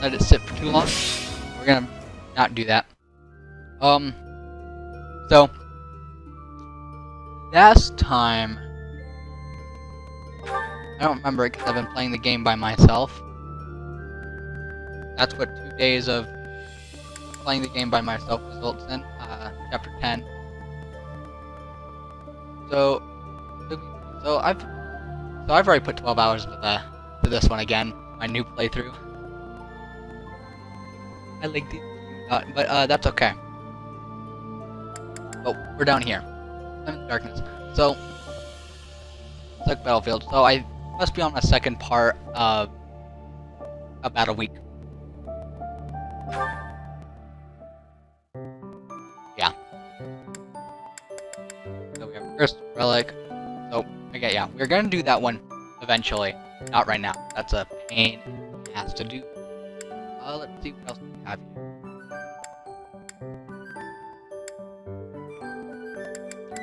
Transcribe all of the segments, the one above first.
let it sit for too long. We're gonna not do that. So last time, I don't remember it because I've been playing the game by myself. That's what 2 days of playing the game by myself results in. Chapter 10. So I've already put 12 hours to this one again. My new playthrough. I like these, but that's okay. But we're down here. I'm in darkness. So it's like Battlefield. So I must be on my second part of about a week. Yeah. So we have first relic. So okay, yeah, we're gonna do that one eventually. Not right now. That's a pain in the ass to do. Let's see what else we have here.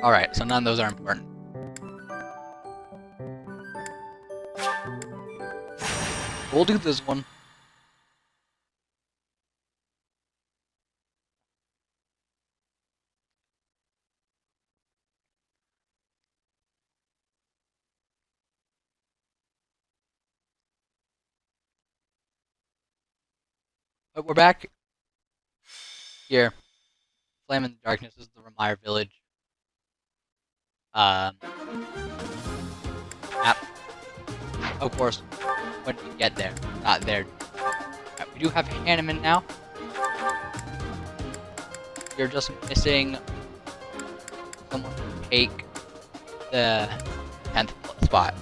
Alright, so none of those are important. We'll do this one. But we're back here. Flame in the Darkness is the Remire Village. Map. Of course, when we get there, not there. Right, we do have Hanneman now. You're just missing someone to take the 10th spot.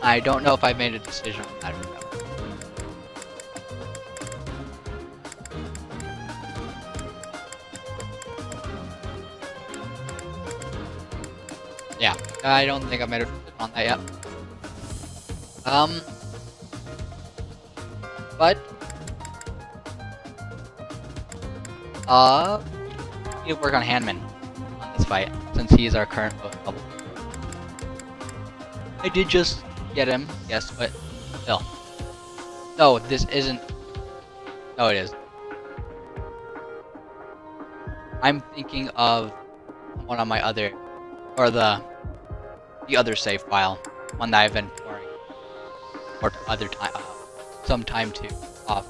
I don't know if I made a decision on that or not. Yeah, I don't think I made a decision on that yet. But we need to work on Hanman on this fight, since he is our current most level. I did just get him, yes, but still. No, this isn't. No, it is. I'm thinking of one of my other, or the other save file, one that I've been pouring or other time, some time to off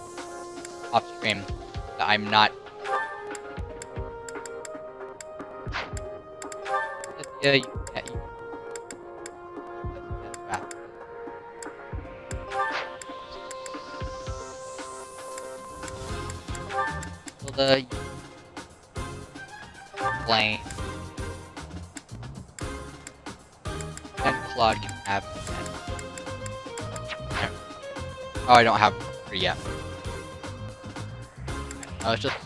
stream that I'm not. Yeah, you. So the plane and Claude can have. Oh, I don't have three yet. Oh, it's just.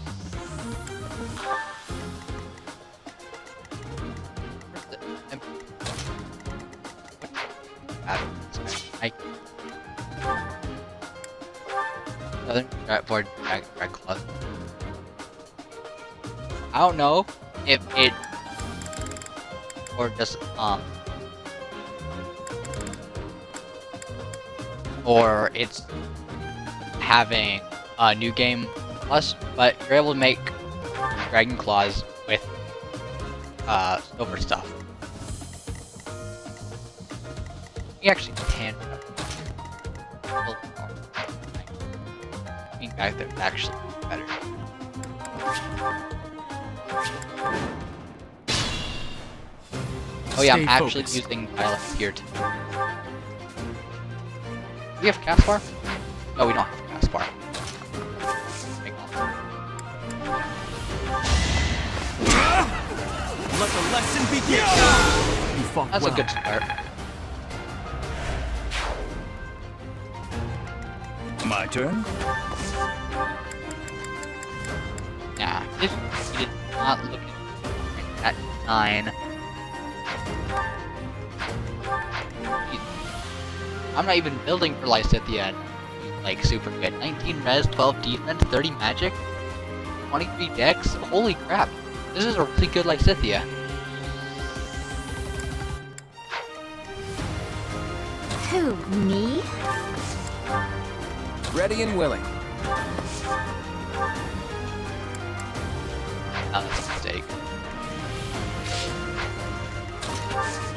Southern Board Drag Club. I don't know if it or just or it's having a new game plus, but you're able to make dragon claws with silver stuff. You actually can. Being back there is actually better. Oh yeah, I'm actually using dialects here too. Do we have Caspar? No, we don't have Caspar. Let the lesson begin. You fought That's well. a good start. My turn. Yeah, if we did not look at 9. I'm not even building for Lysithea. Like super good. 19 res, 12 defense, 30 magic, 23 dex. Holy crap! This is a really good Lysithea. Who, me? Ready and willing. Oh, that's a mistake.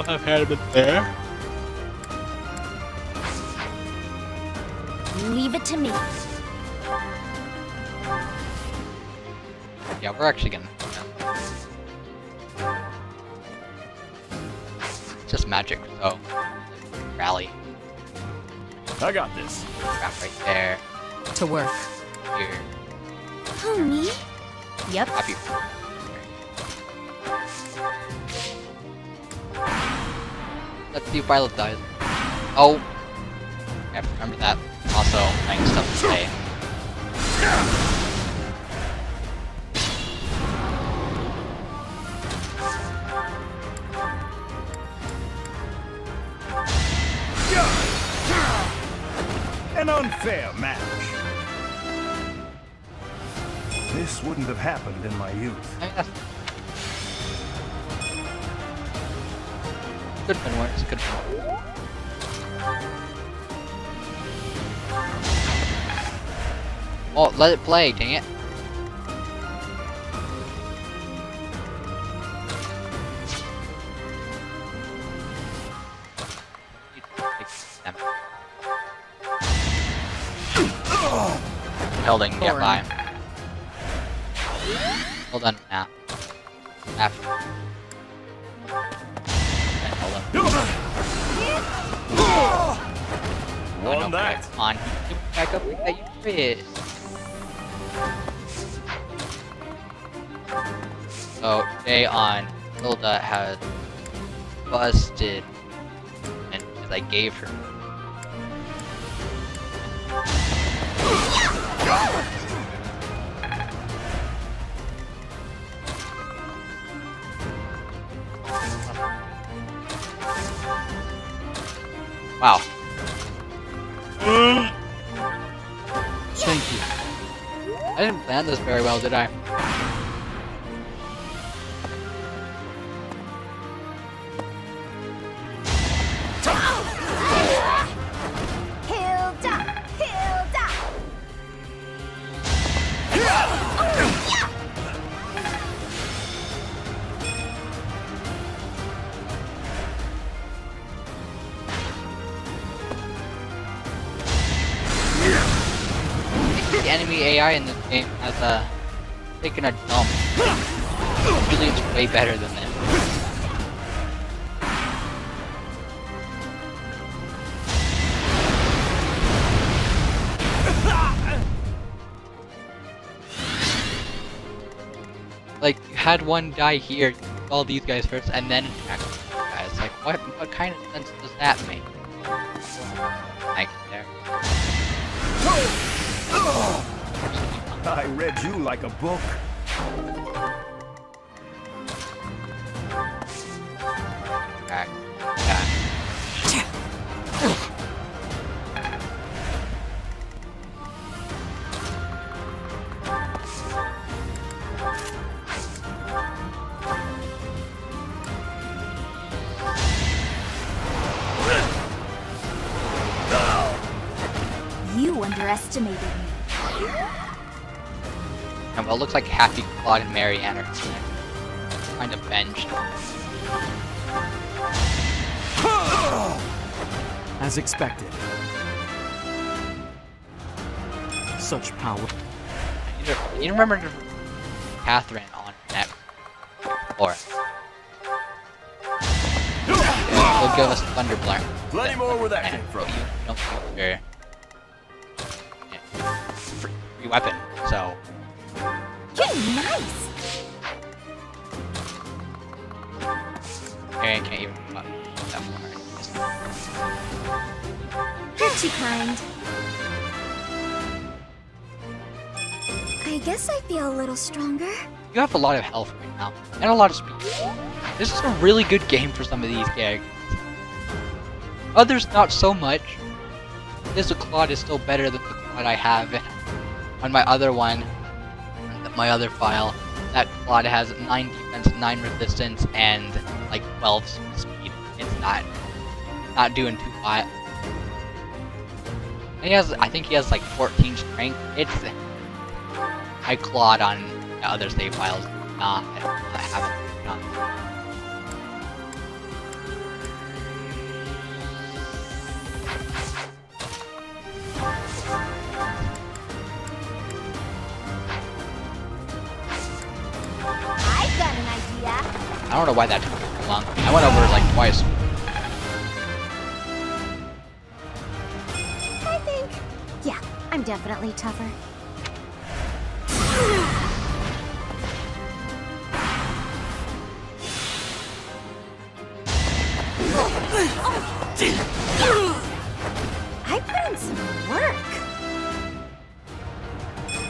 I've had him there. Leave it to me. Yeah, we're actually gonna. It's just magic, so rally. I got this. Crap right there. To work. Here. Oh, me? Yep. Happy. Let's see if Violet dies. Oh. I have to remember that. Also, playing stuff to say. An unfair match. This wouldn't have happened in my youth. I mean, that's good fun works. Good fun. Oh, let it play, dang it. Hilda can get by. Hold on now. After. Won that. Come on, you back up like that, you quit. So today on Hilda has busted, and because I gave her. Wow. Thank you. I didn't plan this very well, did I? Hilda! Hilda! The enemy AI in this game has taken a dump. Usually it's way better than this. Like, you had one die here, you killed all these guys first, and then attack these guys. Like, what kind of sense does that make? Like, there. I read you like a book. Back. Back. You underestimated me. And well, it looks like Happy, Claude, and Marianne are kind of benched. As expected. Such power. You need to remember to Catherine on net. Or will give us Thunder Blast. Plenty more where that came from. You don't use your free weapon, so You're nice! Marianne can't even that far. You're too kind. I guess I feel a little stronger. You have a lot of health right now, and a lot of speed. This is a really good game for some of these characters. Others, not so much. This Claude is still better than the Claude I have on my other one, my other file. That Claude has 9 defense, 9 resistance, and like 12 speed. It's not doing too hot. I think he has like 14 strength. I clawed on the other save files. I haven't. I've got an idea. I don't know why that took so long. I went over it like twice. I think. Yeah, I'm definitely tougher. I put in some work.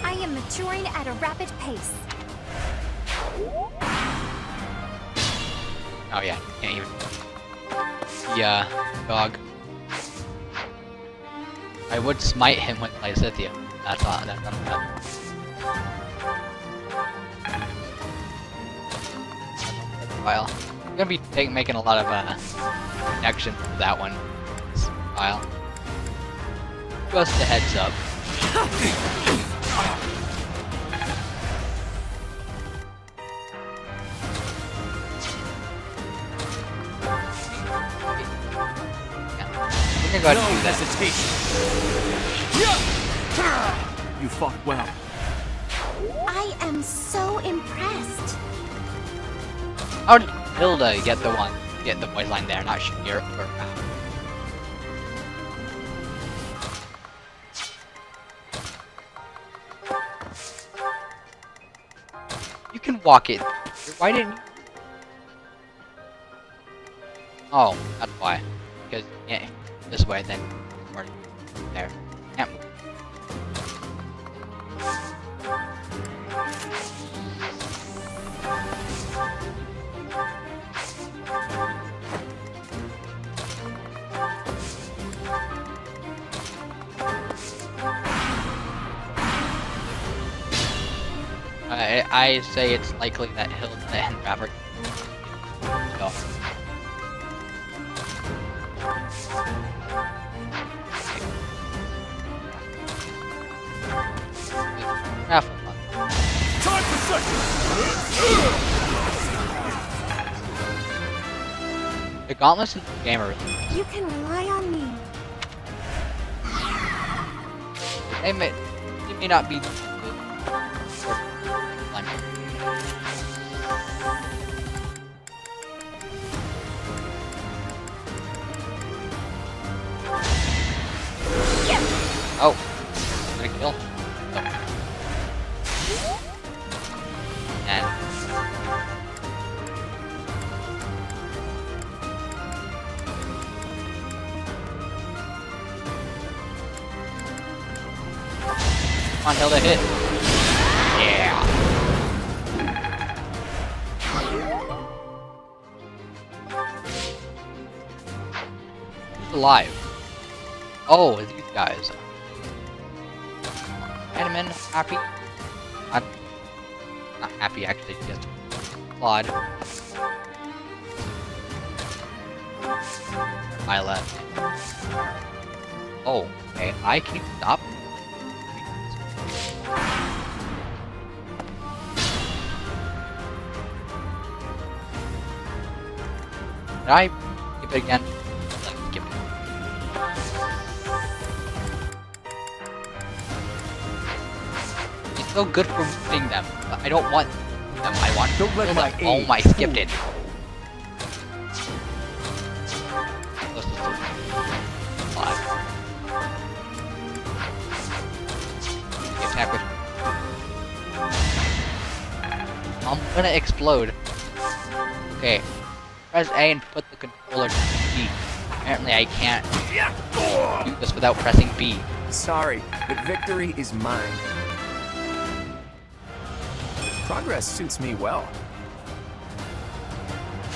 I am maturing at a rapid pace. Oh yeah, can't even. Yeah, dog. I would smite him with Lysithia. That's all. That's not enough. File. I'm gonna be making a lot of connections for that one. This file. Just a heads up. We're gonna go ahead and do that. Hesitation. You fought well. I am so impressed. How did Hilda get the voice line there, not Shakir or You can walk it. Why didn't you? Oh, that's why. Because yeah, this way then or there. Can't move. I say it's likely that Hilda and Robert go. Time for second. The gauntlets in the game are really You can rely on me. they may not be Oh, gonna kill. Oh. And come on, Hilda, hit. Yeah. Who's alive? Oh, these guys. Animan, happy. I'm not happy actually, just Claude. Isla. Oh, okay, I can stop. Did I skip it again? Like, skip it. It's so good for moving them, but I don't want them. I want Don't let my Oh aid my, skipped it. Let's just do 5. The attack with. I'm gonna explode. Okay. Press A and put the controller to B. Apparently I can't do this without pressing B. Sorry, but victory is mine. Progress suits me well.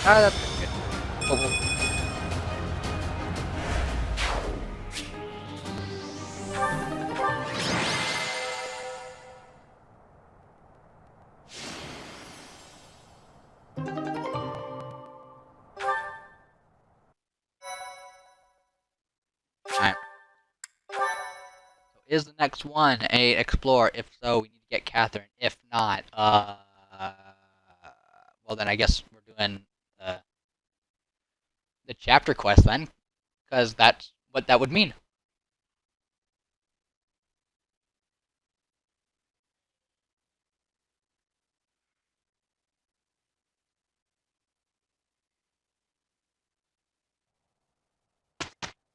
Ah, that's good. Oh. Alright. is the next one a explorer? If so, we need to get Catherine. If not, well then I guess we're doing the chapter quest then, because that's what that would mean.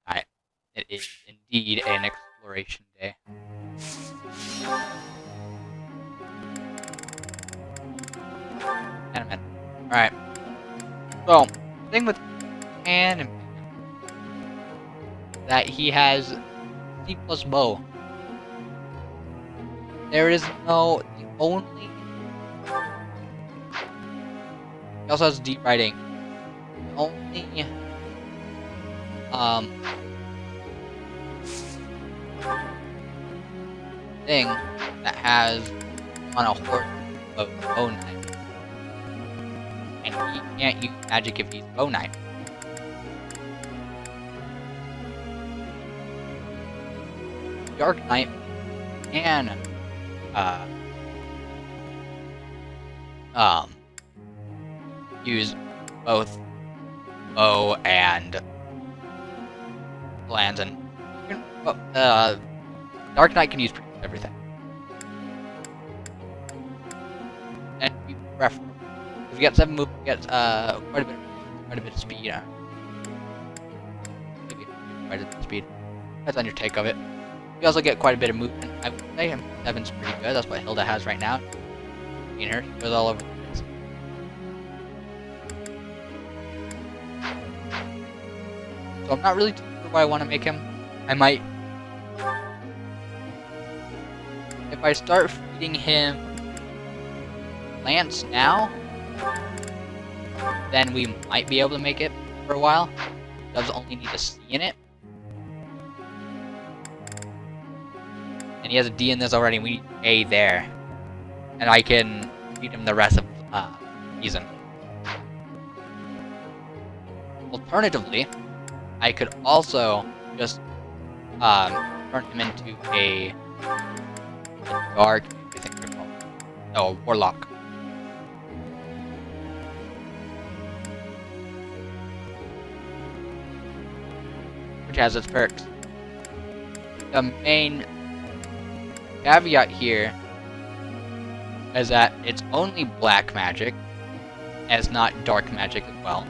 Alright, it is indeed an exploration day. Anime. Alright. So, the thing with Anime that he has C plus bow. There is no the only he also has deep writing. The only thing that has on a horse a bow knife. And he can't use magic if he's bow knife. Dark Knight can use both bow and lands, and Dark Knight can use pretty much everything. And be preferable. If you get 7 movement, you get quite a bit of speed. Maybe quite a bit of speed. Depends on your take of it. You also get quite a bit of movement. I would say 7's pretty good. That's what Hilda has right now. Seen her, she goes all over the place. So I'm not really too sure what I want to make him. I might, if I start feeding him Lance now, then we might be able to make it for a while. It does only need a C in it. And he has a D in this already, and we need A there. And I can feed him the rest of season. Alternatively, I could also just turn him into a dark, I think they're called. No, a warlock. Which has its perks. The main caveat here is that it's only black magic, and it's not dark magic as well.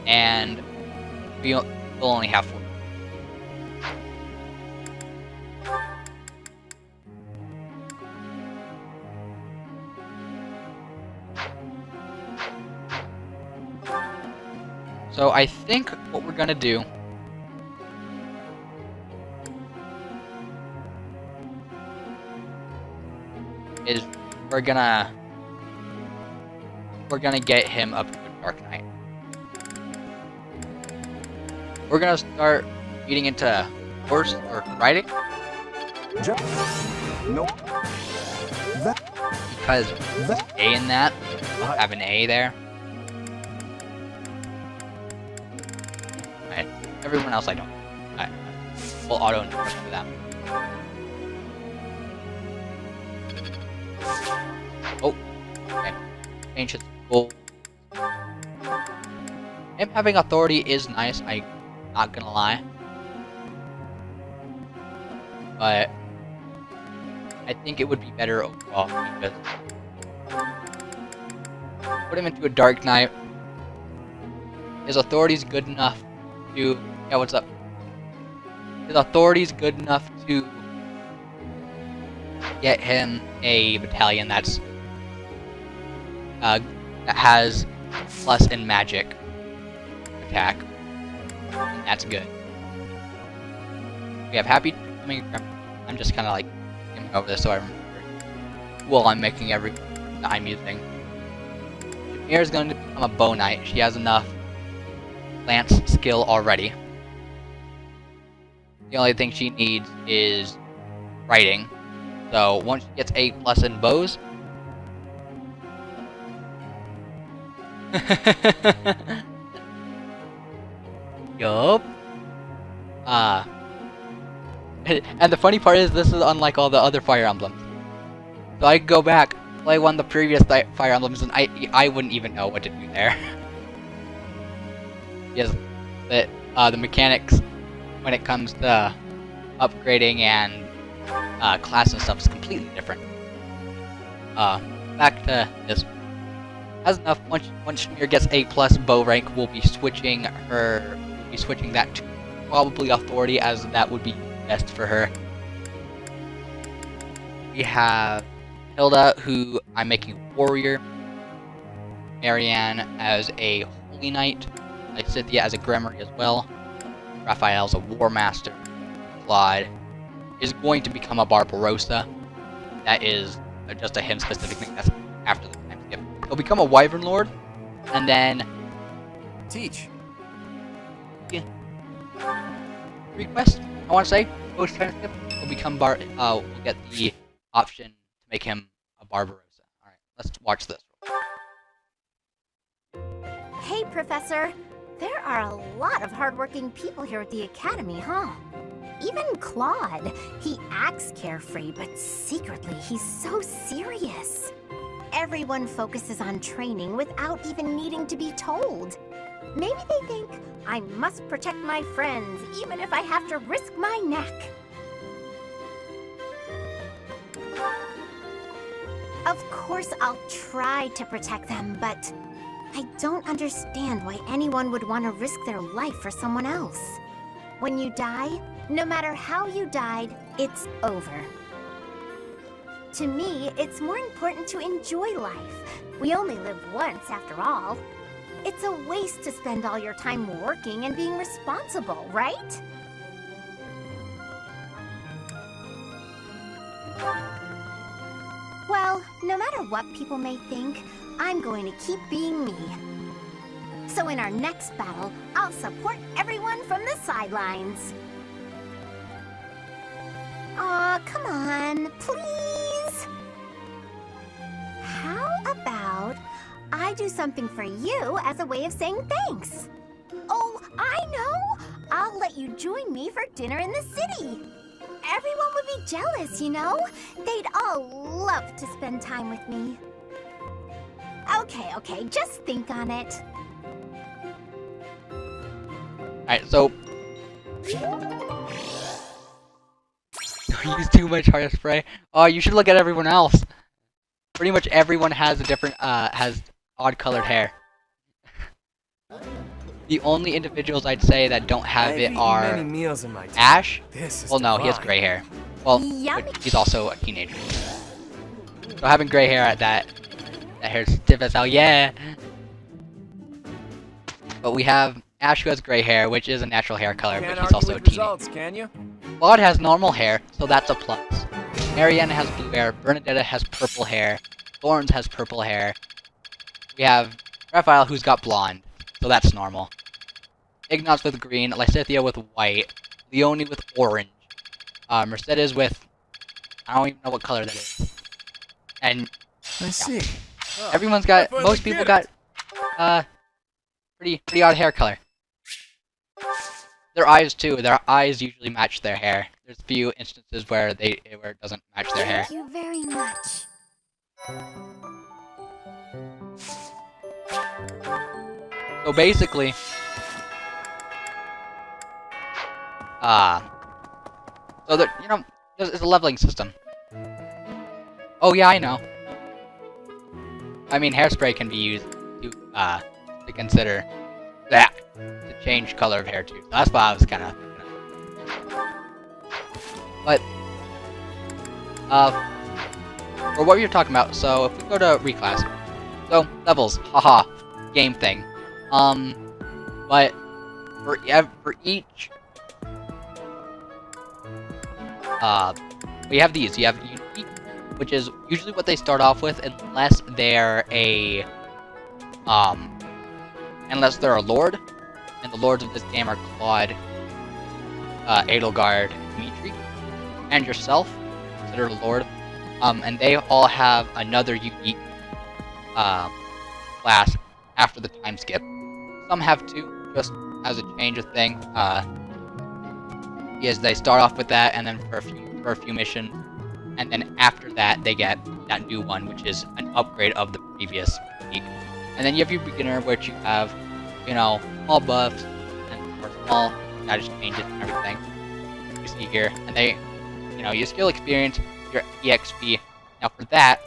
And we'll only have 4. So I think what we're gonna do is we're gonna get him up to a Dark Knight. We're gonna start getting into horse or riding. Nope. Because A in that, we'll have an A there. Alright, everyone else I don't. Alright, we'll auto instruct for them. Oh, okay. Change his goal. Him having authority is nice, I'm not gonna lie. But I think it would be better overall because put him into a Dark Knight. His authority's good enough to what's up? His authority's good enough to get him a battalion that has plus in magic attack. And that's good. We have Happy coming. I'm just kind of like skimming over this so I remember. Well, I'm making every that I'm using. Jameer is going to become a bow knight. She has enough lance skill already. The only thing she needs is writing. So once she gets A plus in bows, yup. And the funny part is, this is unlike all the other Fire Emblems. So I could go back, play one of the previous Fire Emblems, and I wouldn't even know what to do there. Yes, the mechanics when it comes to upgrading and class and stuff is completely different. Back to this. As enough, once Shamir gets A+ bow rank, we'll be switching that to probably authority, as that would be best for her. We have Hilda, who I'm making a warrior, Marianne as a holy knight, Lysithea as a Gremory as well, Raphael's a war master, Claude is going to become a Barbarossa. That is just a him specific thing. That's after the time skip. He'll become a Wyvern Lord, and then Teach. request. I want to say post time skip. He'll become we'll get the option to make him a Barbarossa. All right, let's watch this. Hey, Professor. There are a lot of hardworking people here at the Academy, huh? Even Claude. He acts carefree, but secretly he's so serious. Everyone focuses on training without even needing to be told. Maybe they think I must protect my friends, even if I have to risk my neck. Of course, I'll try to protect them, but I don't understand why anyone would want to risk their life for someone else. When you die, no matter how you died, it's over. To me, it's more important to enjoy life. We only live once, after all. It's a waste to spend all your time working and being responsible, right? Well, no matter what people may think, I'm going to keep being me. So in our next battle, I'll support everyone from the sidelines. Aw, come on, please. How about I do something for you as a way of saying thanks? Oh, I know! I'll let you join me for dinner in the city. Everyone would be jealous, you know? They'd all love to spend time with me. Okay, just think on it. Alright, so use too much hairspray. Oh, you should look at everyone else. Pretty much everyone has a different, has odd-colored hair. The only individuals I'd say that don't have it are Ash. Well, no, he has gray hair. Well, but he's also a teenager. So having gray hair at that hair's stiff as hell, yeah. But we have Ash, who has gray hair, which is a natural hair color, but he's also a teenager. Can you? Claude has normal hair, so that's a plus. Marianne has blue hair, Bernadetta has purple hair, Thorns has purple hair. We have Raphael, who's got blonde, so that's normal. Ignatz with green, Lysithea with white, Leonie with orange, Mercedes with, I don't even know what color that is. And I see. everyone's got, most people got, pretty odd hair color. Their eyes too. Their eyes usually match their hair. There's a few instances where it doesn't match their hair. Thank you very much. So basically, so that, you know, it's a leveling system. Oh yeah, I know. I mean, hairspray can be used to consider that to change color of hair too. So that's what I was kind of thinking of. But for what we were talking about, so if we go to reclass, so levels, haha, game thing. But for each, we have these. You have unique, which is usually what they start off with, unless they're a lord, and the lords of this game are Claude, Edelgard, Dimitri, and yourself, considered a lord. And they all have another unique class after the time skip. Some have two, just as a change of thing. is they start off with that, and then for a few missions, and then after that they get that new one, which is an upgrade of the previous week. And then you have your beginner, which you have, you know, small buffs and or small status changes and everything. You see here, and they, you know, your skill experience, your EXP. Now for that,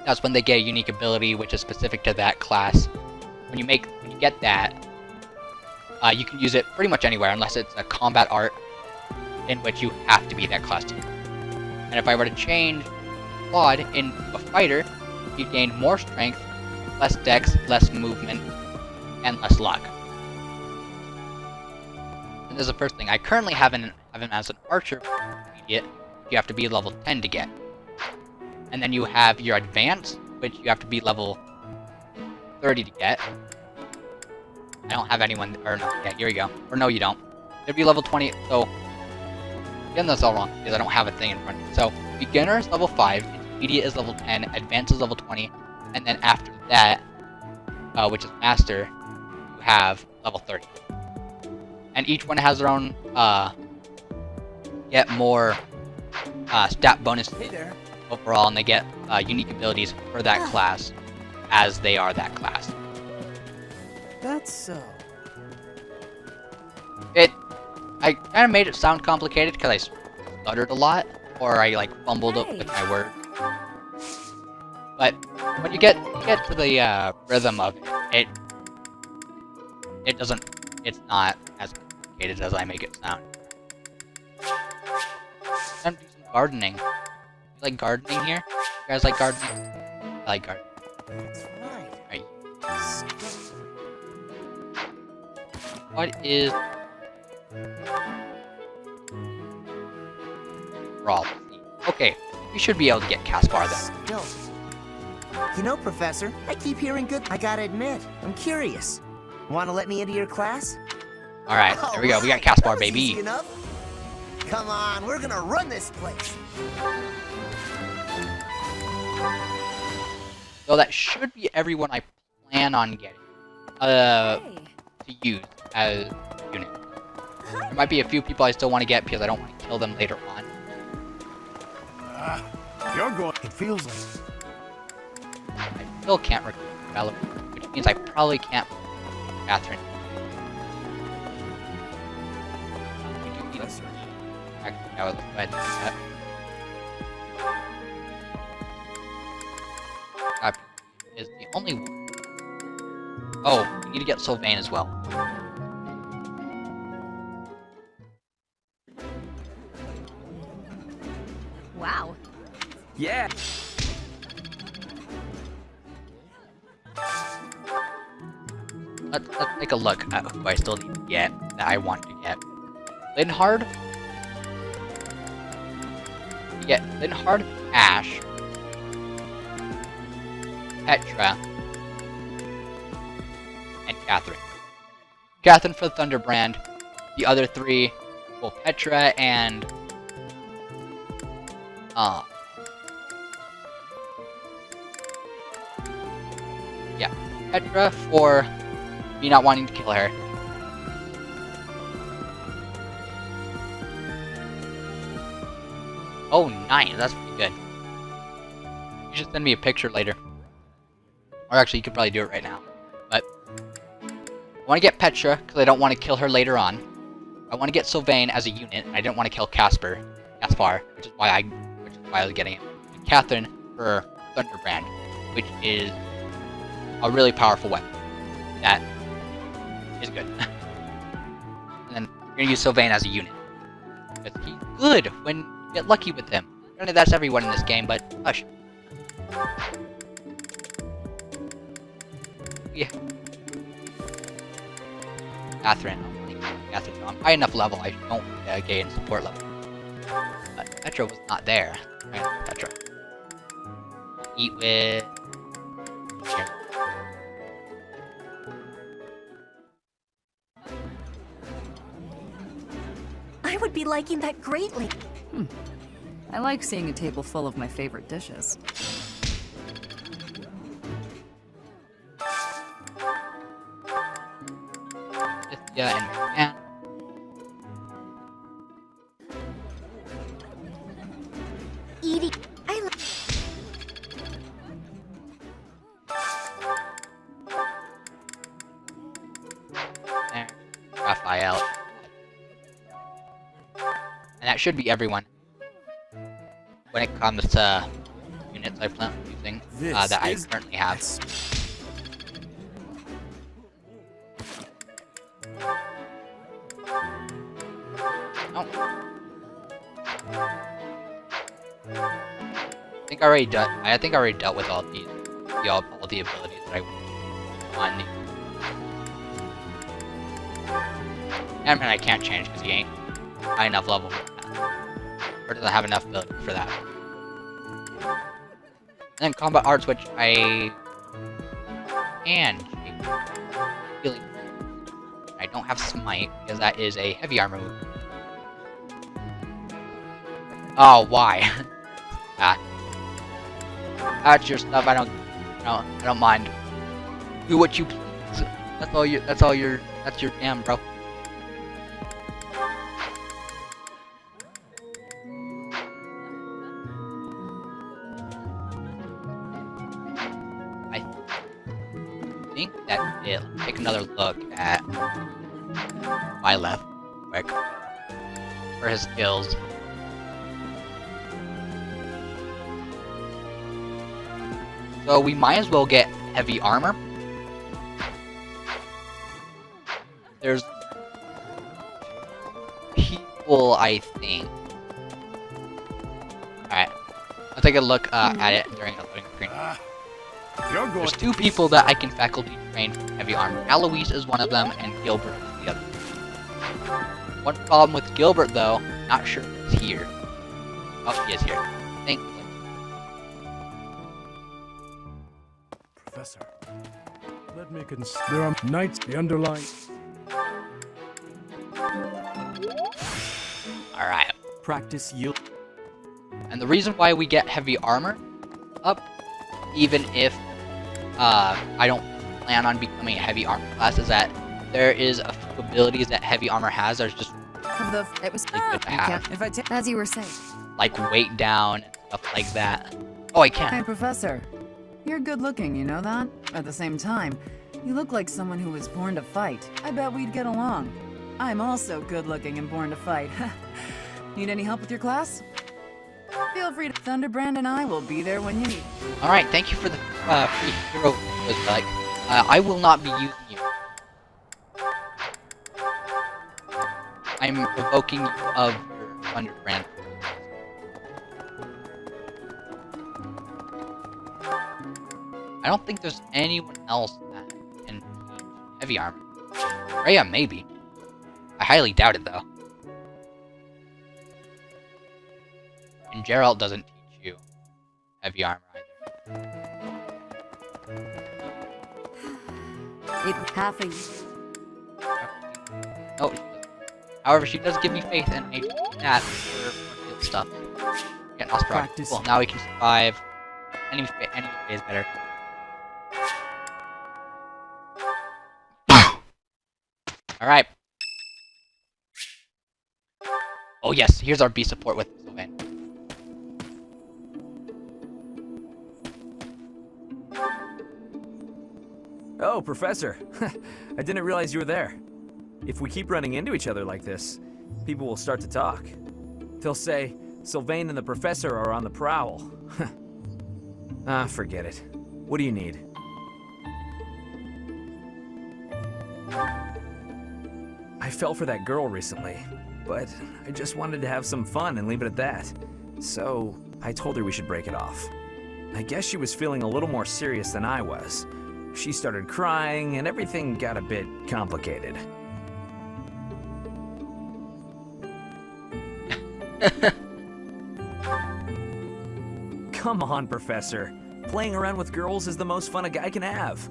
that's when they get a unique ability, which is specific to that class. When you get that, you can use it pretty much anywhere, unless it's a combat art, in which you have to be that class too. And if I were to change Claude into a fighter, you'd gain more strength, less dex, less movement, and less luck. And this is the first thing. I currently have him as an archer immediate. You have to be level 10 to get. And then you have your advance, which you have to be level 30 to get. I don't have anyone, or no, yeah, here we go. Or no, you don't. It'd be level 20, so... Again, that's all wrong, because I don't have a thing in front of me. So, beginner is level 5, intermediate is level 10, advanced is level 20, and then after that, which is master, you have level 30. And each one has their own, get more, stat bonuses overall, and they get, unique abilities for that class, as they are that class. That's so. I kind of made it sound complicated because I stuttered a lot, or I like fumbled up with my words. But when you get to the rhythm of it, it's not as complicated as I make it sound. Time to do some gardening. You like gardening here? You guys like gardening? I like gardening. That's right. Right. What is Brawl? Okay, we should be able to get Caspar then. Still. You know, Professor, I keep hearing good. I gotta admit, I'm curious. Want to let me into your class? Alright, there we go. We got Caspar, That was baby. easy enough. Come on, we're gonna run this place. So that should be everyone I plan on getting to use as unit. There might be a few people I still want to get because I don't want to kill them later on. You're going. It feels like. I still can't recruit development, which means I probably can't Catherine. We do need a actually, I would go ahead and do that. That is the only one. Oh, we need to get Sylvain as well. Wow. Yeah. Let's take a look at who I still need to get, that I want to get. Linhard? You get Linhard, Ash, Petra, and Catherine. Catherine for the Thunderbrand. The other three, well, Petra and... yeah, Petra for me not wanting to kill her. Oh, 9. That's pretty good. You should send me a picture later. Or actually, you could probably do it right now. But I want to get Petra because I don't want to kill her later on. I want to get Sylvain as a unit. And I didn't want to kill Caspar, which is why I was getting him. And Catherine for Thunderbrand, which is a really powerful weapon. That is good. And then we're gonna use Sylvain as a unit. Because he's good when you get lucky with him. Granted, that's everyone in this game, but hush. Yeah. Catherine. Catherine. I'm high enough level. I don't gain support level. But Petra was not there. Right, Petra. Eat with... Here. I would be liking that greatly. I like seeing a table full of my favorite dishes. Yeah, and eating. I like. There. Raphael. And that should be everyone. When it comes to units I plan on using, that I currently have. Oh. I think I already dealt with all these, all the abilities that I want. And I can't change because he ain't high enough level for that, or doesn't have enough ability for that. And then combat arts, which I can change. Really, I don't have smite because that is a heavy armor move. Oh, why? That's your stuff. I don't mind. Do what you please. That's your damn, bro. I think that's it. Let's take another look at my left quick for his skills. So we might as well get heavy armor. There's people, I think. Alright, I'll take a look at it during the loading screen. There's two people that I can faculty train for heavy armor. Alois is one of them, and Gilbert is the other. One problem with Gilbert, though, not sure if he's here. Oh, he is here. Thankfully. Professor, let me consider. There are knights, the underlying. Alright. Practice yield. And the reason why we get heavy armor up, even if I don't plan on becoming a heavy armor class, is that there is a few abilities that heavy armor has that are just It was really good to have. as you were saying. Like weight down and stuff like that. Oh, I Hey, can. Professor. You're good looking, you know that? At the same time, you look like someone who was born to fight. I bet we'd get along. I'm also good looking and born to fight. Need any help with your class? Feel free to. Thunderbrand and I will be there when you need. Alright, thank you for the free hero like. I will not be using you. I'm revoking you of your Thunderbrand. I don't think there's anyone else that can teach heavy armor. Rhea, maybe. I highly doubt it, though. And Geralt doesn't teach you heavy armor either. It half a. No, she doesn't. However, she does give me faith, and I do that for field stuff. Get Ostrog. Practice. Cool, now we can survive. Any phase better. Alright. Oh yes, here's our B support with Sylvain. Oh, Professor. I didn't realize you were there. If we keep running into each other like this, people will start to talk. They'll say, Sylvain and the Professor are on the prowl. Forget it. What do you need? I fell for that girl recently, but I just wanted to have some fun and leave it at that. So, I told her we should break it off. I guess she was feeling a little more serious than I was. She started crying, and everything got a bit complicated. Come on, Professor. Playing around with girls is the most fun a guy can have.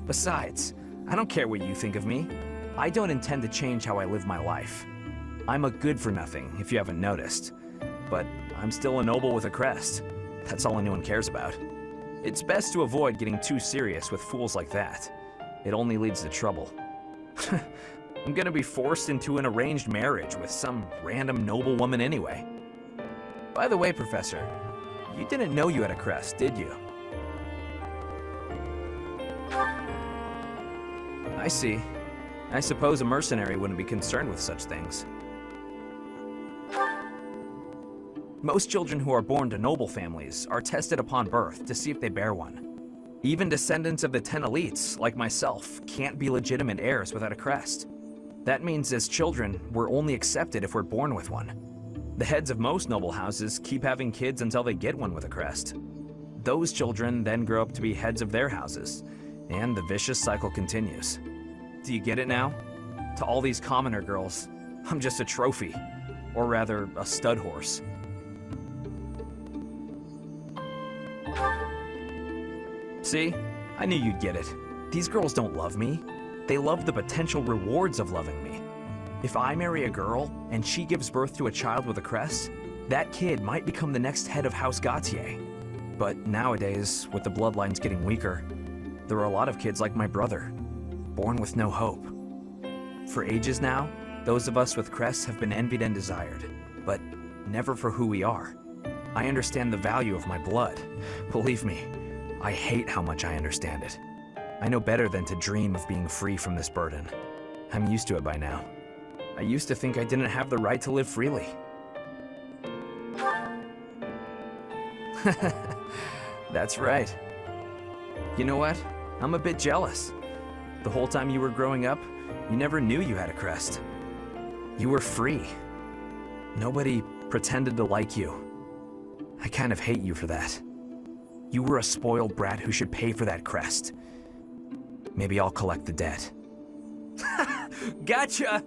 Besides, I don't care what you think of me. I don't intend to change how I live my life. I'm a good-for-nothing, if you haven't noticed. But I'm still a noble with a crest. That's all anyone cares about. It's best to avoid getting too serious with fools like that. It only leads to trouble. I'm gonna be forced into an arranged marriage with some random noble woman anyway. By the way, Professor, you didn't know you had a crest, did you? I see. I suppose a mercenary wouldn't be concerned with such things. Most children who are born to noble families are tested upon birth to see if they bear one. Even descendants of the 10 elites, like myself, can't be legitimate heirs without a crest. That means as children, we're only accepted if we're born with one. The heads of most noble houses keep having kids until they get one with a crest. Those children then grow up to be heads of their houses, and the vicious cycle continues. Do you get it now? To all these commoner girls, I'm just a trophy. Or rather, a stud horse. See? I knew you'd get it. These girls don't love me. They love the potential rewards of loving me. If I marry a girl, and she gives birth to a child with a crest, that kid might become the next head of House Gautier. But nowadays, with the bloodlines getting weaker, there are a lot of kids like my brother, born with no hope. For ages now, those of us with crests have been envied and desired, but never for who we are. I understand the value of my blood. Believe me, I hate how much I understand it. I know better than to dream of being free from this burden. I'm used to it by now. I used to think I didn't have the right to live freely. That's right. You know what? I'm a bit jealous. The whole time you were growing up, you never knew you had a crest. You were free. Nobody pretended to like you. I kind of hate you for that. You were a spoiled brat who should pay for that crest. Maybe I'll collect the debt. Gotcha!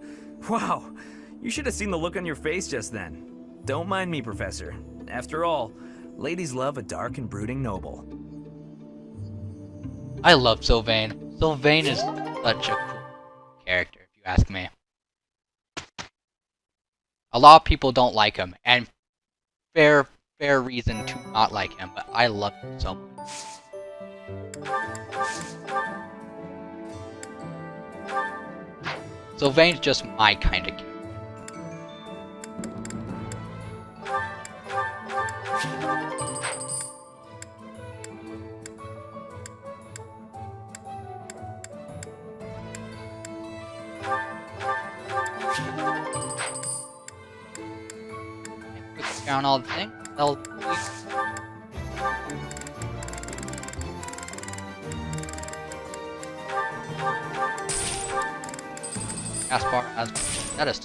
Wow, you should have seen the look on your face just then. Don't mind me, Professor. After all, ladies love a dark and brooding noble. I love Sylvain. Sylvain is such a cool character, if you ask me. A lot of people don't like him, and fair reason to not like him, but I love him so much. Sylvain's just my kind of character. Click down all the things. Caspar has that is.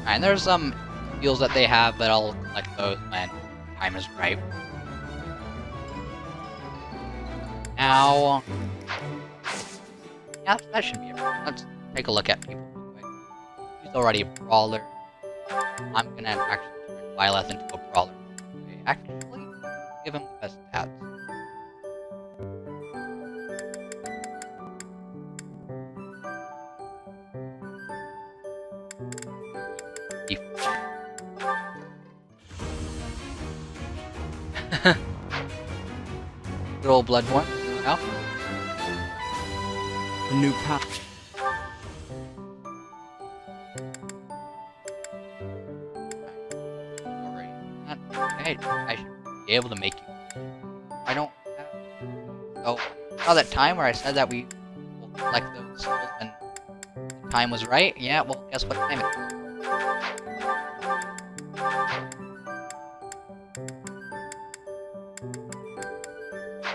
And there's some deals that they have, but I'll collect those when time is right. Now, yeah, that should be it. Let's take a look at people real quick. He's already a brawler. I'm gonna actually turn Byleth into a brawler. Okay, actually, give him the best stats. Good old Bloodborne. No? The new path. Alright. Okay, I should be able to make you. I don't have. Oh, saw that time where I said that we will collect those souls when the time was right? Yeah, well, guess what time it is.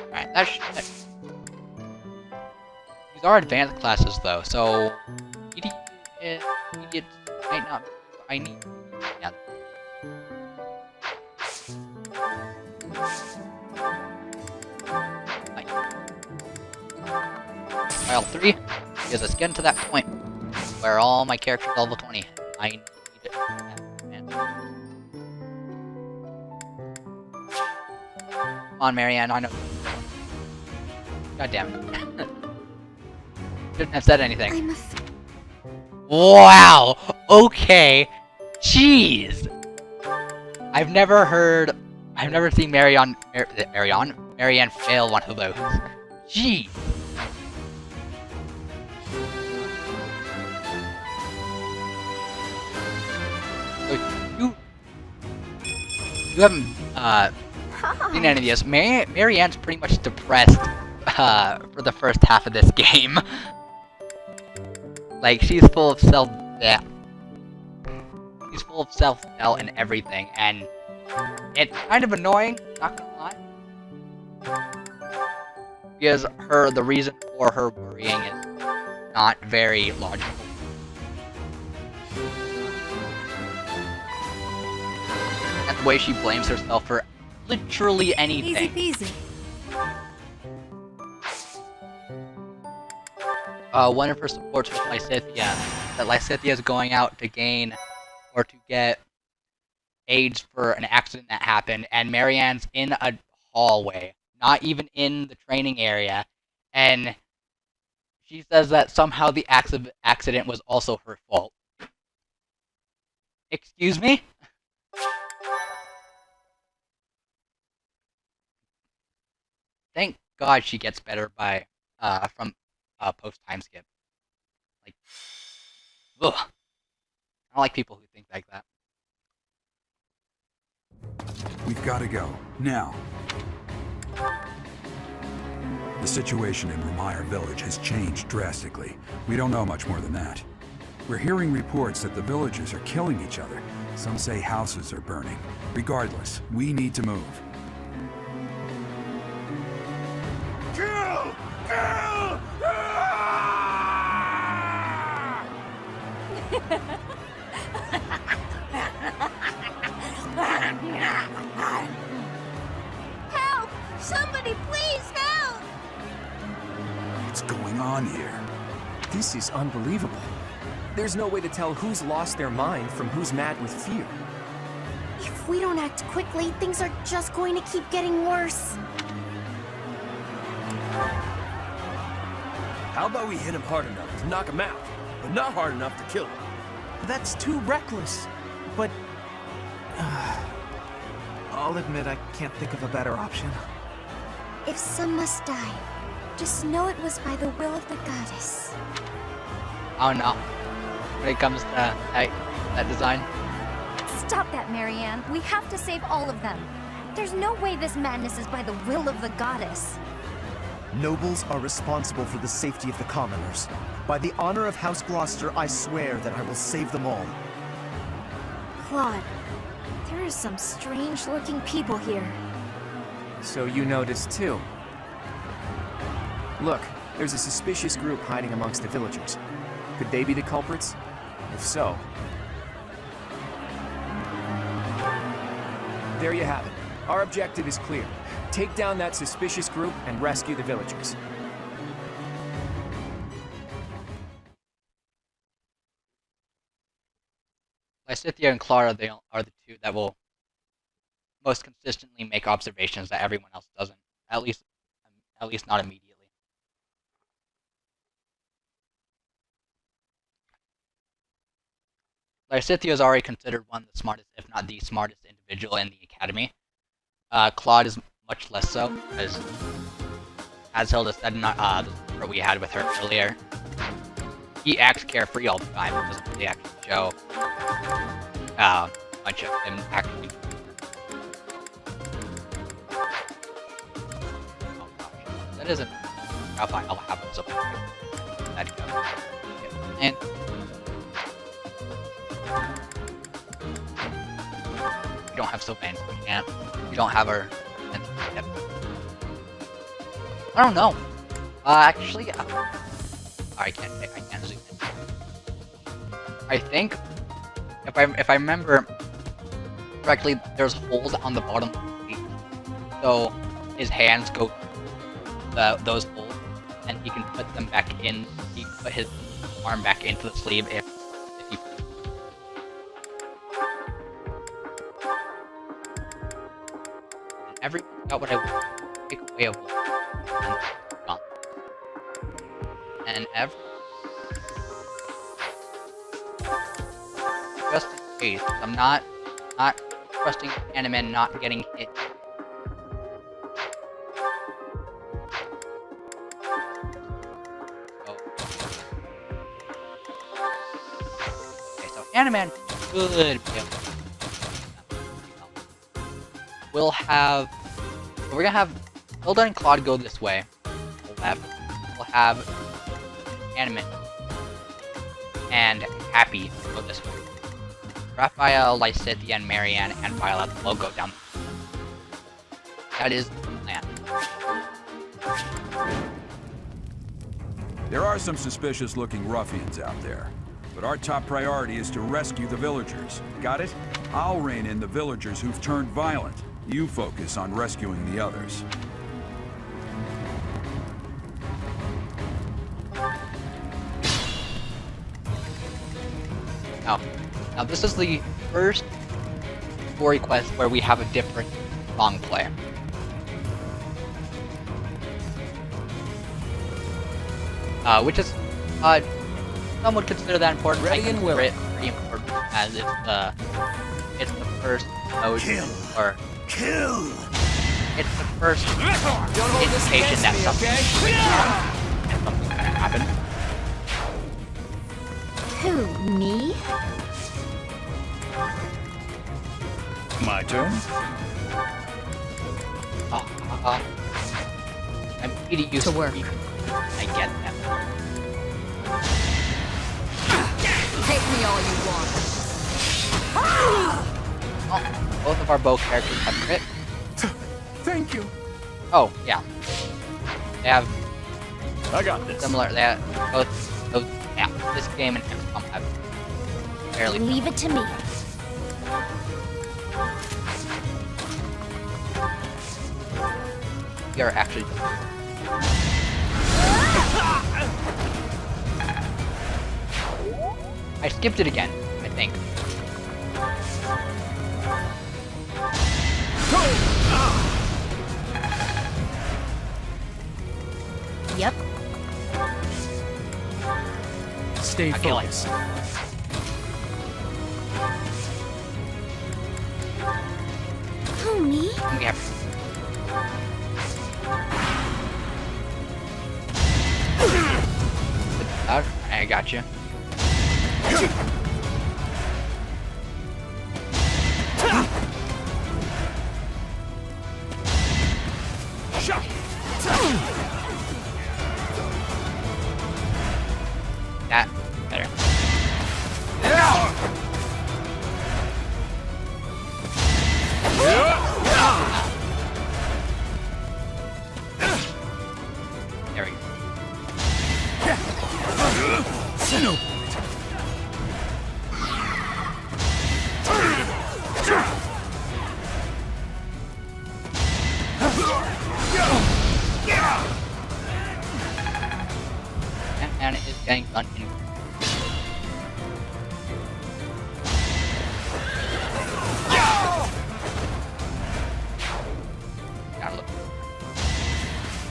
Alright, that should. These are advanced classes though, so idiot might not. I need. Yeah. File 3 is us getting to that point where all my characters are level 20. I need it. Man. Come on, Marianne, I know. God damn it. Shouldn't have said anything. Wow! Okay. Jeez! I've never seen Marianne fail one of those. Jeez! So you haven't seen any of this. Marianne's pretty much depressed for the first half of this game. Like, she's full of self-doubt. She's full of self-doubt and everything, and it's kind of annoying, not gonna lie. Because the reason for her worrying is not very logical. And the way she blames herself for literally anything. Easy peasy. One of her supports was Lysithea. That Lysithea is going out to gain or to get aids for an accident that happened, and Marianne's in a hallway, not even in the training area, and she says that somehow the accident was also her fault. Excuse me? Thank God she gets better by from post time skip. Like, ugh. I don't like people who think like that. We've got to go. Now. The situation in Ramire Village has changed drastically. We don't know much more than that. We're hearing reports that the villagers are killing each other. Some say houses are burning. Regardless, we need to move. Kill! Kill! Help! Somebody please help! What's going on here? This is unbelievable. There's no way to tell who's lost their mind from who's mad with fear. If we don't act quickly, things are just going to keep getting worse. How about we hit him hard enough to knock him out, but not hard enough to kill him? That's too reckless. But I'll admit I can't think of a better option. If some must die, just know it was by the will of the goddess. I don't know. When it comes to that design. Stop that, Marianne. We have to save all of them. There's no way this madness is by the will of the goddess. Nobles are responsible for the safety of the commoners. By the honor of House Gloucester, I swear that I will save them all. Claude, there are some strange-looking people here. So you noticed too. Look, there's a suspicious group hiding amongst the villagers. Could they be the culprits? If so... There you have it. Our objective is clear. Take down that suspicious group and rescue the villagers. Lysithea and Clara are the two that will most consistently make observations that everyone else doesn't. At least not immediately. Lysithea is already considered one of the smartest, if not the smartest individual in the academy. Claude is much less so, as Hilda said in the report we had with her earlier, he acts carefree all the time. It doesn't really actually show much of him actually. Oh gosh, that isn't. I'll have him something. That go. And we don't have Sylvain, so we can't. We don't have her. I don't know. Actually, I can't zoom in. I think if I remember correctly, there's holes on the bottom of the sleeve, so his hands go through those holes, and he can put them back in. He can put his arm back into the sleeve if he. And everyone's got what I want. Take away of one. And just in case, I'm not trusting Animan not getting hit. Okay, so Animan should be able to. We'll have. We're gonna have Hilda and Claude go this way. Left. We'll have Animate and Happy go this way. Raphael, Lysithea, and Marianne, and Violet will go down. That is the plan. There are some suspicious-looking ruffians out there, but our top priority is to rescue the villagers. Got it? I'll rein in the villagers who've turned violent. You focus on rescuing the others. Now this is the first story quest where we have a different song play. Which is, some would consider that important. Ready I and consider willing. it pretty important as it's the first node or Kill! it's the first Don't hold this indication that against me, something's gonna happen. Who, me? My turn? I'm pretty used to work. reading. I get that. Take me all you want. Oh, both of our bow characters have crit. Thank you. Oh, yeah. They have I got this. similar. They have both. Yeah, this game and XCOM have fairly. Leave it to me. We are actually. I skipped it again, I think. Yep. Stay Okay, like- focused. Who, me? We have. I got you. That better. There we go. And it is getting done in. Gotta look.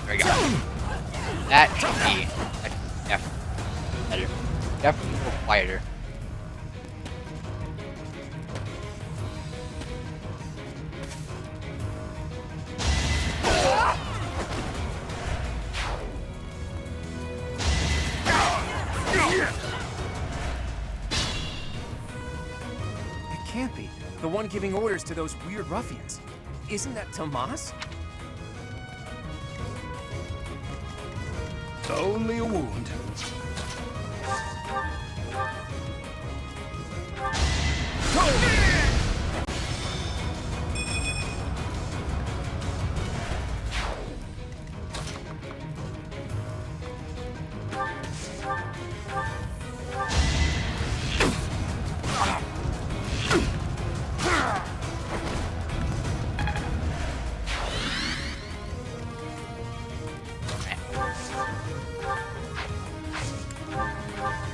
There we go. That should be definitely better. Definitely go quieter. It can't be. The one giving orders to those weird ruffians. Isn't that Tomas? Only a wound.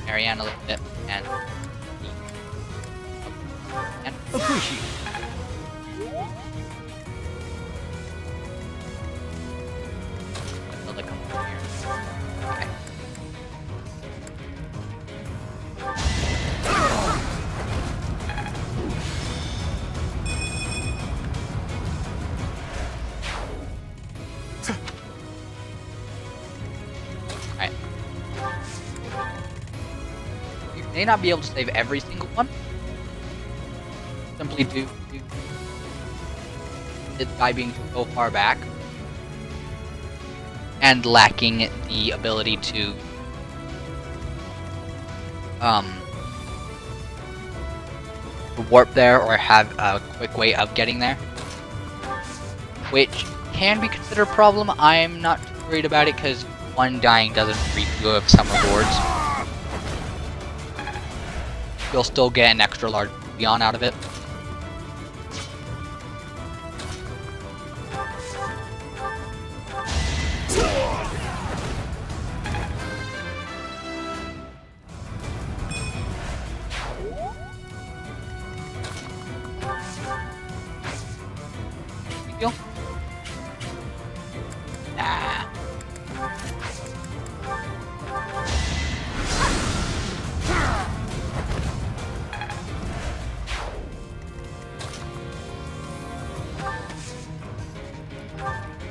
Marianne a little bit and Appreciate Hilda come over here. Okay. Alright. You may not be able to save every single one, simply due to this guy being so far back and lacking the ability to warp there or have a quick way of getting there, which can be considered a problem. I'm not too worried about it because one dying doesn't reap you of some rewards. You'll still get an extra large beyond out of it. Feel? Nah.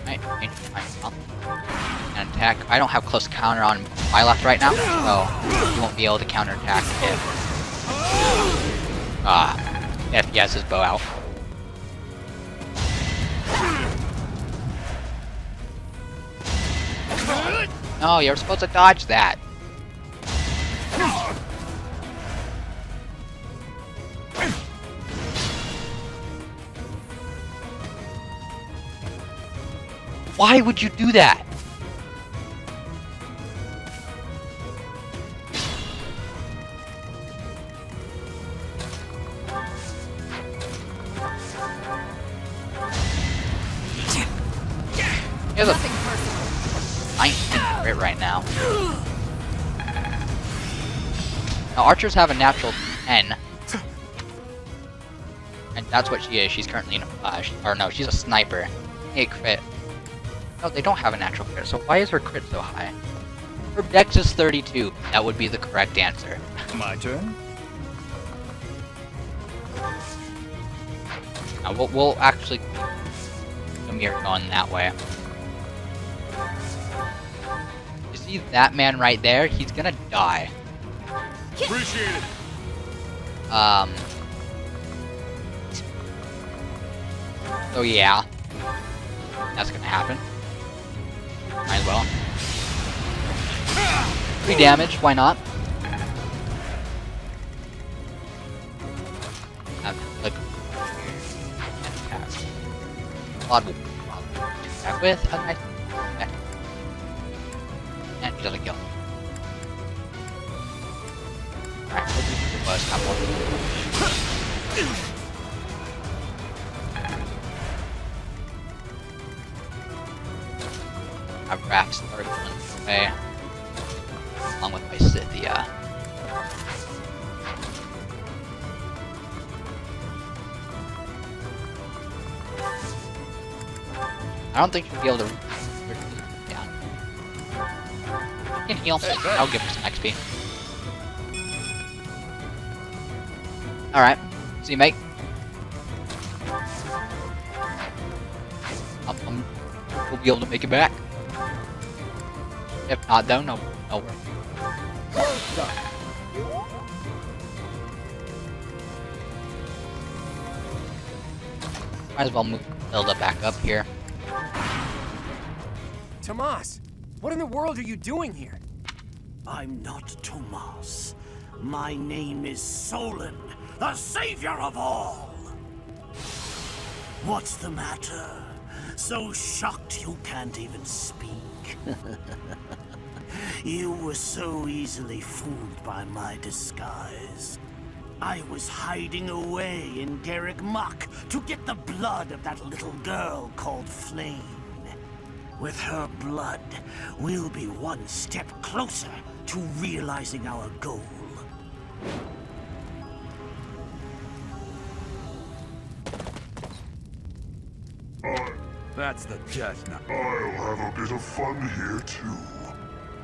Right, change my mount. And attack. I don't have close counter on my left right now, so you won't be able to counter attack if he has his bow out. No, you're supposed to dodge that. Why would you do that? He has a 19 crit right now. Now archers have a natural 10. And that's what she is. She's currently in a or no, she's a sniper. Hey, crit. No, they don't have a natural crit, so why is her crit so high? Her dex is 32. That would be the correct answer. My turn? Now we'll actually keep the mirror going that way. You see that man right there? He's gonna die. Appreciate it. So yeah. That's gonna happen. Might as well. 3 damage, why not? Like, Claude will probably do that with a nice attack. And he doesn't kill. Alright, we'll do the buzz couple. Have rafts start going away, along with my Scythia. I don't think she'll be able to down. She can heal. I'll give her some XP. Alright, see you, mate. We'll be able to make it back. If not, though, no worries. Might as well build it back up here. Tomas, what in the world are you doing here? I'm not Tomas. My name is Solon, the savior of all. What's the matter? So shocked you can't even speak. You were so easily fooled by my disguise. I was hiding away in Garrick Muck to get the blood of that little girl called Flame. With her blood, we'll be one step closer to realizing our goal. That's the Death Knight. I'll have a bit of fun here, too.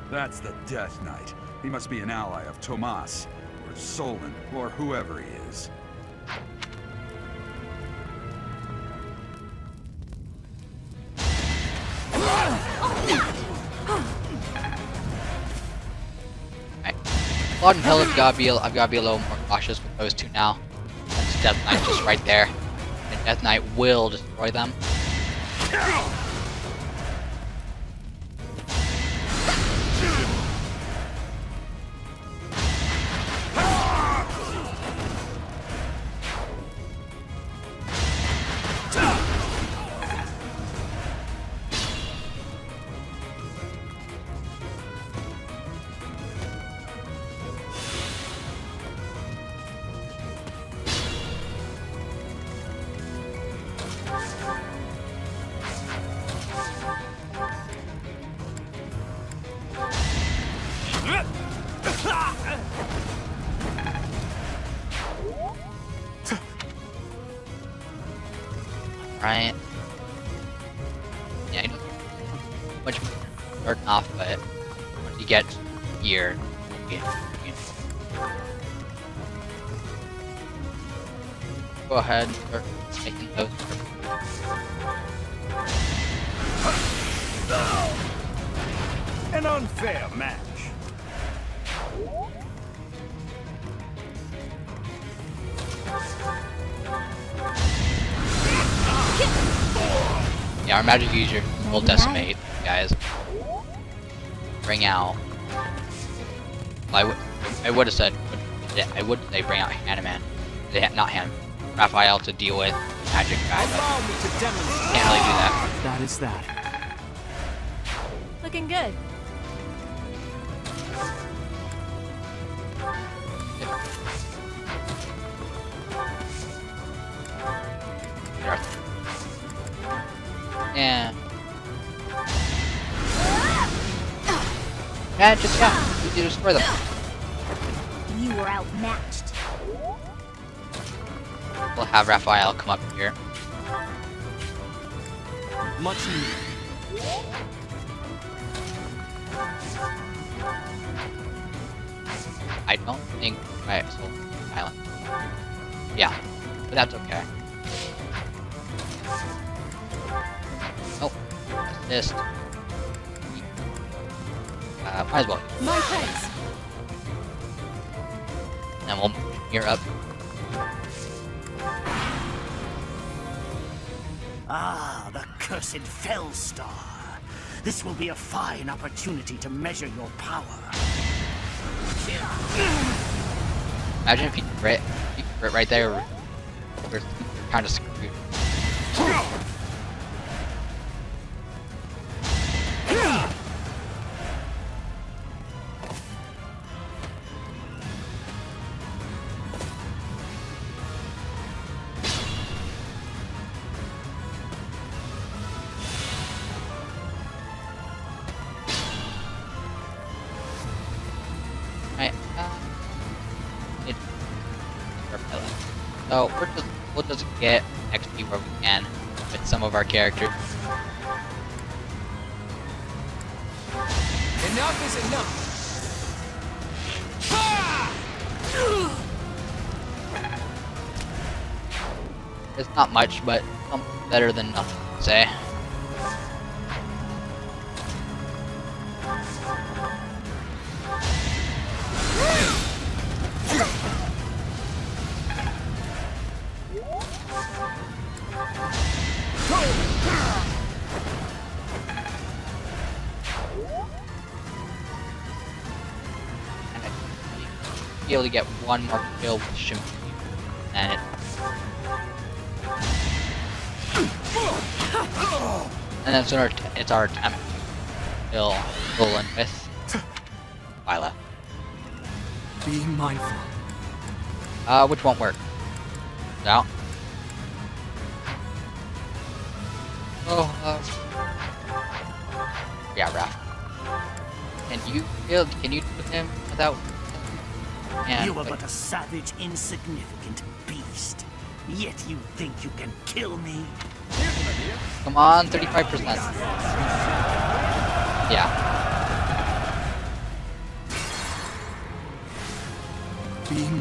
That's the Death Knight. He must be an ally of Tomas, or Solon, or whoever he is. Alright. Claude and Hill, I've gotta be a little more cautious with those two now. Since Death Knight's just right there. And Death Knight will destroy them. Right. Yeah, I don't much starting off, but once you get here, go ahead and start making those. An unfair match. Yeah, our magic user will decimate, guys. Bring out. Well, I would have said, I would say bring out Hanaman. Not him. Raphael to deal with magic guy, but can't really do that. That is that. Looking good. Yeah. Yeah, just you destroy them. You were outmatched. We'll have Raphael come up here. Much needed. I don't think my soul island. Yeah, but that's okay. Oh, assist. Might as well. My thanks. And we'll move here up. Ah, the cursed Fellstar. This will be a fine opportunity to measure your power. Imagine if you crit right there. We're kind of screwed. Right. So we'll just get XP where we can with some of our characters. Enough is enough. It's not much, but something better than nothing, say. Be able to get one more kill with Shimmy, and it's our attempt to kill Roland with Viola. Be mindful. Which won't work. Out. Oh, yeah, Raph. Can you do him without? You are but a savage, insignificant beast. Yet you think you can kill me? Come on, 35%. Yeah.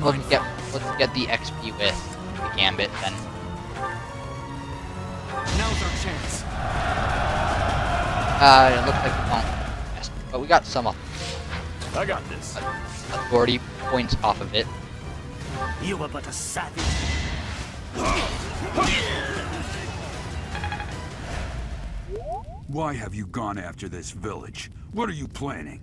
Let's get the XP with the Gambit then. Now's our chance. It looks like we won't. Yes, but we got some I got this. authority points off of it. You are but a savage. Why have you gone after this village? What are you planning?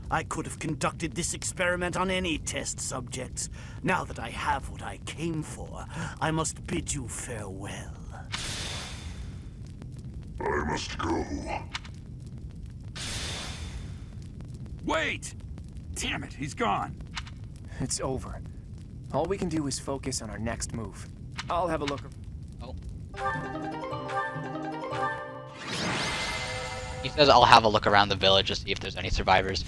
I could have conducted this experiment on any test subjects. Now that I have what I came for, I must bid you farewell. I must go. Wait! Damn it, he's gone. It's over. All we can do is focus on our next move. I'll have a look. Oh. He says I'll have a look around the village to see if there's any survivors.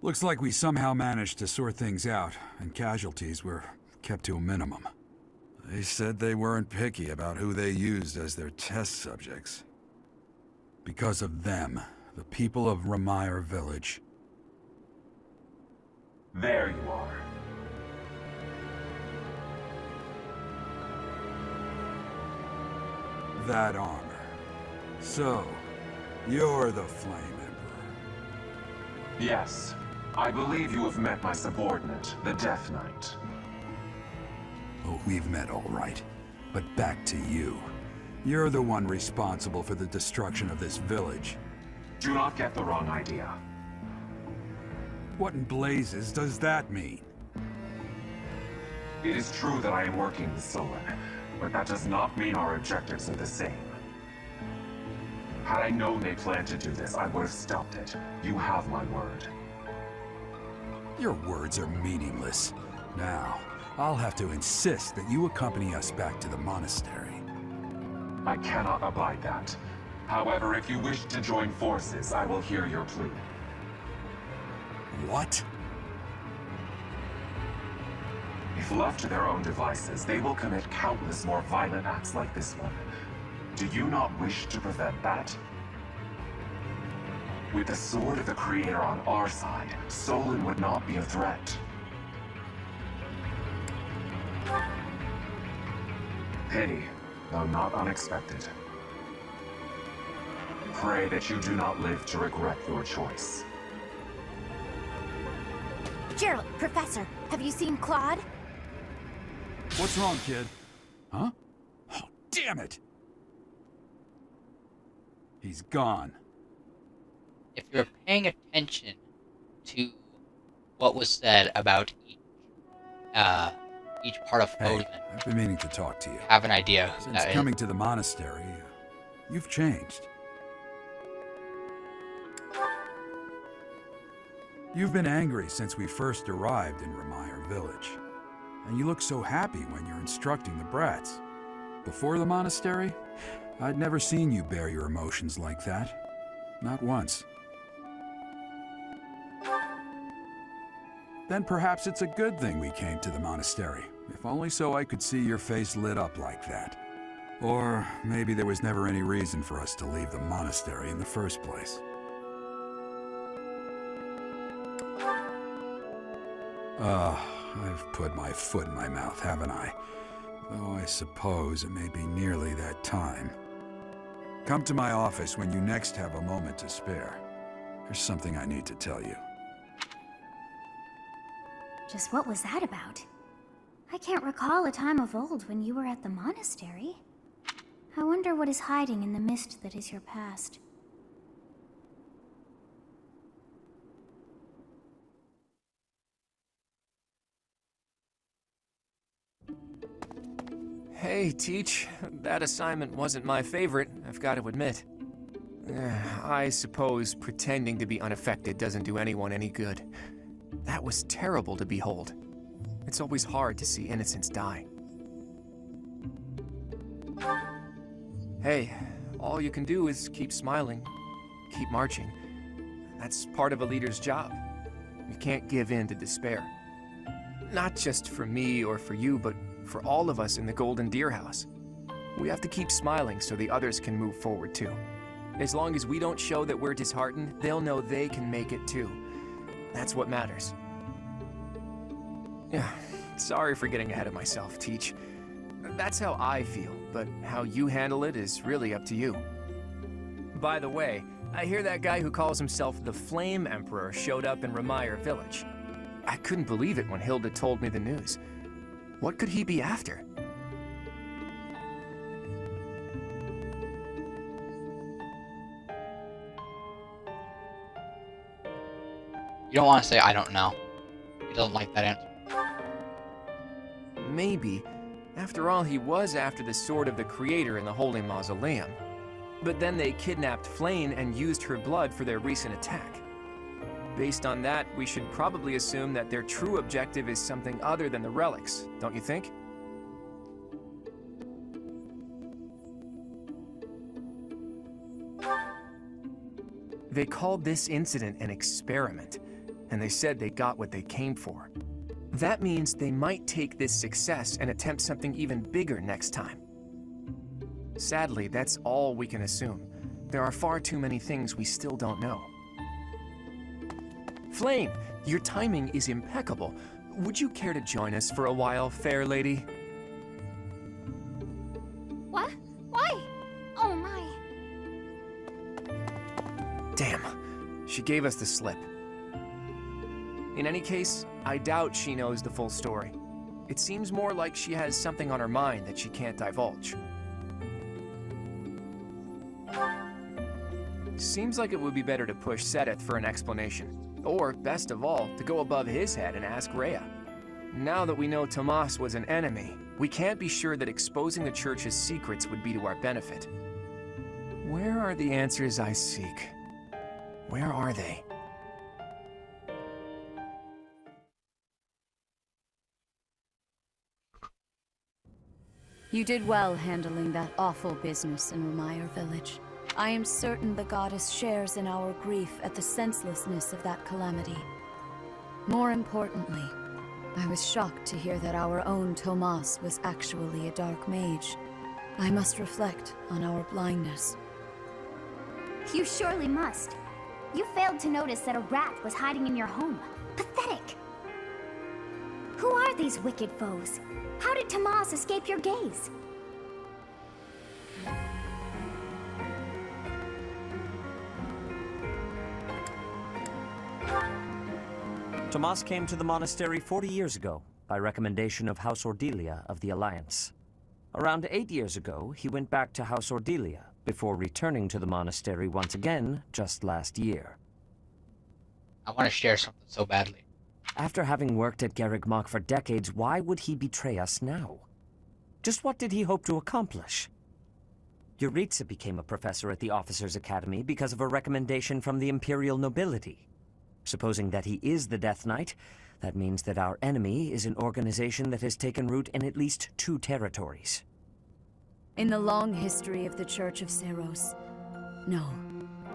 Looks like we somehow managed to sort things out, and casualties were kept to a minimum. They said they weren't picky about who they used as their test subjects. Because of them, the people of Remire Village. There you are. That armor. So, you're the Flame Emperor. Yes. I believe you have met my subordinate, the Death Knight. Oh, we've met all right. But back to you. You're the one responsible for the destruction of this village. Do not get the wrong idea. What in blazes does that mean? It is true that I am working with Solon, but that does not mean our objectives are the same. Had I known they planned to do this, I would have stopped it. You have my word. Your words are meaningless. Now, I'll have to insist that you accompany us back to the monastery. I cannot abide that. However, if you wish to join forces, I will hear your plea. What? If left to their own devices, they will commit countless more violent acts like this one. Do you not wish to prevent that? With the sword of the Creator on our side, Solon would not be a threat. Pity, though not unexpected. Pray that you do not live to regret your choice. Gerald, Professor, have you seen Claude? What's wrong, kid? Huh? Oh, damn it! He's gone. If you're paying attention to what was said about each part of Odin, Hey, I've been meaning to talk to you. have an idea who Since that coming is. to the monastery, you've changed. You've been angry since we first arrived in Remire Village. And you look so happy when you're instructing the brats. Before the monastery, I'd never seen you bear your emotions like that. Not once. Then perhaps it's a good thing we came to the monastery, if only so I could see your face lit up like that. Or maybe there was never any reason for us to leave the monastery in the first place. I've put my foot in my mouth, haven't I? Though I suppose it may be nearly that time. Come to my office when you next have a moment to spare. There's something I need to tell you. Just what was that about? I can't recall a time of old when you were at the monastery. I wonder what is hiding in the mist that is your past. Hey, Teach. That assignment wasn't my favorite, I've got to admit. I suppose pretending to be unaffected doesn't do anyone any good. That was terrible to behold. It's always hard to see innocents die. Hey, all you can do is keep smiling, keep marching. That's part of a leader's job. You can't give in to despair. Not just for me or for you, but for all of us in the Golden Deer House. We have to keep smiling so the others can move forward too. As long as we don't show that we're disheartened, they'll know they can make it too. That's what matters. Yeah, sorry for getting ahead of myself, Teach. That's how I feel, but how you handle it is really up to you. By the way, I hear that guy who calls himself the Flame Emperor showed up in Remire Village. I couldn't believe it when Hilda told me the news. What could he be after? You don't want to say I don't know. He doesn't like that answer. Maybe. After all, he was after the sword of the Creator in the Holy Mausoleum. But then they kidnapped Flayn and used her blood for their recent attack. Based on that, we should probably assume that their true objective is something other than the relics, don't you think? They called this incident an experiment, and they said they got what they came for. That means they might take this success and attempt something even bigger next time. Sadly, that's all we can assume. There are far too many things we still don't know. Flayn, your timing is impeccable. Would you care to join us for a while, fair lady? What? Why? Oh my. Damn, she gave us the slip. In any case, I doubt she knows the full story. It seems more like she has something on her mind that she can't divulge. Seems like it would be better to push Seteth for an explanation. Or, best of all, to go above his head and ask Rhea. Now that we know Tomas was an enemy, we can't be sure that exposing the Church's secrets would be to our benefit. Where are the answers I seek? Where are they? You did well handling that awful business in Remire Village. I am certain the goddess shares in our grief at the senselessness of that calamity. More importantly, I was shocked to hear that our own Tomas was actually a dark mage. I must reflect on our blindness. You surely must. You failed to notice that a rat was hiding in your home. Pathetic! Who are these wicked foes? How did Tomas escape your gaze? Tomas came to the monastery 40 years ago, by recommendation of House Ordelia of the Alliance. Around 8 years ago, he went back to House Ordelia, before returning to the monastery once again, just last year. I want to share something so badly. After having worked at Garreg Mach for decades, why would he betray us now? Just what did he hope to accomplish? Yuritsa became a professor at the Officers' Academy because of a recommendation from the Imperial nobility. Supposing that he is the Death Knight, that means that our enemy is an organization that has taken root in at least 2 territories. In the long history of the Church of Seros, no,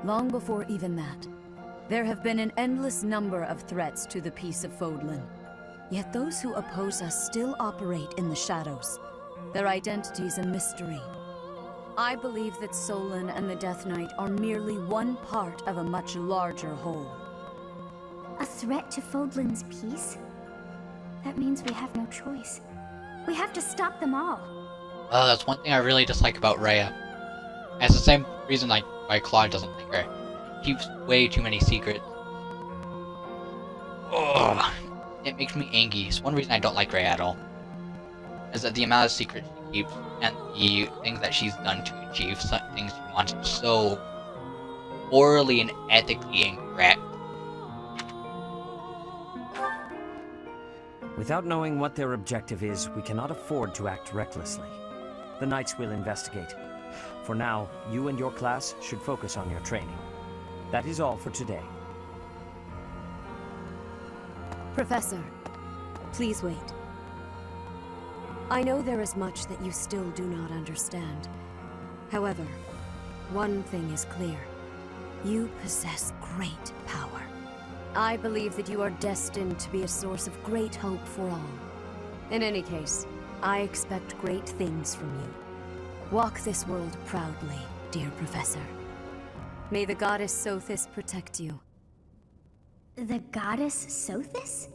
long before even that, there have been an endless number of threats to the peace of Fodlan. Yet those who oppose us still operate in the shadows. Their identity's a mystery. I believe that Solon and the Death Knight are merely one part of a much larger whole. A threat to Fodlan's peace? That means we have no choice. We have to stop them all. Well, that's one thing I really dislike about Rhea. And it's the same reason why Claude doesn't like her. Keeps way too many secrets. Ugh. It makes me angry. It's one reason I don't like Rhea at all. Is that the amount of secrets she keeps and the things that she's done to achieve some things she wants so morally and ethically incorrect. Without knowing what their objective is, we cannot afford to act recklessly. The Knights will investigate. For now, you and your class should focus on your training. That is all for today. Professor, please wait. I know there is much that you still do not understand. However, one thing is clear. You possess great power. I believe that you are destined to be a source of great hope for all. In any case, I expect great things from you. Walk this world proudly, dear Professor. May the goddess Sothis protect you. The goddess Sothis?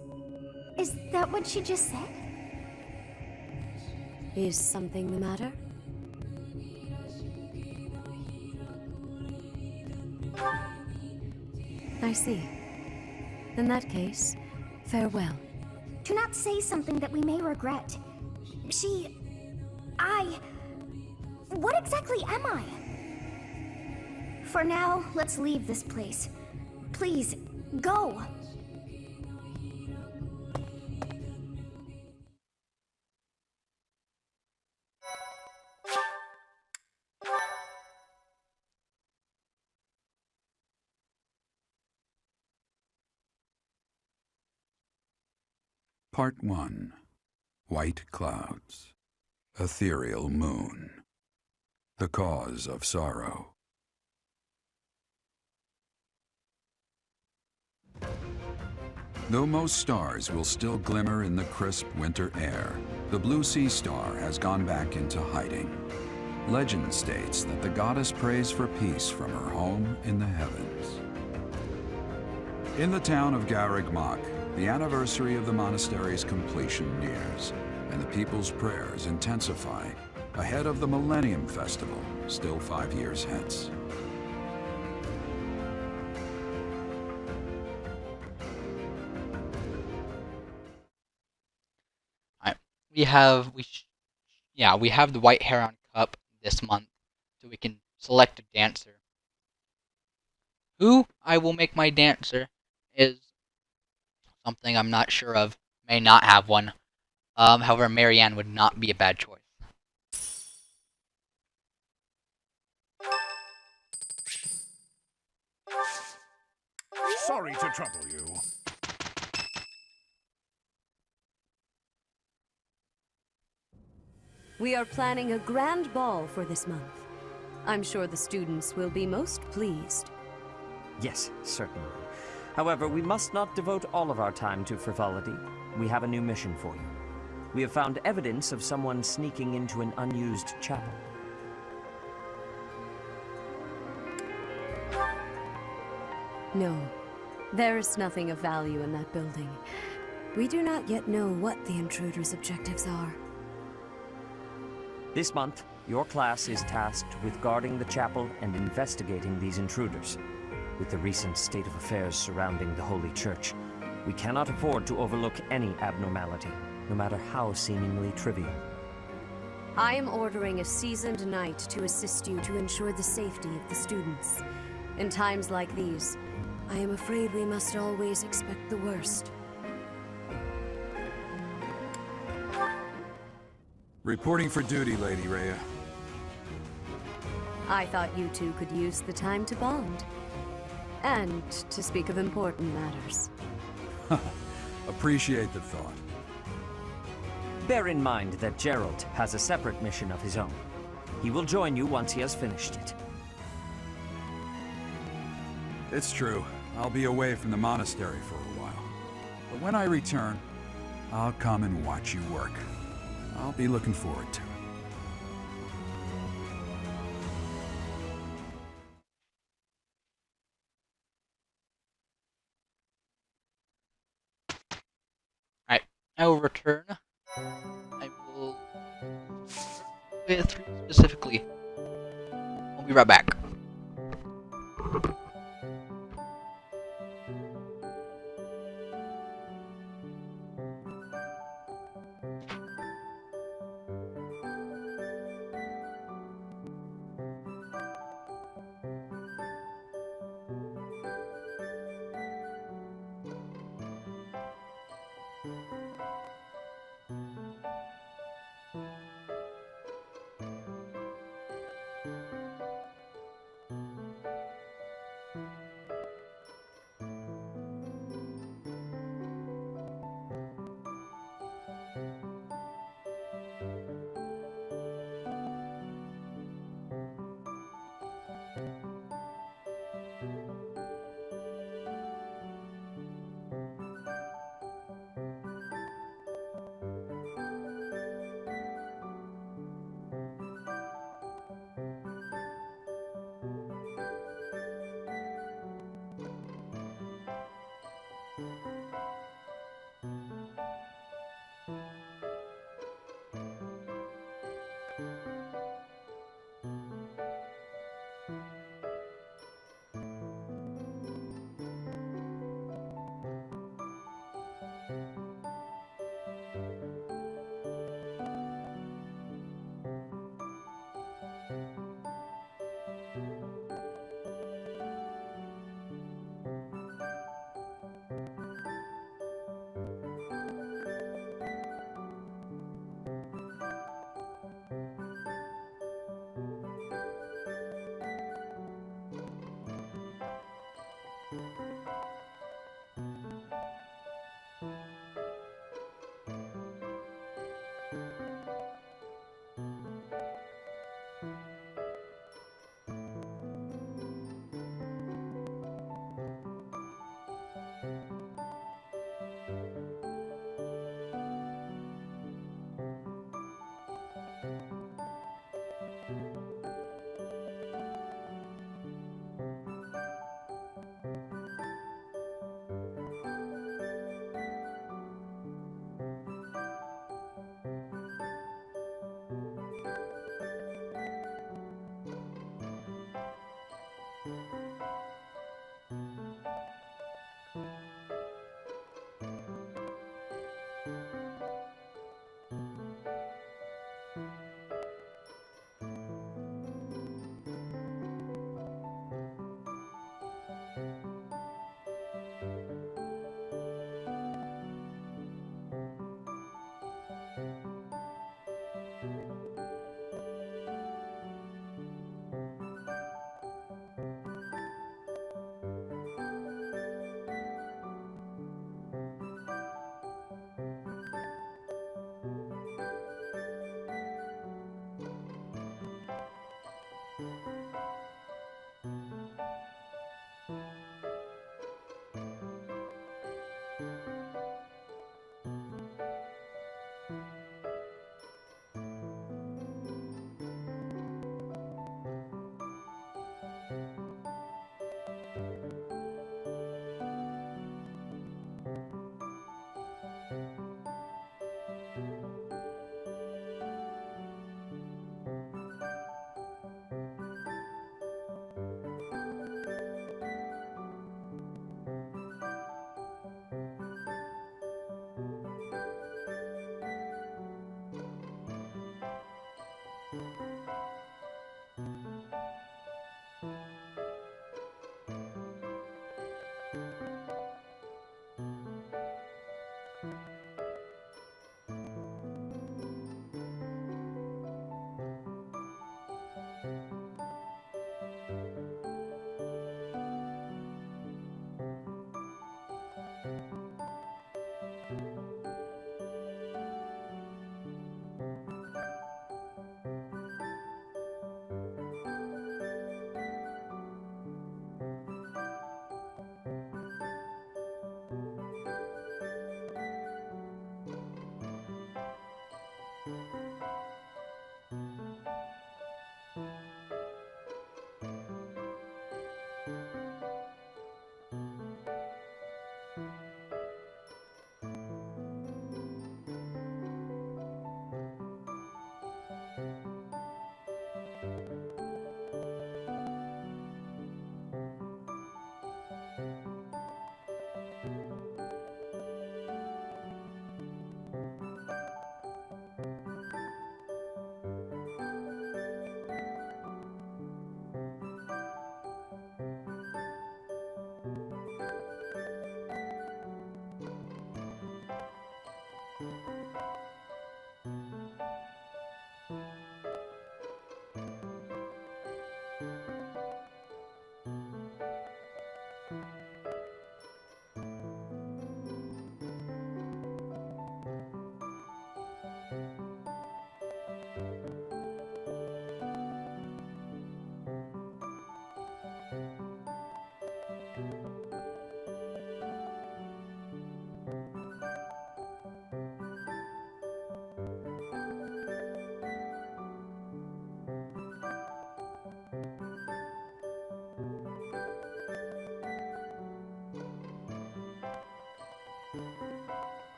Is that what she just said? Is something the matter? I see. In that case, farewell. Do not say something that we may regret. What exactly am I? For now, let's leave this place. Please, go! Part 1. White Clouds. Ethereal Moon. The Cause of Sorrow. Though most stars will still glimmer in the crisp winter air, the blue sea star has gone back into hiding. Legend states that the goddess prays for peace from her home in the heavens. In the town of Garreg Mach, the anniversary of the monastery's completion nears, and the people's prayers intensify ahead of the Millennium Festival, still 5 years hence. We have the White Heron Cup this month, so we can select a dancer. Who I will make my dancer is something I'm not sure of. May not have one. However, Marianne would not be a bad choice. Sorry to trouble you. We are planning a grand ball for this month. I'm sure the students will be most pleased. Yes, certainly. However, we must not devote all of our time to frivolity. We have a new mission for you. We have found evidence of someone sneaking into an unused chapel. No, there is nothing of value in that building. We do not yet know what the intruder's objectives are. This month, your class is tasked with guarding the chapel and investigating these intruders. With the recent state of affairs surrounding the Holy Church, we cannot afford to overlook any abnormality, no matter how seemingly trivial. I am ordering a seasoned knight to assist you to ensure the safety of the students. In times like these, I am afraid we must always expect the worst. Reporting for duty, Lady Rhea. I thought you two could use the time to bond. And to speak of important matters. Appreciate the thought. Bear in mind that Gerald has a separate mission of his own. He will join you once he has finished it. It's true. I'll be away from the monastery for a while. But when I return, I'll come and watch you work. I'll be looking forward to it. Alright, I will return. I will with 3 specifically. I'll be right back.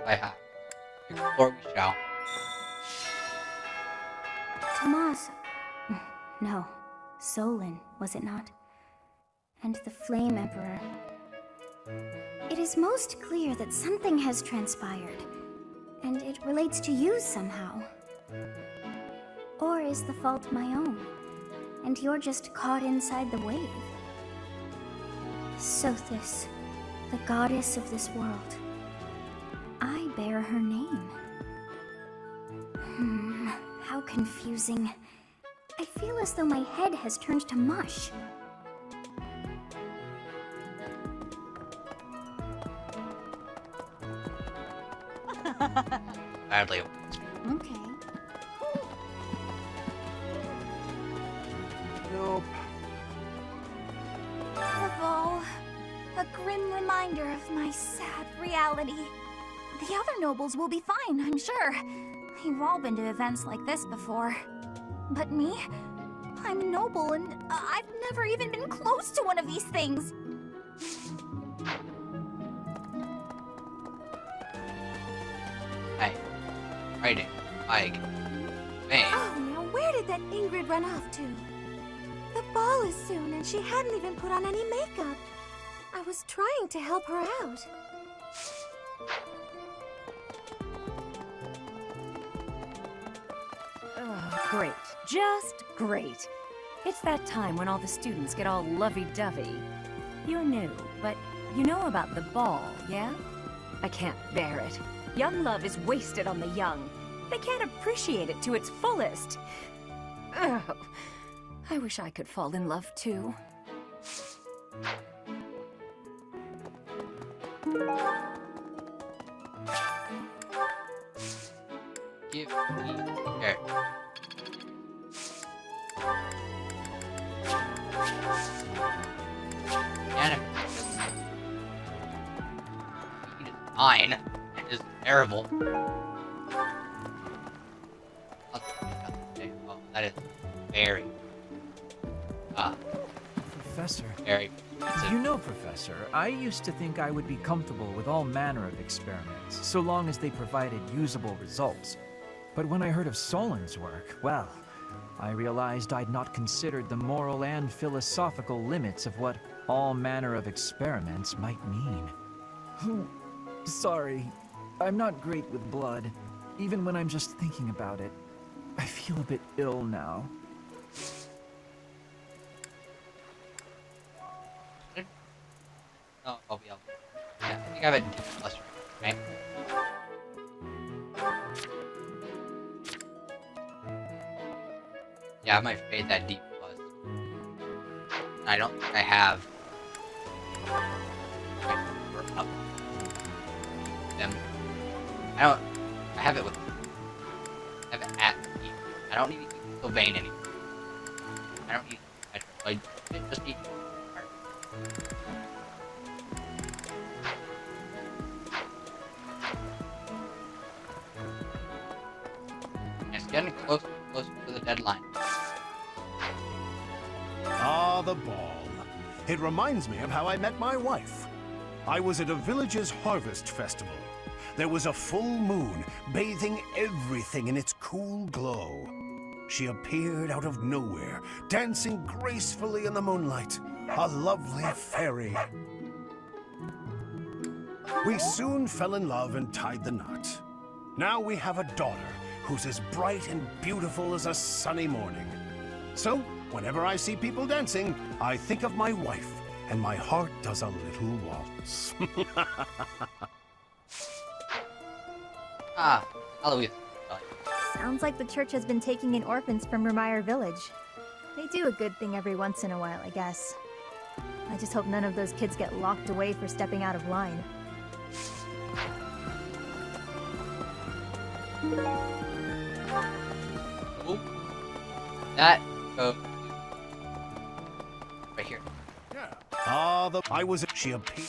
I have. Explore we shall. Tomas. No. Solon, was it not? And the Flame Emperor. It is most clear that something has transpired, and it relates to you somehow. Or is the fault my own, and you're just caught inside the wave? Sothis, the goddess of this world. I bear her name. How confusing. I feel as though my head has turned to mush. Badly. Okay. Nope. The ball. A grim reminder of my sad reality. The other nobles will be fine, I'm sure. You've all been to events like this before. But me? I'm a noble and I've never even been close to one of these things. Hey. Writing. Ike. Bang. Oh, now where did that Ingrid run off to? The ball is soon and she hadn't even put on any makeup. I was trying to help her out. Oh, great. Just great. It's that time when all the students get all lovey-dovey. You're new, but you know about the ball, yeah? I can't bear it. Young love is wasted on the young. They can't appreciate it to its fullest. Ugh. I wish I could fall in love too. Give me here. And it is 9. It is terrible. Oh, that is very Professor. very You know, Professor, I used to think I would be comfortable with all manner of experiments, so long as they provided usable results. But when I heard of Solon's work, well, I realized I'd not considered the moral and philosophical limits of what all manner of experiments might mean. Sorry, I'm not great with blood. Even when I'm just thinking about it, I feel a bit ill now. Oh, I'll be able to. Yeah, I think I have a D plus, right? Yeah, I might fade that D plus. I don't think I have. We're up. Them. I have it with. I have it at E. I don't need Sylvain anymore. I don't need. I just need. It's getting closer to the deadline. Ah, the ball. It reminds me of how I met my wife. I was at a village's harvest festival. There was a full moon, bathing everything in its cool glow. She appeared out of nowhere, dancing gracefully in the moonlight. A lovely fairy. We soon fell in love and tied the knot. Now we have a daughter who's as bright and beautiful as a sunny morning. So, whenever I see people dancing, I think of my wife, and my heart does a little waltz. Ah, Eloise. Sounds like the church has been taking in orphans from Remire Village. They do a good thing every once in a while, I guess. I just hope none of those kids get locked away for stepping out of line. Oh, that goes right here. Ah, I was. She appeared.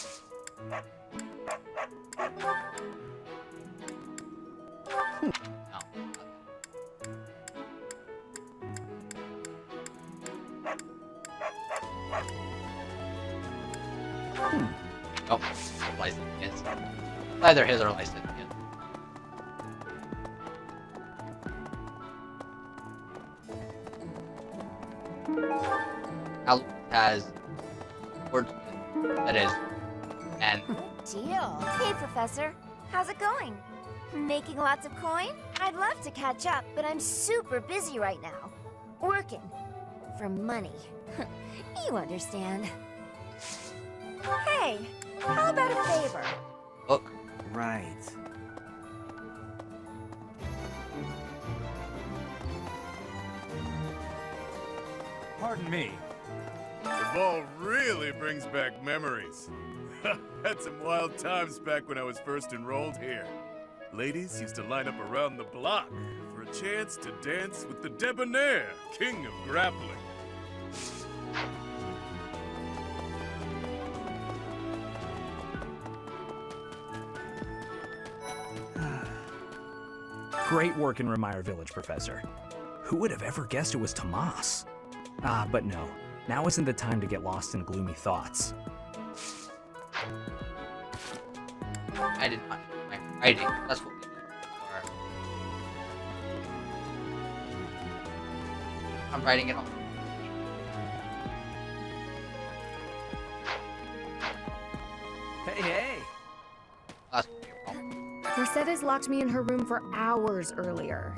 Oh, licensed, yes. Either his or licensed, yes. Alois has swordsman that is, and Deal. Hey, Professor. How's it going? Making lots of coin? I'd love to catch up, but I'm super busy right now. Working. For money. You understand. Hey, how about a favor? look. Right. Pardon me. The ball really brings back memories. Had some wild times back when I was first enrolled here. Ladies used to line up around the block for a chance to dance with the debonair king of grappling. Great work in Remire Village, Professor. Who would have ever guessed it was Tomas? But no. Now isn't the time to get lost in gloomy thoughts. I did not do my writing. That's what we did for. I'm writing it all. Hey, hey! That's what we wrote. Mercedes locked me in her room for hours earlier.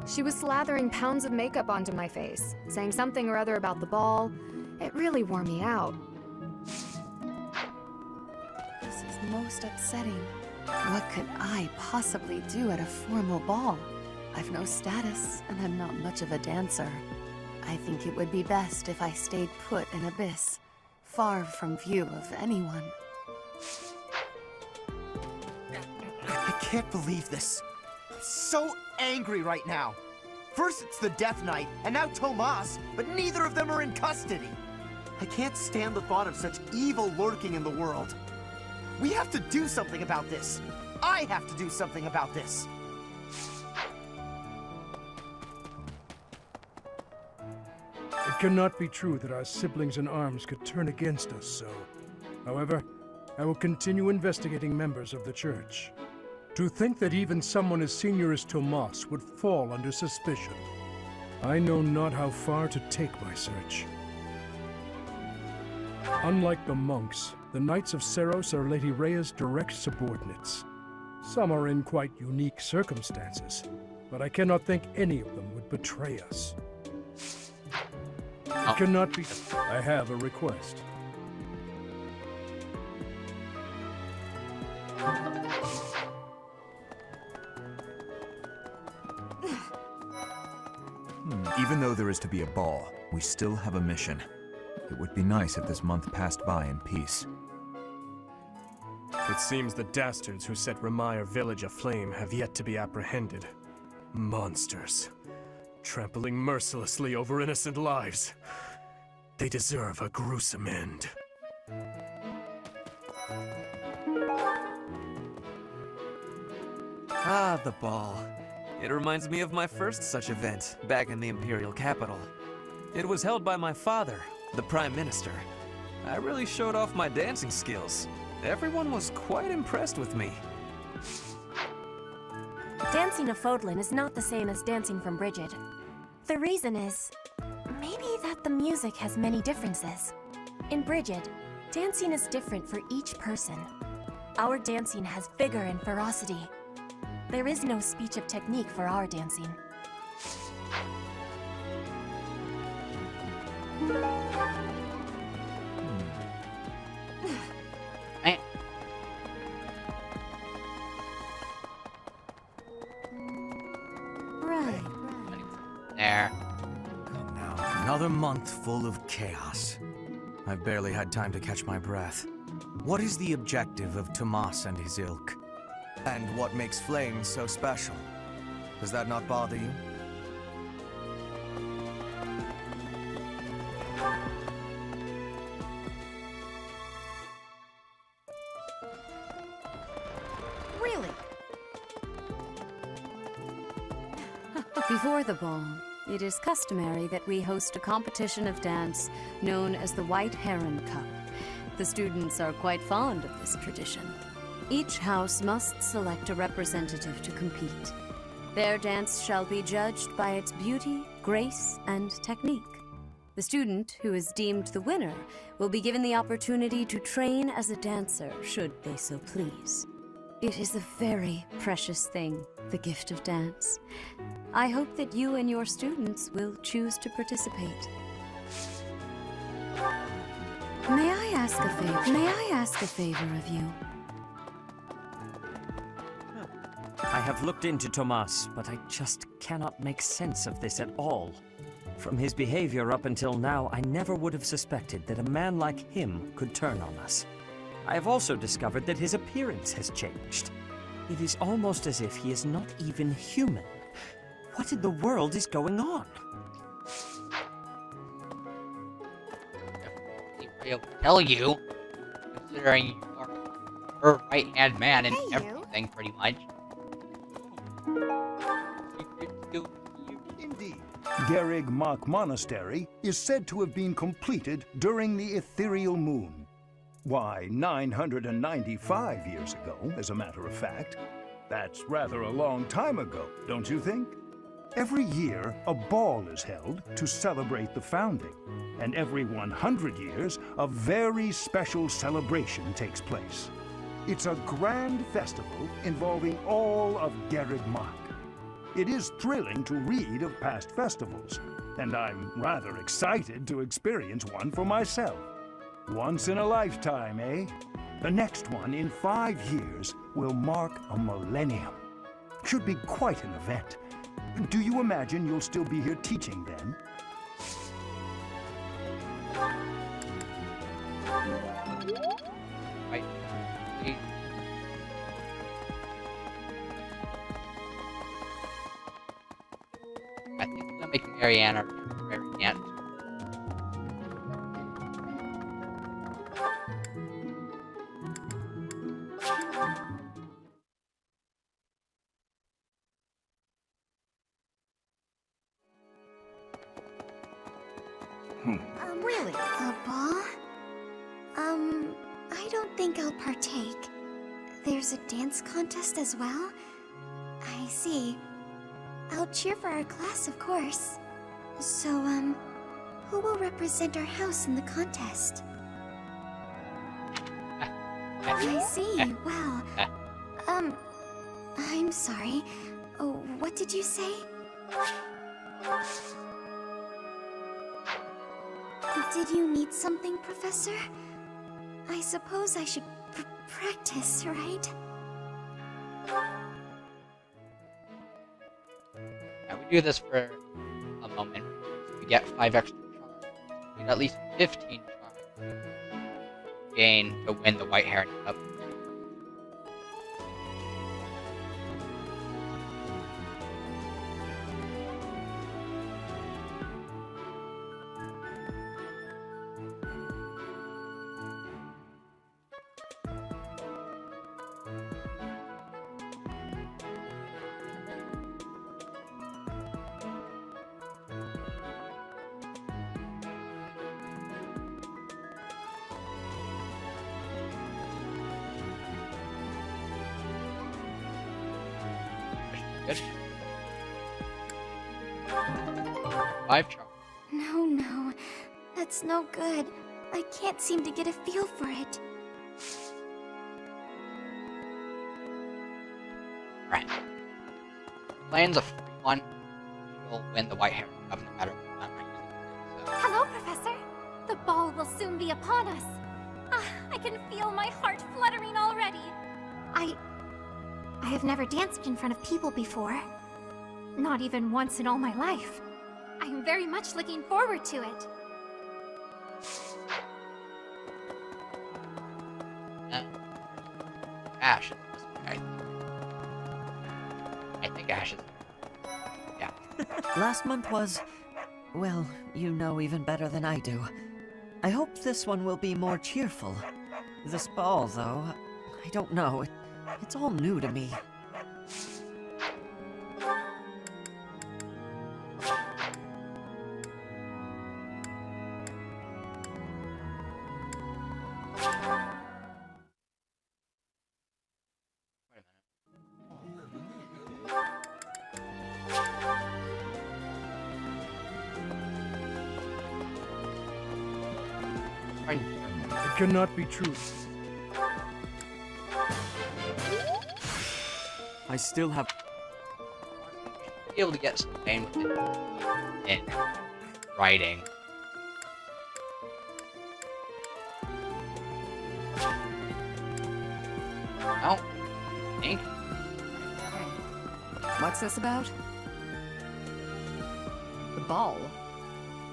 She was slathering pounds of makeup onto my face, saying something or other about the ball. It really wore me out. This is most upsetting. What could I possibly do at a formal ball? I've no status, and I'm not much of a dancer. I think it would be best if I stayed put in Abyss, far from view of anyone. I can't believe this. I'm so angry right now. First it's the Death Knight, and now Tomas, but neither of them are in custody. I can't stand the thought of such evil lurking in the world. We have to do something about this. I have to do something about this. It cannot be true that our siblings in arms could turn against us so. However, I will continue investigating members of the Church. To think that even someone as senior as Tomas would fall under suspicion. I know not how far to take my search. Unlike the monks, the Knights of Seros are Lady Rhea's direct subordinates. Some are in quite unique circumstances, but I cannot think any of them would betray us. It cannot be. I have a request. Even though there is to be a ball, we still have a mission. It would be nice if this month passed by in peace. It seems the dastards who set Remire Village aflame have yet to be apprehended. Monsters. Trampling mercilessly over innocent lives. They deserve a gruesome end. Ah, the ball. It reminds me of my first such event, back in the Imperial capital. It was held by my father, the Prime Minister. I really showed off my dancing skills. Everyone was quite impressed with me. Dancing a Fodlan is not the same as dancing from Brigid. The reason is, maybe that the music has many differences. In Brigid, dancing is different for each person. Our dancing has vigor and ferocity. There is no speech of technique for our dancing. Right. There. Now, another month full of chaos. I've barely had time to catch my breath. What is the objective of Tomas and his ilk? And what makes Flame so special? Does that not bother you? Really? Before the ball, it is customary that we host a competition of dance known as the White Heron Cup. The students are quite fond of this tradition. Each house must select a representative to compete. Their dance shall be judged by its beauty, grace, and technique. The student who is deemed the winner will be given the opportunity to train as a dancer, should they so please. It is a very precious thing, the gift of dance. I hope that you and your students will choose to participate. May I ask a favor? May I ask a favor of you? I have looked into Tomas, but I just cannot make sense of this at all. From his behavior up until now, I never would have suspected that a man like him could turn on us. I have also discovered that his appearance has changed. It is almost as if he is not even human. What in the world is going on? I'll tell you, considering you're her right-hand man in everything, pretty much. Indeed. Garrig Mach Monastery is said to have been completed during the ethereal moon. Why, 995 years ago, as a matter of fact. That's rather a long time ago, don't you think? Every year, a ball is held to celebrate the founding, and every 100 years, a very special celebration takes place. It's a grand festival involving all of Garrig Mach. It is thrilling to read of past festivals, and I'm rather excited to experience one for myself. Once in a lifetime, eh? The next one in 5 years will mark a millennium. Should be quite an event. Do you imagine you'll still be here teaching then? Right. I think I'm gonna make Marianne our temporary aunt. Really? A ball? I don't think I'll partake. There's a dance contest as well? I see. I'll cheer for our class, of course. So, who will represent our house in the contest? I see. Well, I'm sorry. Oh, what did you say? Did you need something, Professor? I suppose I should practice, right? Now we do this for a moment. We get 5 extra charms. We get at least 15 charms. Gain to win the White Heron Cup. Good. 5 charms. No. That's no good. I can't seem to get a feel for it. Right. Plan's a free one. We'll win the White Heron Cup no matter what. Hello, Professor. The ball will soon be upon us. I can feel my heart fluttering already. I have never danced in front of people before. Not even once in all my life. I am very much looking forward to it. Ash is this way, I think Ash is. Yeah. Last month was, well, you know even better than I do. I hope this one will be more cheerful. This ball, though, I don't know. It's all new to me. cannot be true. I still have... Be able to get some pain with it in writing. I don't think. What's this about? The ball.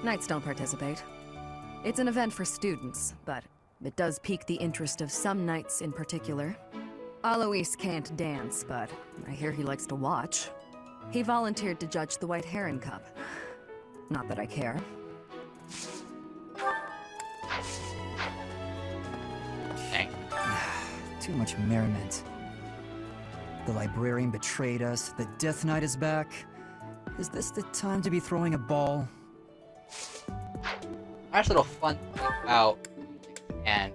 Knights don't participate. It's an event for students, but it does pique the interest of some knights in particular. Alois can't dance, but I hear he likes to watch. He volunteered to judge the White Heron Cup. Not that I care. Too much merriment. The librarian betrayed us, the Death Knight is back. Is this the time to be throwing a ball? Nice little fun thing about and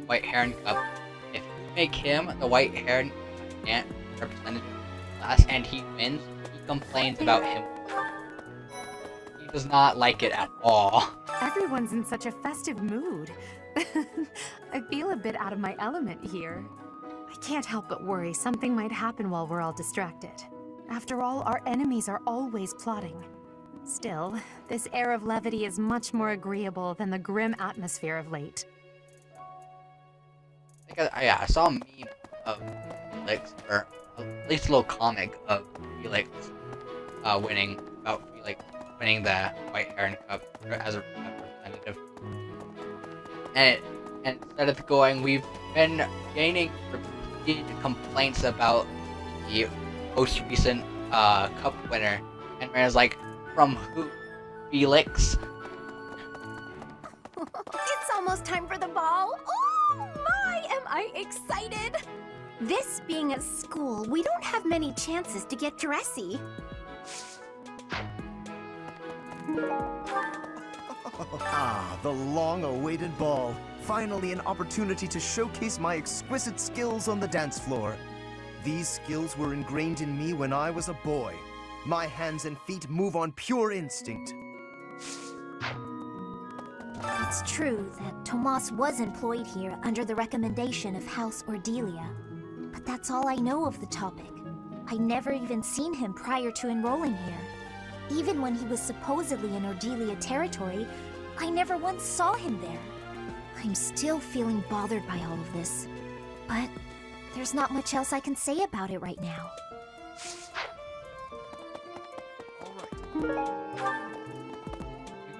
White Heron Cup. If you make him the White Heron Ant representative class and he wins, he complains about him. He does not like it at all. Everyone's in such a festive mood. I feel a bit out of my element here. I can't help but worry something might happen while we're all distracted. After all, our enemies are always plotting. Still, this air of levity is much more agreeable than the grim atmosphere of late. I saw a meme of Felix, or at least a little comic of Felix winning the White Heron Cup as a representative. And instead of going, we've been gaining repeated complaints about the most recent cup winner. And Rana's like, from who? Felix? It's almost time for the ball. Oh my, am I excited! This being a school, we don't have many chances to get dressy. Ah, the long-awaited ball. Finally an opportunity to showcase my exquisite skills on the dance floor. These skills were ingrained in me when I was a boy. My hands and feet move on pure instinct. It's true that Tomas was employed here under the recommendation of House Ordelia. But that's all I know of the topic. I never even seen him prior to enrolling here. Even when he was supposedly in Ordelia territory, I never once saw him there. I'm still feeling bothered by all of this. But there's not much else I can say about it right now.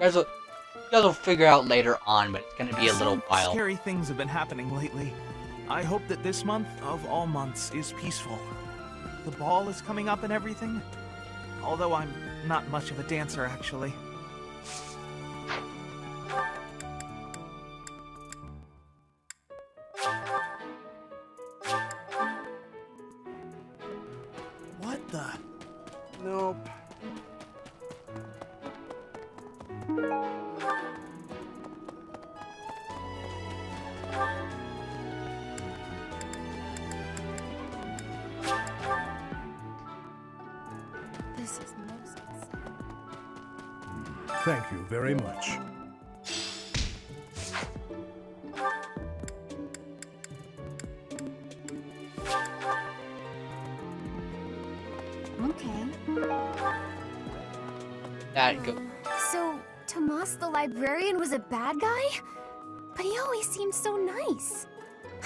You guys will figure out later on, but it's gonna be a little while. Scary things have been happening lately. I hope that this month, of all months, is peaceful. The ball is coming up and everything. Although I'm not much of a dancer, actually. What the? Nope. This is most upsetting. Thank you very much. Okay. That go. So, Tomas the librarian was a bad guy? But he always seemed so nice.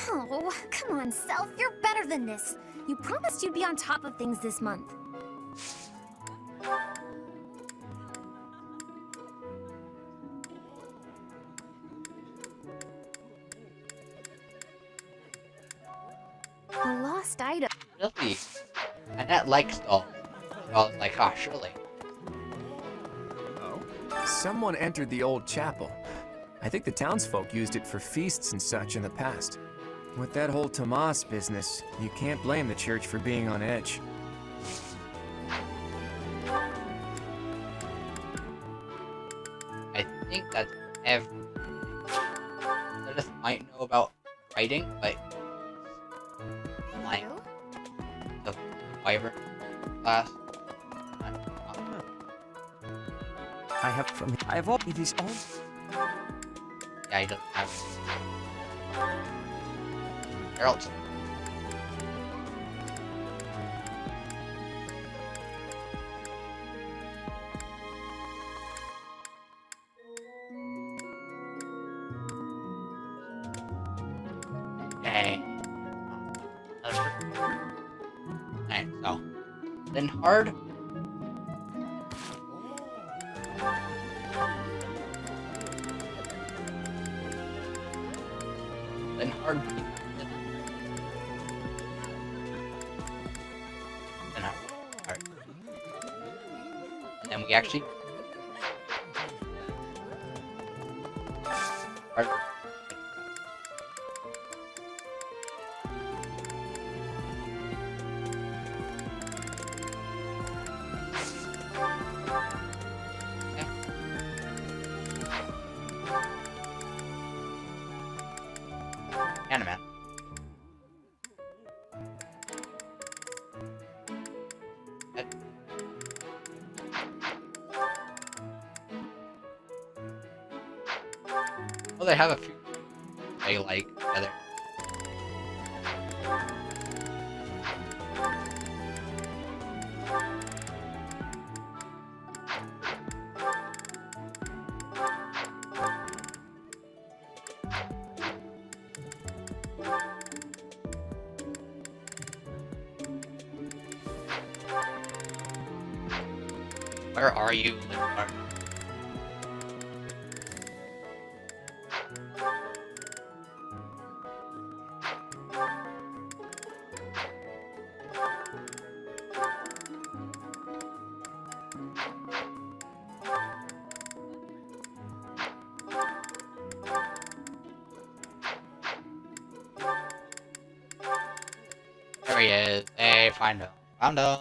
Oh, come on, Self, you're better than this. You promised you'd be on top of things this month. A lost item. Really? Annette likes dolls. I was like, ah, surely. Someone entered the old chapel. I think the townsfolk used it for feasts and such in the past. With that whole Tomas business, you can't blame the church for being on edge. I think that's every. Lilith might know about writing, but like the wyvern class. I have all it is all. Yeah, he doesn't have Herald's. Okay. Alright, so then hard. Then hard. Then hard. And then we actually hard. Animan. Well, they have a few they like together. Where are you, Linhart? There he is. Hey, find him. Found him.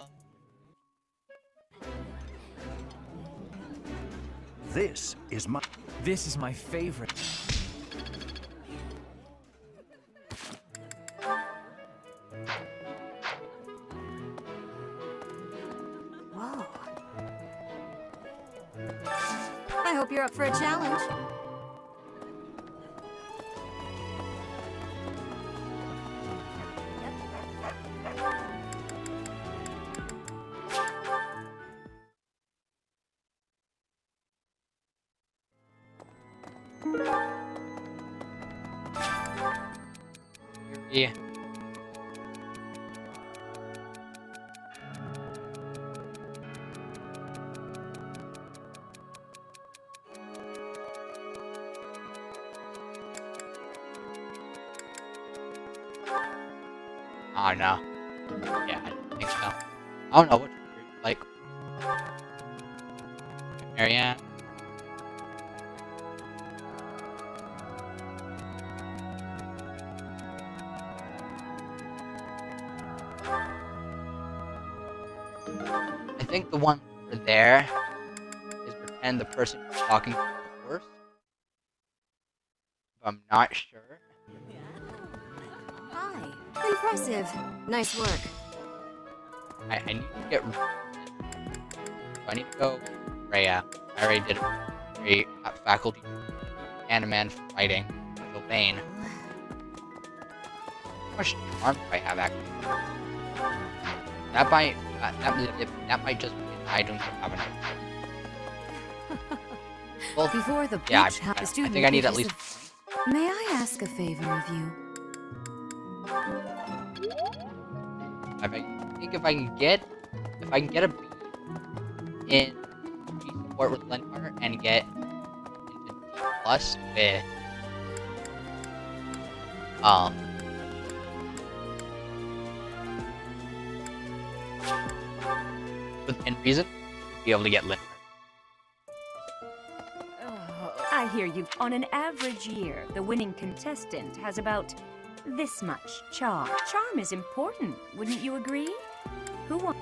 This is my favorite. Whoa. I hope you're up for a challenge. Yeah. Oh no. Yeah, I don't think so. I don't know what like. Marianne. I think the one over there is pretend the person who's talking to the horse. But I'm not sure. Hi. Impressive. Nice work. I need to get. I need to go. Rhea. I already did a faculty Animan fighting Sylvain. How much charm do I have actually? That might just mean I don't have enough. Well, Before the yeah, pitch, the I student think I need at pitches least. May I ask a favor of you? I think if I can get a B in B support with Linhart and get into D plus with within reason, be able to get Linhart. I hear you. On an average year, the winning contestant has about this much charm. Charm is important, wouldn't you agree?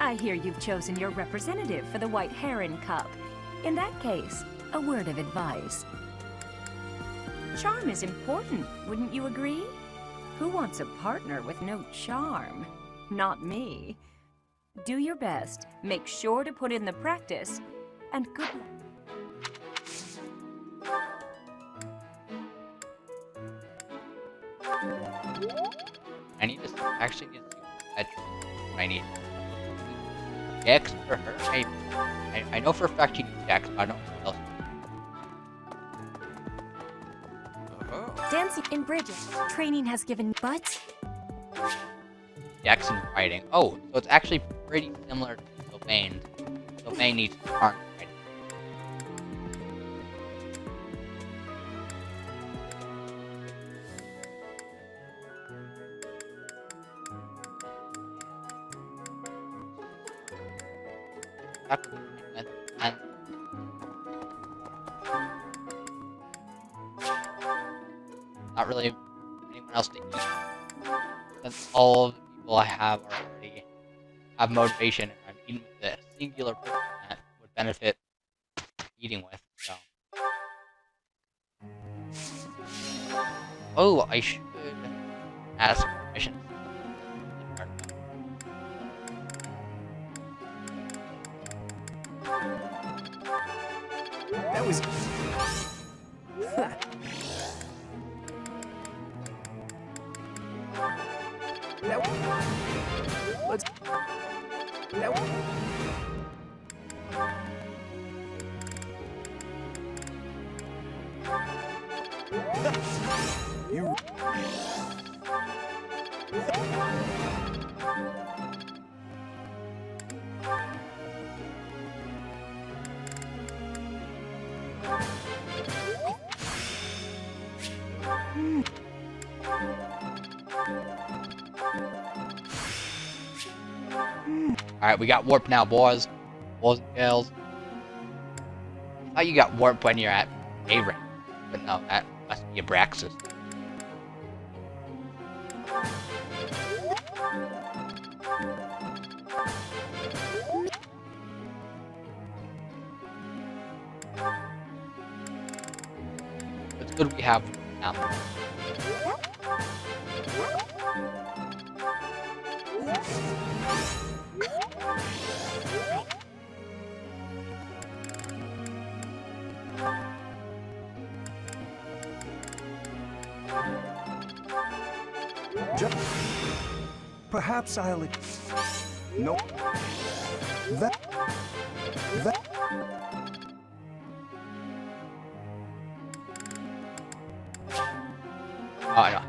I hear you've chosen your representative for the White Heron Cup. In that case, a word of advice. Charm is important, wouldn't you agree? Who wants a partner with no charm? Not me. Do your best, make sure to put in the practice, and good luck. I need to actually need to see what I need. Dex for her? I know for a fact you need Dex, but I don't know what else. Dancing in Bridget. Training has given but Dex and writing. Oh, so it's actually pretty similar to Sylvain. Sylvain needs arm writing. And not really anyone else to eat. Since all of the people I have already have motivation, and I'm eating with a singular person that would benefit eating with. So, oh, I should ask permission. That was... Let's... You... Alright, we got warp now, boys. Boys and girls. I thought you got warp when you're at A rank, but no, that must be Abraxas. It's good we have now. Perhaps I'll... No. That... Oh, I know.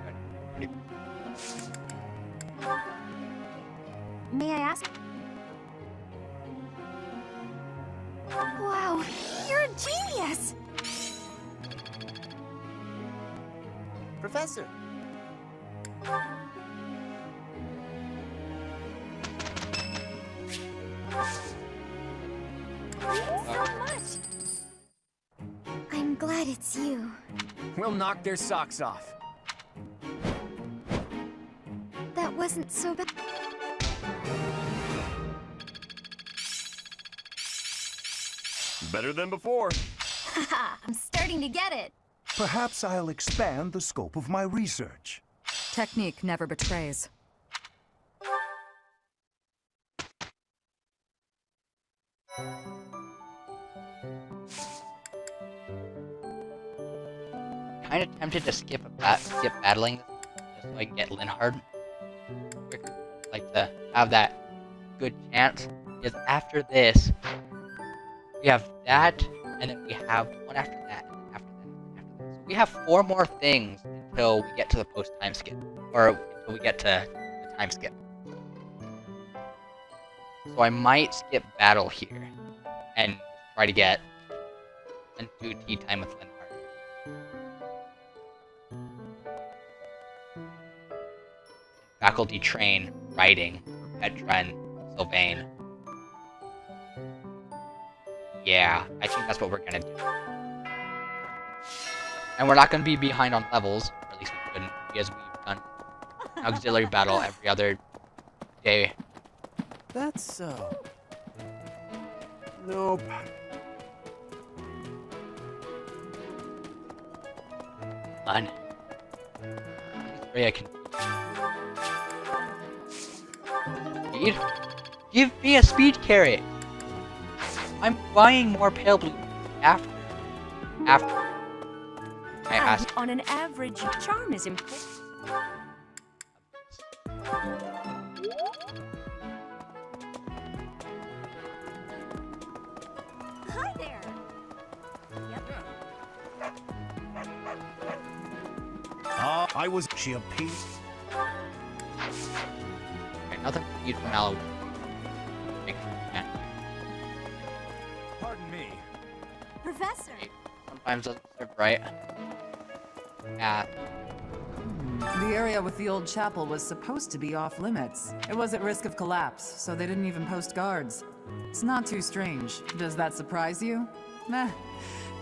May I ask? Wow, you're a genius! Professor. So much! I'm glad it's you. We'll knock their socks off. That wasn't so bad. Better than before. Haha, I'm starting to get it. Perhaps I'll expand the scope of my research. Technique never betrays. Kind of tempted to skip battling just so I can get Linhard quicker. Like to have that good chance. Because after this, we have that, and then we have one after that, and after that. So we have 4 more things until we get to the post time skip, or until we get to the time skip. So I might skip battle here and try to get and do tea time with Linhard. Faculty train writing Petra and Sylvain. Yeah, I think that's what we're gonna do. And we're not gonna be behind on levels, or at least we couldn't, because we've done auxiliary battle every other day. That's so. Nope. Fun. Ray, I can. Speed? Give me a speed carrot! I'm buying more pale blue after I ask. On an average, charm is important. Hi there. I was. She appeared. Okay, nothing you from Halloween. Pardon me. Professor. Sometimes doesn't serve right. Yeah. The area with the old chapel was supposed to be off limits. It was at risk of collapse, so they didn't even post guards. It's not too strange. Does that surprise you? Meh.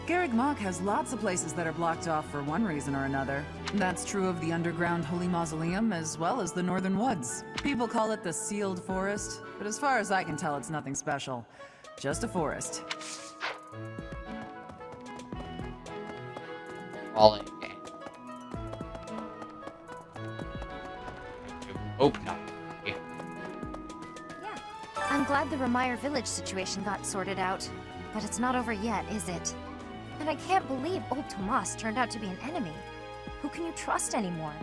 Garreg Mach has lots of places that are blocked off for one reason or another. That's true of the underground Holy Mausoleum as well as the Northern Woods. People call it the Sealed Forest, but as far as I can tell, it's nothing special. Just a forest. Falling game. Hope not. Yeah. I'm glad the Remire Village situation got sorted out, but it's not over yet, is it? And I can't believe old Tomas turned out to be an enemy. Who can you trust anymore?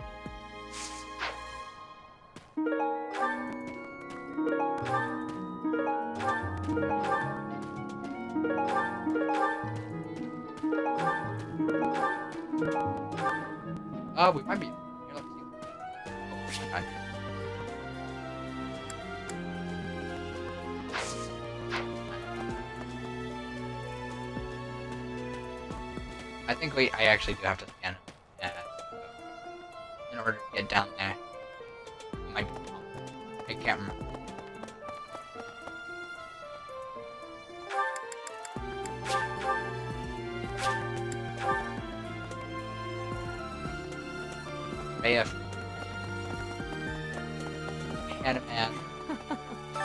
We might be. Here, let's see. Oh, okay. I think I actually do have to scan it in order to get down there. I might be wrong. I can't remember. AF. Man.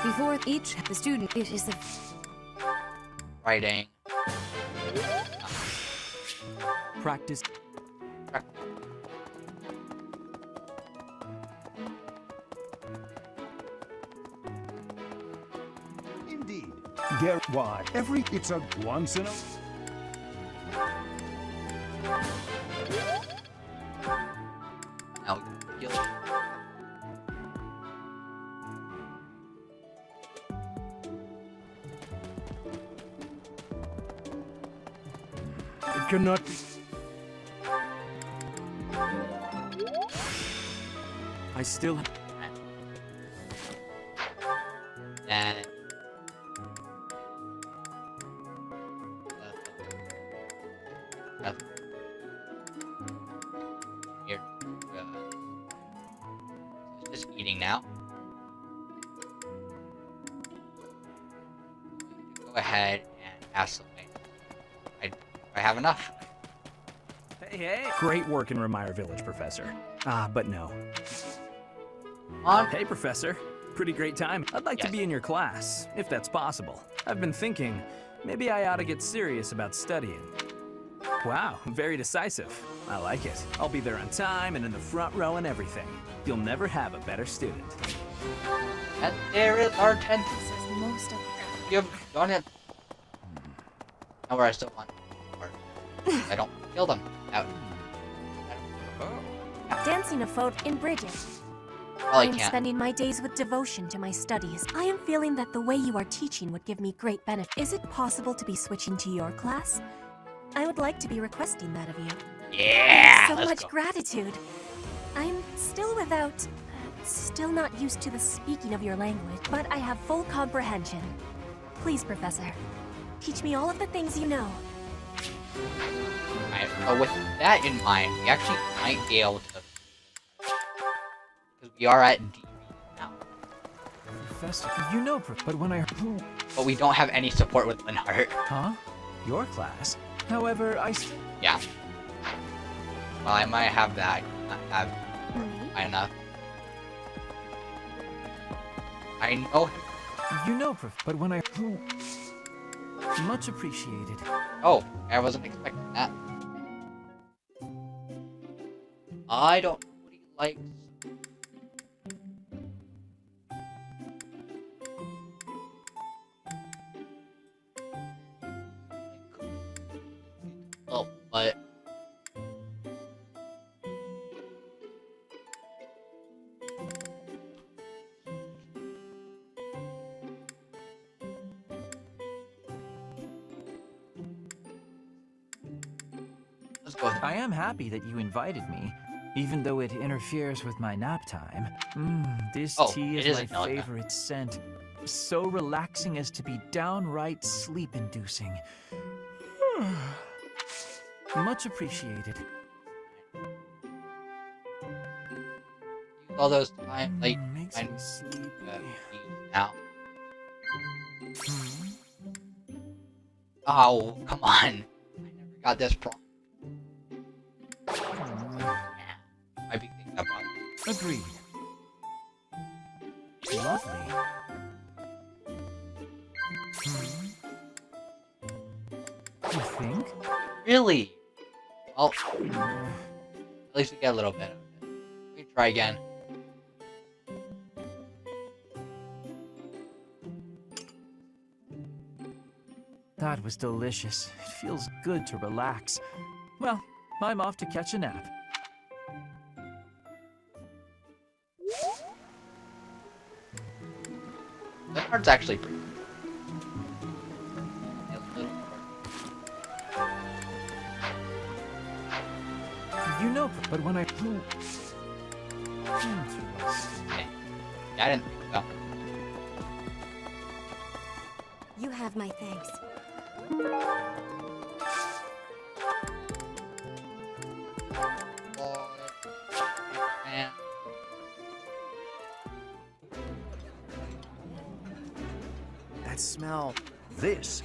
Before each the student, it is the Writing. Practice. Indeed. Why? It's a once in a. Now we can It cannot be. I still. And here, just eating now. Go ahead and ask something. I have enough. Hey! Great work in Remire Village, Professor. But no. Hey, Professor. Pretty great time. I'd like to be in your class, if that's possible. I've been thinking, maybe I ought to get serious about studying. Wow, very decisive. I like it. I'll be there on time and in the front row and everything. You'll never have a better student. And there is our 10th. Most of You have done it. However, I still want more. I don't kill them. Out. dancing a photo in Bridget. Well, I am can't. spending my days with devotion to my studies. I am feeling that the way you are teaching would give me great benefit. Is it possible to be switching to your class? I would like to be requesting that of you. Yeah, So let's much go. gratitude. I'm still still not used to the speaking of your language, but I have full comprehension. Please, Professor, teach me all of the things you know. Alright, so with that in mind, we actually might be able to. Because we are at DB now. Professor, you know, but when I... But we don't have any support with Linhart. Huh? Your class? However, Yeah. Well, I might have that. I do not have high enough. I know him. You know, but when I... Much appreciated. Oh, I wasn't expecting that. I don't know what he likes. Oh, but I am happy that you invited me, even though it interferes with my nap time. This tea it is is my vanilla. favorite scent. So relaxing as to be downright sleep-inducing. Much appreciated. All those time late Makes me sleepy. now. Oh, come on. I never got this problem. Might be thinking about it. Agreed. Lovely. You think? Really? Well, at least we get a little bit of it. We can try again. That was delicious. It feels good to relax. Well, I'm off to catch a nap. That part's actually pretty good. You know, but when I... Yeah, I didn't think so. You have my thanks. Man. That smell. This.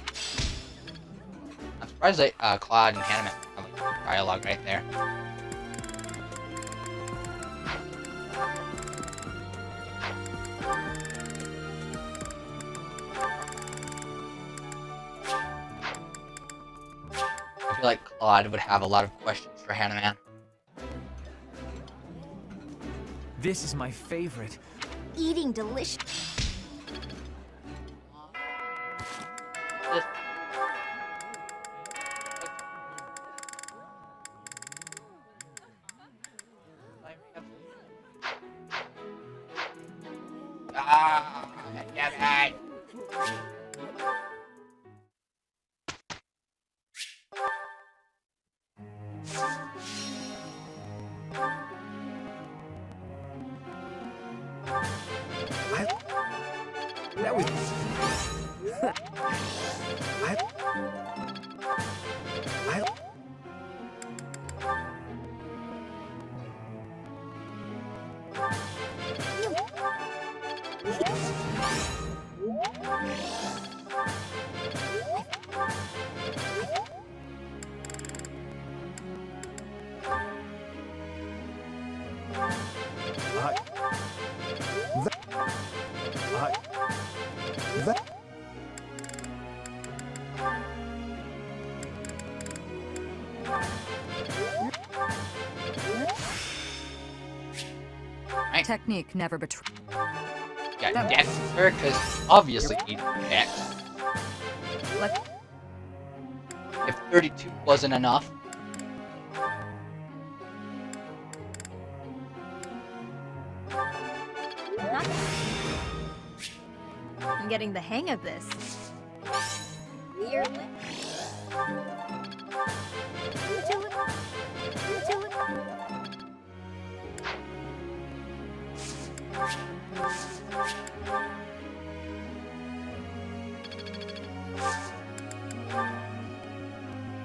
I'm surprised that Claude and Hanneman have like dialogue right there. I feel like Claude would have a lot of questions for Hanneman. This is my favorite. Eating delicious. Ah, damn it! That was. Technique never betray. Got Dex here, because obviously he needs Dex. If 32 wasn't enough. I'm getting the hang of this.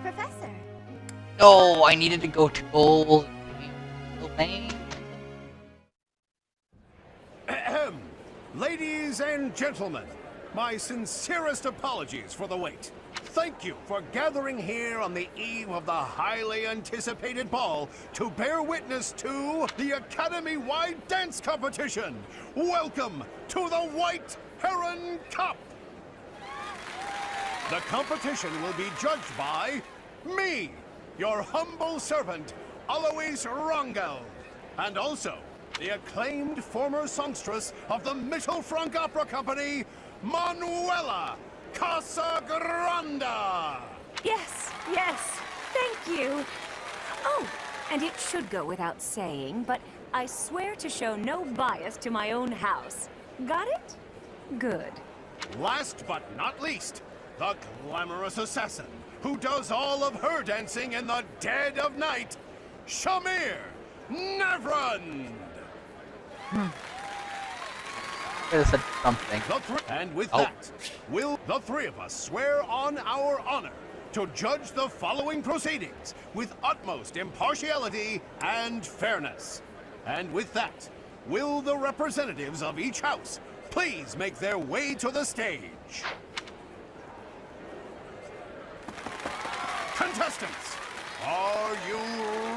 Professor. No, I needed to go to gold. Ahem. Ladies and gentlemen, my sincerest apologies for the wait. Thank you for gathering here on the eve of the highly anticipated ball to bear witness to the Academy-wide dance competition. Welcome to the White Heron Cup. The competition will be judged by me, your humble servant, Alois Rangel, and also the acclaimed former songstress of the Mittelfrank Opera Company, Manuela Casagranda! Yes, yes, thank you. Oh, and it should go without saying, but I swear to show no bias to my own house. Got it? Good. Last but not least, the glamorous assassin who does all of her dancing in the dead of night, Shamir Nevrand. Could have said something. And with that, will the three of us swear on our honor to judge the following proceedings with utmost impartiality and fairness. And with that, will the representatives of each house please make their way to the stage? Contestants, are you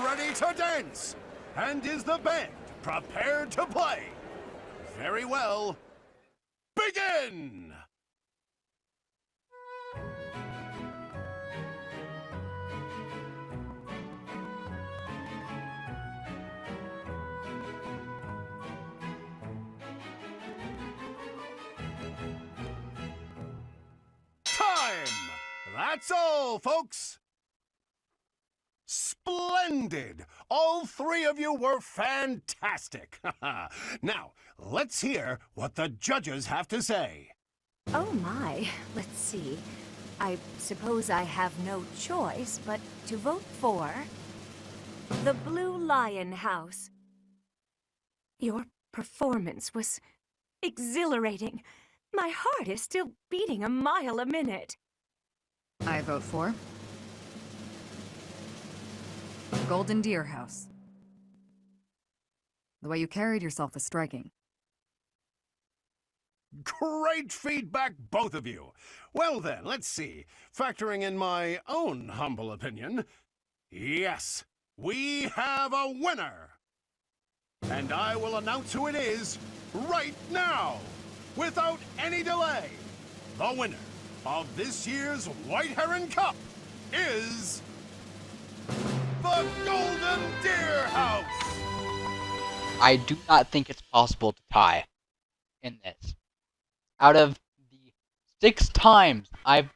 ready to dance? And is the band prepared to play? Very well. Begin! Time! That's all, folks! Splendid! All three of you were fantastic! Now, let's hear what the judges have to say. Oh my, let's see. I suppose I have no choice but to vote for the Blue Lion House. Your performance was exhilarating. My heart is still beating a mile a minute. I vote for Golden Deer House. The way you carried yourself was striking. Great feedback, both of you. Well then, let's see. Factoring in my own humble opinion, yes, we have a winner. And I will announce who it is right now, without any delay. The winner of this year's White Heron Cup is the Golden Deer House. I do not think it's possible to tie in this. Out of the 6 times I've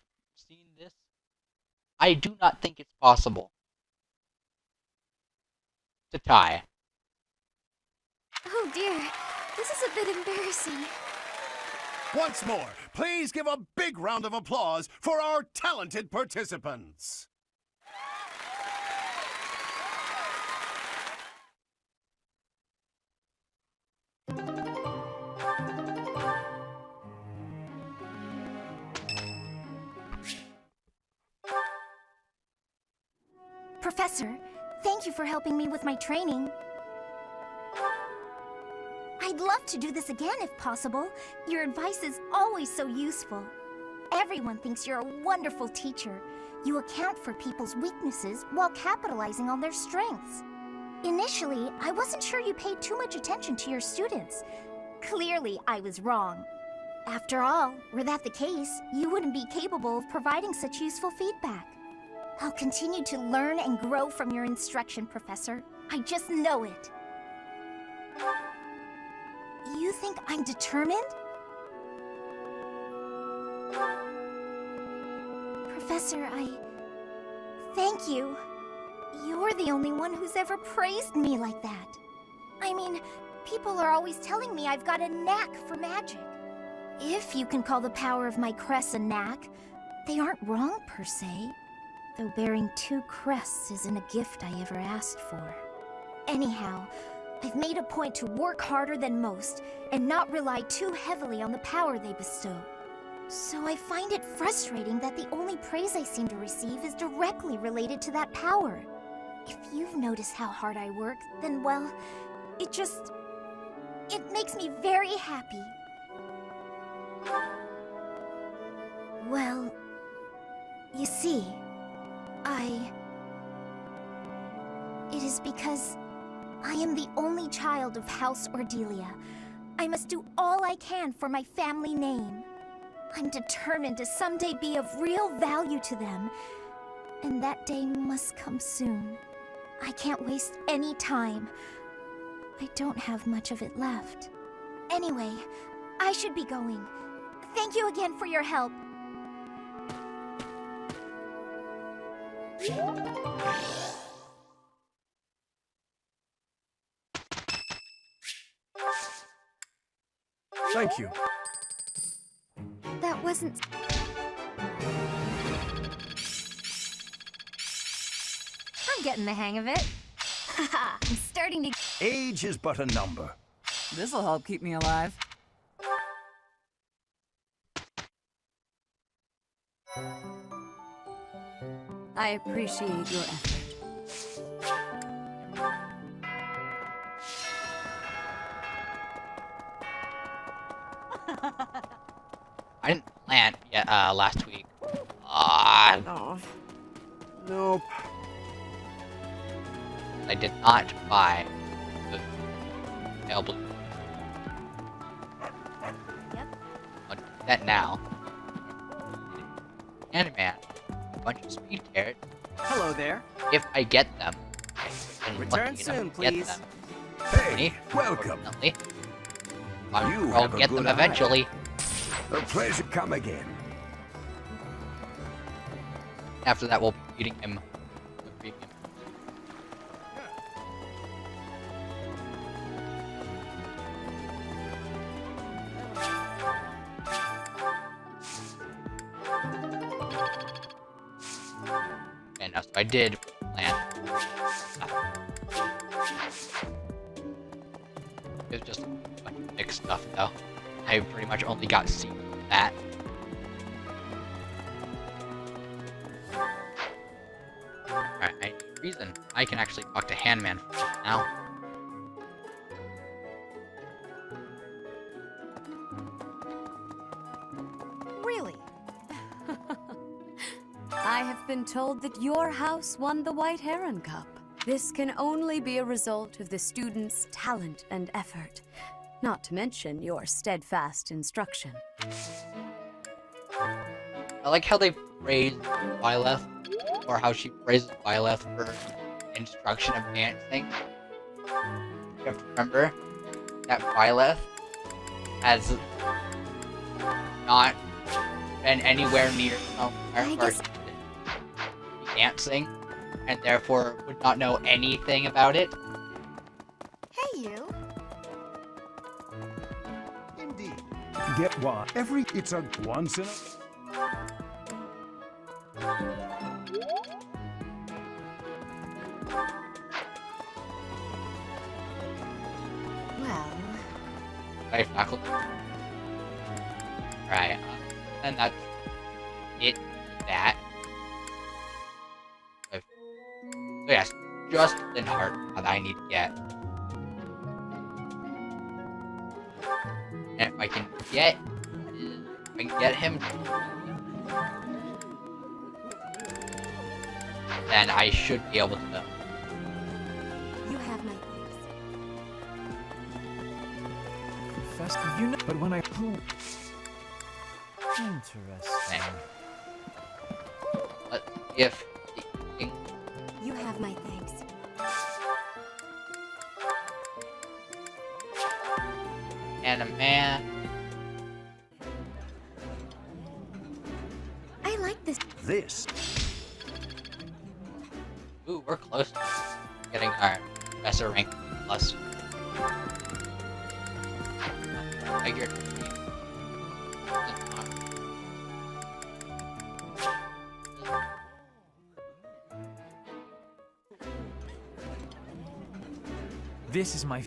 seen this, I do not think it's possible to tie. Oh dear, this is a bit embarrassing. Once more, please give a big round of applause for our talented participants. Professor, thank you for helping me with my training. I'd love to do this again if possible. Your advice is always so useful. Everyone thinks you're a wonderful teacher. You account for people's weaknesses while capitalizing on their strengths. Initially, I wasn't sure you paid too much attention to your students. Clearly, I was wrong. After all, were that the case, you wouldn't be capable of providing such useful feedback. I'll continue to learn and grow from your instruction, Professor. I just know it. You think I'm determined? Professor, thank you. You're the only one who's ever praised me like that. I mean, people are always telling me I've got a knack for magic. If you can call the power of my crests a knack, they aren't wrong per se. Though bearing 2 crests isn't a gift I ever asked for. Anyhow, I've made a point to work harder than most and not rely too heavily on the power they bestow. So I find it frustrating that the only praise I seem to receive is directly related to that power. If you've noticed how hard I work, then well, it makes me very happy. Well, you see, it is because I am the only child of House Ordelia. I must do all I can for my family name. I'm determined to someday be of real value to them, and that day must come soon. I can't waste any time. I don't have much of it left. Anyway, I should be going. Thank you again for your help. Thank you. That wasn't... I'm getting the hang of it. Haha, I'm starting to... Age is but a number. This'll help keep me alive. I appreciate your effort. I didn't plant yet last week. Nope. I did not buy the Emblem. Yep. I'll do that now. And man, a bunch of speed carrots. Hello there. If I get them. And Return lucky enough soon, to get please. them. Hey, welcome. Unfortunately. You I'll have a get them good eye. eventually. A pleasure come again. After that, we'll be feeding him the premium. And so I did plan. It was just a bunch of mixed stuff, though. I pretty much only got seeds from that. Alright, I need a reason. I can actually talk to Handman now. Really? I have been told that your house won the White Heron Cup. This can only be a result of the students' talent and effort, not to mention your steadfast instruction. I like how they praise Byleth, or how she praises Byleth for instruction of dancing. You have to remember that Byleth has not been anywhere near somewhere dancing, and therefore would not know anything about it. Hey, you. Indeed. Get what? It's a once in a... Well... Right, faculty. Right, and that's it for that. So yes, just Linhart that I need to get. And if I can get him, then I should be able to. You have my Professor, you know, but when I... Interesting. But if You have my thanks. and a man, I like this. This. ooh, we're close to getting our professor rank plus. Figured. This is my...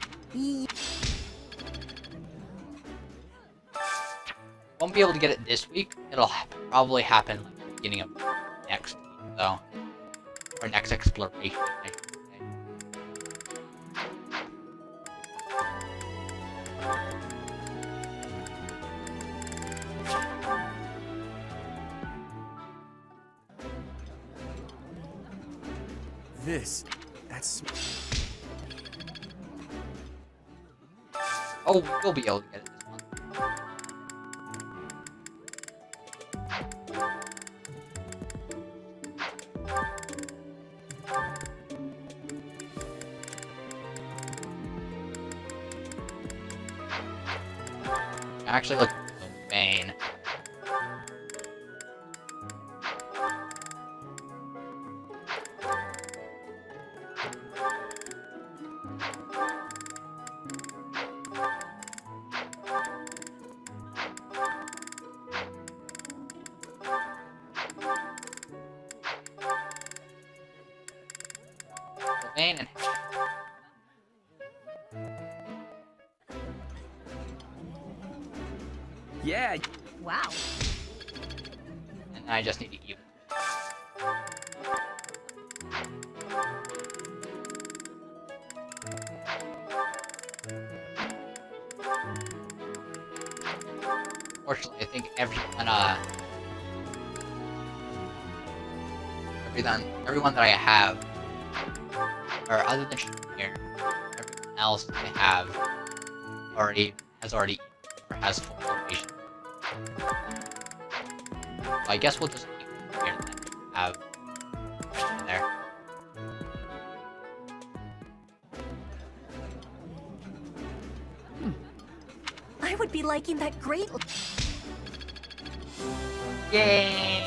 Won't be able to get it this week. It'll probably happen like the beginning of next week, though. Or next exploration, I should say. This. That's... Oh, we'll be able to get it this month. Actually, look at the vein. Lane and Yeah. Wow. and I just need to eat. Fortunately, I think everyone that I have, or other than here, everyone else I have has already eaten, or has full location. So I guess we'll just keep it here and then have there. I would be liking that great. Yay!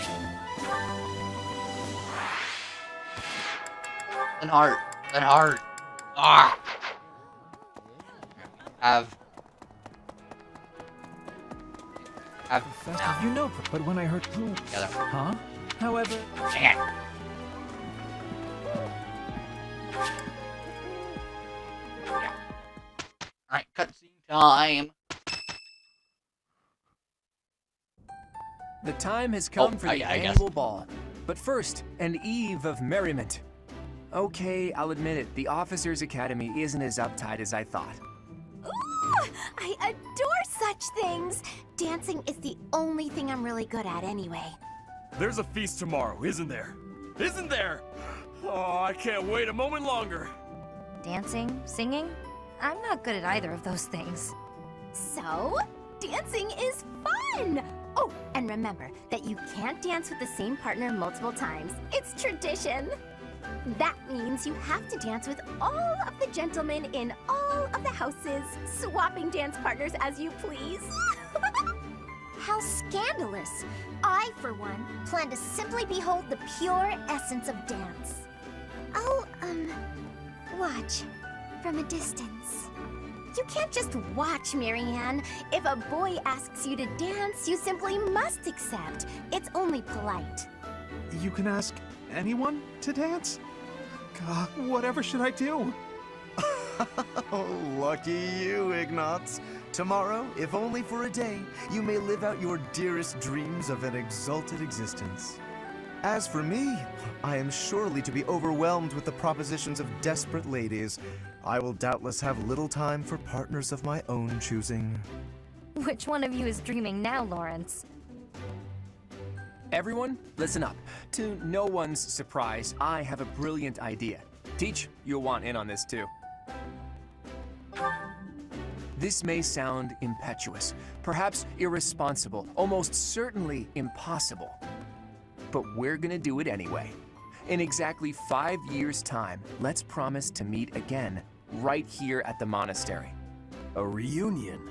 An heart. Ah! Have Professor, now. you know, but when I heard... Together. Huh? However... Dang it. Yeah. Alright, cutscene time. The time has come for the annual ball. But first, an eve of merriment. Okay, I'll admit it, the Officers' Academy isn't as uptight as I thought. Ooh, I adore such things. Dancing is the only thing I'm really good at anyway. There's a feast tomorrow, isn't there? Isn't there? Oh, I can't wait a moment longer. Dancing? Singing? I'm not good at either of those things. So, dancing is fun! Oh, and remember that you can't dance with the same partner multiple times. It's tradition. That means you have to dance with all of the gentlemen in all of the houses, swapping dance partners as you please. How scandalous! I, for one, plan to simply behold the pure essence of dance. I'll, watch from a distance. You can't just watch, Marianne. If a boy asks you to dance, you simply must accept. It's only polite. You can ask anyone to dance? God, whatever should I do? Oh, lucky you, Ignatz. Tomorrow, if only for a day, you may live out your dearest dreams of an exalted existence. As for me, I am surely to be overwhelmed with the propositions of desperate ladies. I will doubtless have little time for partners of my own choosing. Which one of you is dreaming now, Lawrence? Everyone, listen up. To no one's surprise, I have a brilliant idea. Teach, you'll want in on this too. This may sound impetuous, perhaps irresponsible, almost certainly impossible. But we're gonna do it anyway. In exactly 5 years' time, let's promise to meet again, right here at the monastery. A reunion?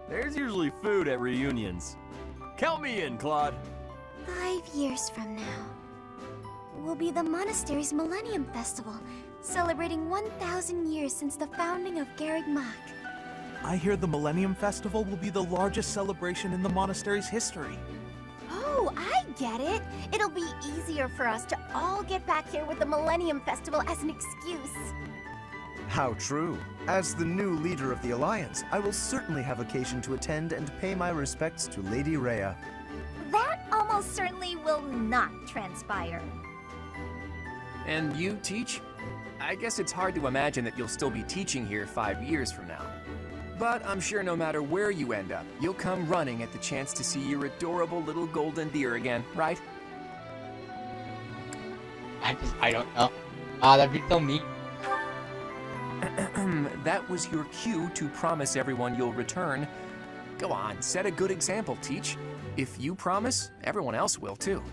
There's usually food at reunions. Count me in, Claude. 5 years from now will be the monastery's Millennium Festival, celebrating 1,000 years since the founding of Garreg Mach. I hear the Millennium Festival will be the largest celebration in the monastery's history. Oh, I get it. It'll be easier for us to all get back here with the Millennium Festival as an excuse. How true. As the new leader of the Alliance, I will certainly have occasion to attend and pay my respects to Lady Rhea. That almost certainly will not transpire. And you, Teach? I guess it's hard to imagine that you'll still be teaching here 5 years from now. But I'm sure no matter where you end up, you'll come running at the chance to see your adorable little golden deer again, right? I don't know. That'd be so mean. That was your cue to promise everyone you'll return. Go on, set a good example, Teach. If you promise, everyone else will too.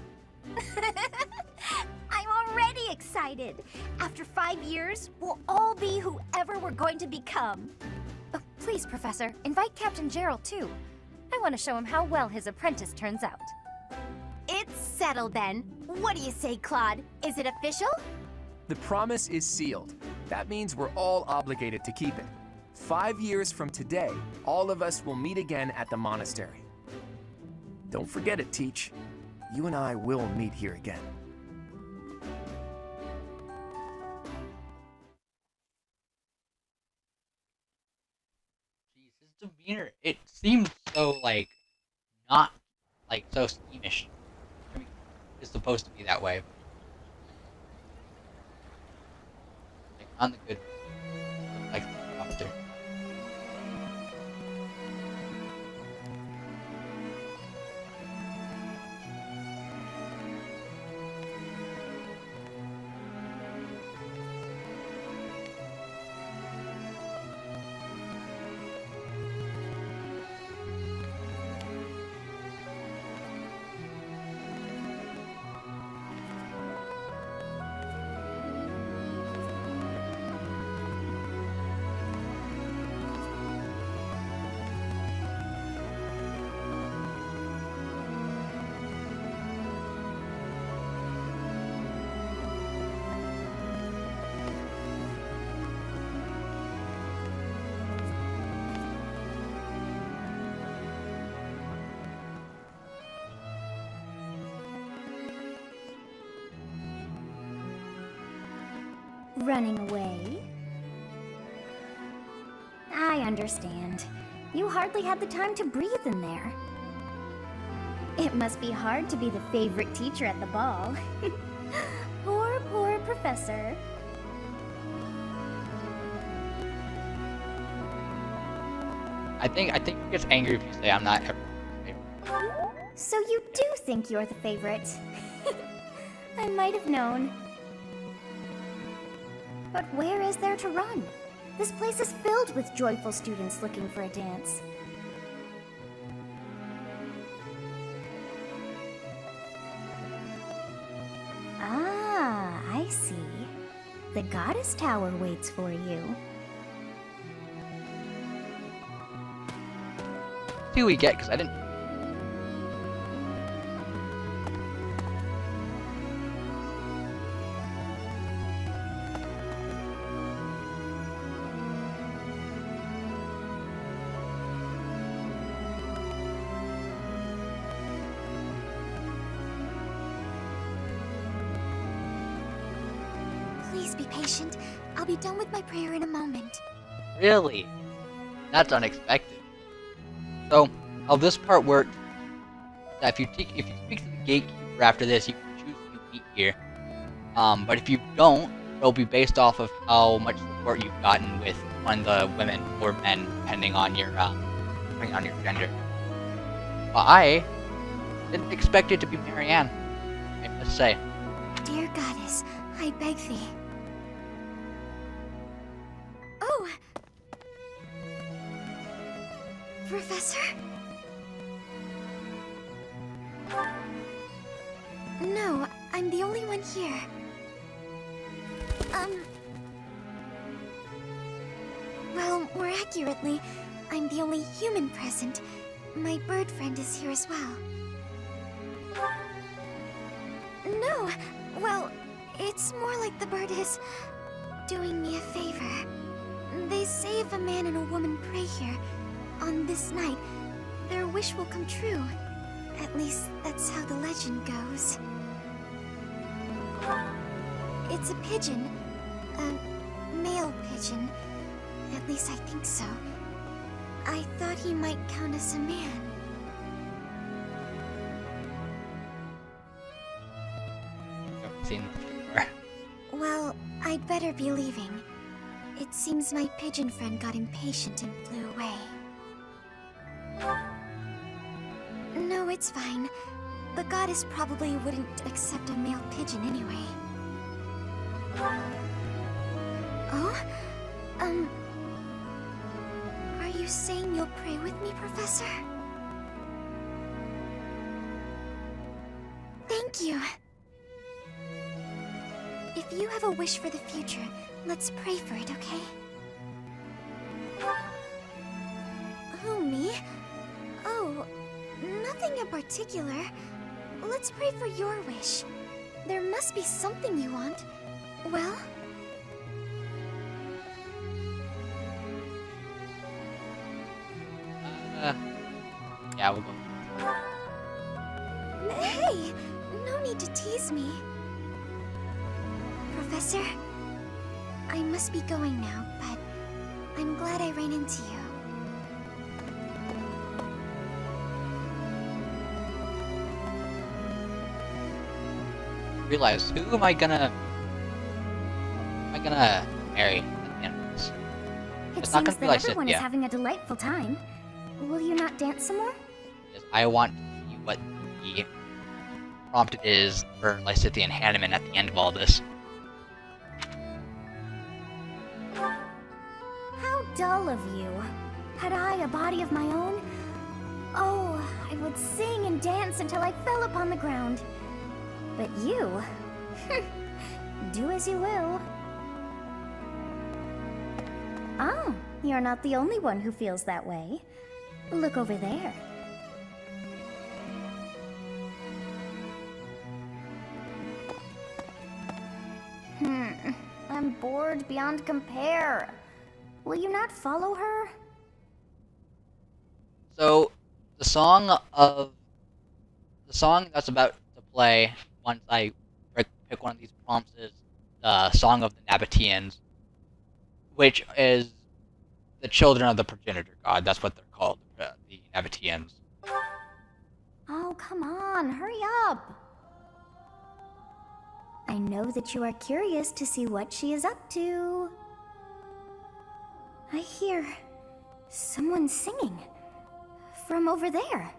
I'm already excited. After 5 years, we'll all be whoever we're going to become. Oh, please, Professor, invite Captain Gerald too. I want to show him how well his apprentice turns out. It's settled then. What do you say, Claude? Is it official? The promise is sealed. That means we're all obligated to keep it. 5 years from today, all of us will meet again at the monastery. Don't forget it, Teach. You and I will meet here again. his demeanor, it seemed so, like, not, like, so squeamish. I mean, it's supposed to be that way. Like, on the good, like, officer. Running away? I understand. You hardly had the time to breathe in there. It must be hard to be the favorite teacher at the ball. Poor professor. I think he gets angry if you say I'm not everyone's favorite. So you do think you're the favorite? I might have known. But where is there to run? This place is filled with joyful students looking for a dance. Ah, I see. The Goddess Tower waits for you. See what we get, because I didn't... Please be patient. I'll be done with my prayer in a moment. Really? That's unexpected. So, how this part works, that if you speak to the gatekeeper after this, you can choose to meet here. But if you don't, it'll be based off of how much support you've gotten with one of the women or men, depending on your gender. But I didn't expect it to be Marianne, I must say. Dear Goddess, I beg thee. Oh! Professor? No, I'm the only one here. Well, more accurately, I'm the only human present. My bird friend is here as well. No, well, it's more like the bird is doing me a favor. They say if a man and a woman pray here, on this night, their wish will come true. At least, that's how the legend goes. It's a pigeon. A male pigeon. At least I think so. I thought he might count as a man. I've seen this before. Well, I'd better be leaving. It seems my pigeon friend got impatient and flew away. No, it's fine. The goddess probably wouldn't accept a male pigeon anyway. Oh? Are you saying you'll pray with me, Professor? Thank you. If you have a wish for the future, let's pray for it, okay? Who, me? Oh, nothing in particular. Let's pray for your wish. There must be something you want. Well? Yeah, we'll go. Hey! No need to tease me. Professor, I must be going now, but I'm glad I ran into you. realize, who am I gonna marry at the end of this? It It's not seems gonna be that like everyone is Cynthia. having a delightful time. Will you not dance some more? Because I want to see what the prompt is for Lysithea and Hanneman at the end of all this. How dull of you. Had I a body of my own? Oh, I would sing and dance until I fell upon the ground. But you... do as you will. Ah, you're not the only one who feels that way. Look over there. I'm bored beyond compare. Will you not follow her? So, the song that's about to play once I pick one of these prompts is the Song of the Nabateans, which is the children of the progenitor god. That's what they're called, the Nabateans. Oh, come on, hurry up. I know that you are curious to see what she is up to. I hear someone singing from over there.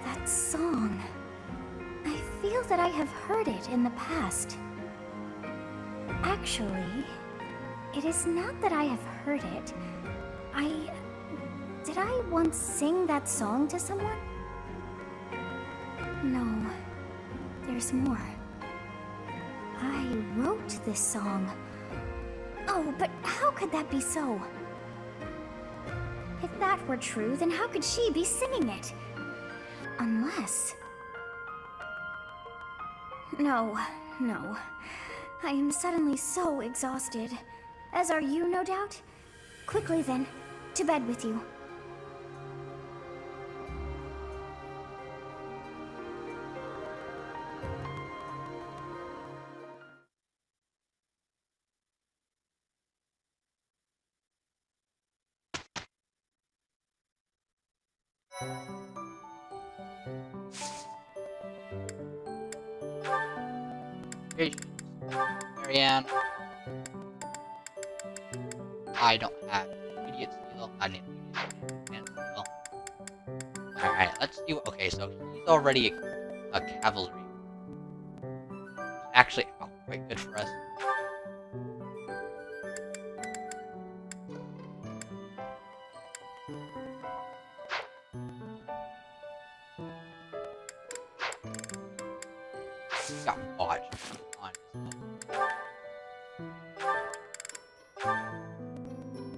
That song. I feel that I have heard it in the past. Actually, it is not that I have heard it. Did I once sing that song to someone? No. There's more. I wrote this song. Oh, but how could that be so? If that were true, then how could she be singing it? Unless... No. I am suddenly so exhausted. As are you, no doubt? Quickly then, to bed with you. Marianne. I don't have immediate seal. I need immediate seal. Alright, let's see. Okay, so he's already a cavalry. Actually, quite good for us. Got botched on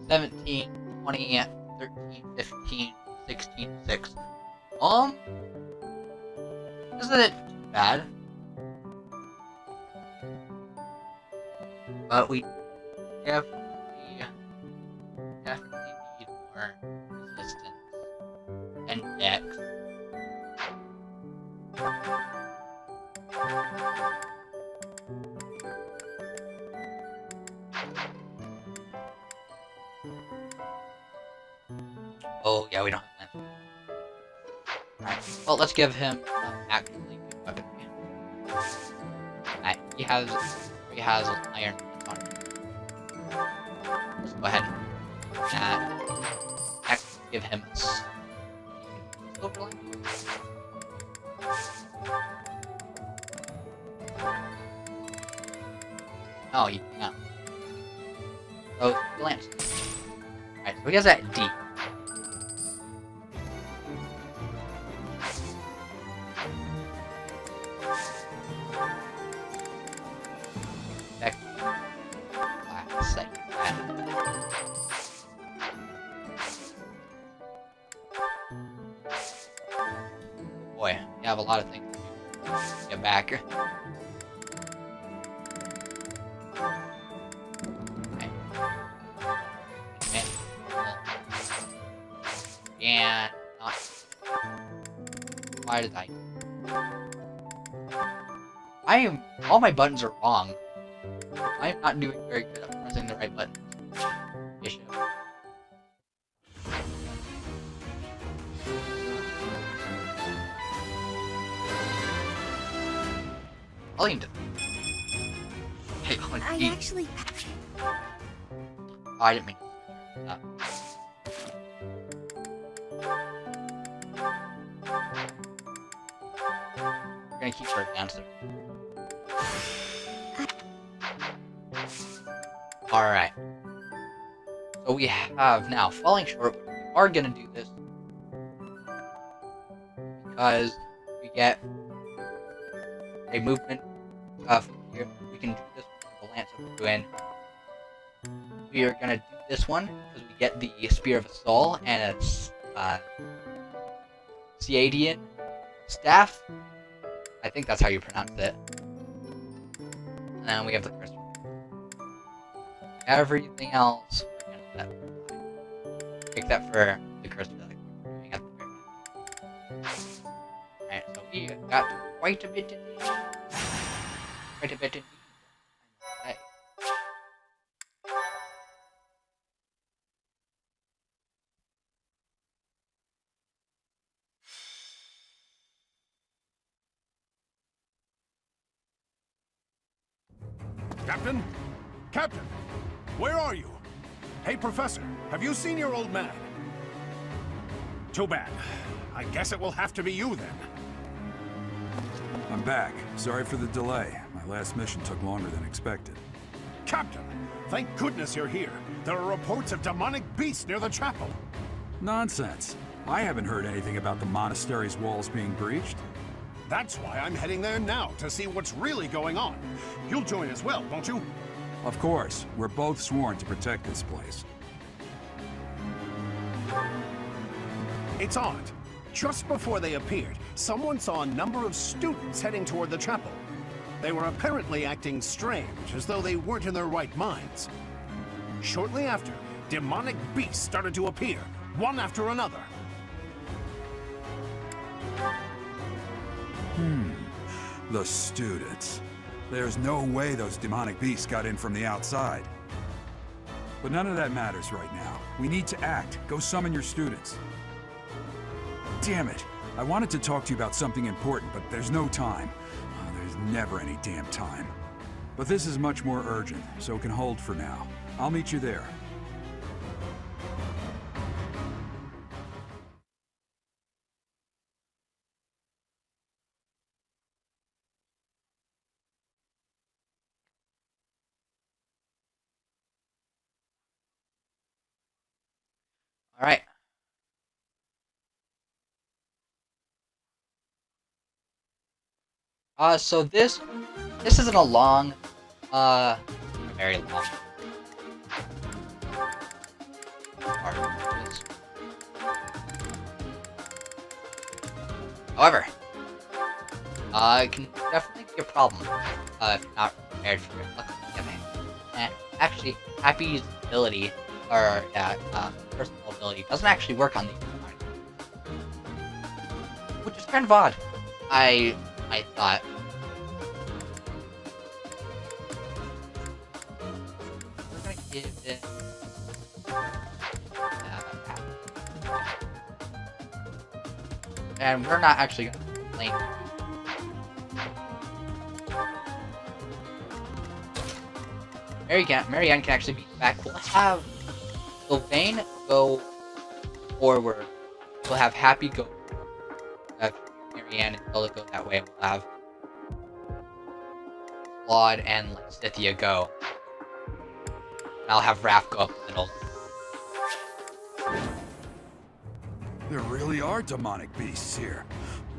17, 20, 13, 15, 16, 6. Isn't it too bad? But we definitely need more resistance and dex. Oh yeah, we don't have land. Alright, well let's give him actually good weaponry. Alright, he has iron on him. Let's go ahead. that actually give him a silver line. No, he cannot. So, glance. Alright, so he has that D. Boy, you have a lot of things to get back. And not. Why did I am. All my buttons are wrong. I am not doing very good at pressing the right buttons. Issue. Volume. Hey, I actually. Oh, I didn't mean that. We're gonna keep her answer. Alright. So we have now falling short. We are gonna do this because we get a movement from here. We can do this with the Lance of Ruin. We are gonna do this one because we get the Spear of Assault and a Ciadian Staff. I think that's how you pronounce it. And then we have the crystal. Everything else we're gonna set. Except for the crystal that we're doing at the very end. Alright, so we got quite a bit in here. Quite a bit in here. Okay. Captain? Captain! Where are you? Hey, Professor, have you seen your old man? Too bad. I guess it will have to be you then. I'm back. Sorry for the delay. My last mission took longer than expected. Captain, thank goodness you're here. There are reports of demonic beasts near the chapel. Nonsense. I haven't heard anything about the monastery's walls being breached. That's why I'm heading there now, to see what's really going on. You'll join as well, won't you? Of course. We're both sworn to protect this place. It's odd. Just before they appeared, someone saw a number of students heading toward the chapel. They were apparently acting strange, as though they weren't in their right minds. Shortly after, demonic beasts started to appear, one after another. The students. There's no way those demonic beasts got in from the outside. But none of that matters right now. We need to act. Go summon your students. Damn it. I wanted to talk to you about something important, but there's no time. Oh, there's never any damn time. But this is much more urgent, so it can hold for now. I'll meet you there. Alright. So this isn't a long, very long part of this. However, it can definitely be a problem, if you're not prepared for it. And actually, Happy's ability, or, personal ability, doesn't actually work on these demonic, which is kind of odd. I thought. We're gonna give it. And we're not actually gonna complain. Marianne can actually be back. We'll have Sylvain go forward. We'll have Happy go. Have Marianne and Zelda go that way. We'll have Claude and Lysithia go. And I'll have Raph go up the middle. There really are demonic beasts here.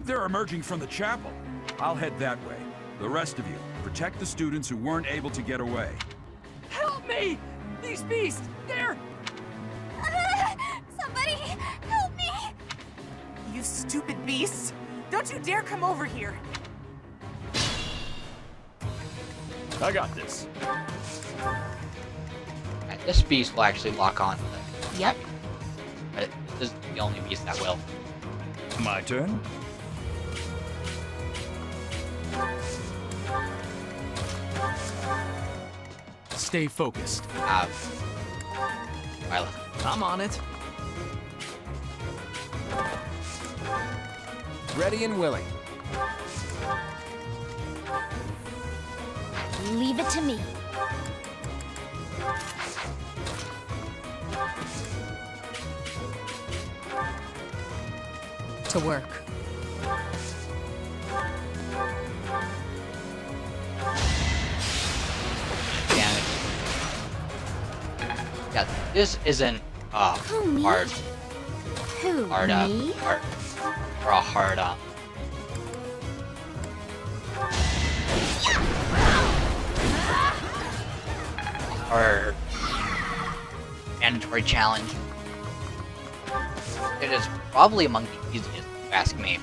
They're emerging from the chapel. I'll head that way. The rest of you, protect the students who weren't able to get away. Help me! These beasts, they're... Somebody, help me! You stupid beasts! Don't you dare come over here! I got this. And this beast will actually lock on to the Yep. But this is the only beast that will. My turn? Stay focused. Violet. I'm on it. Ready and willing. Leave it to me. To work. Damage. Yeah, this isn't Who, me? hard. Who, Hard me? hard. Or a hard or mandatory challenge. It is probably among the easiest, if you ask me.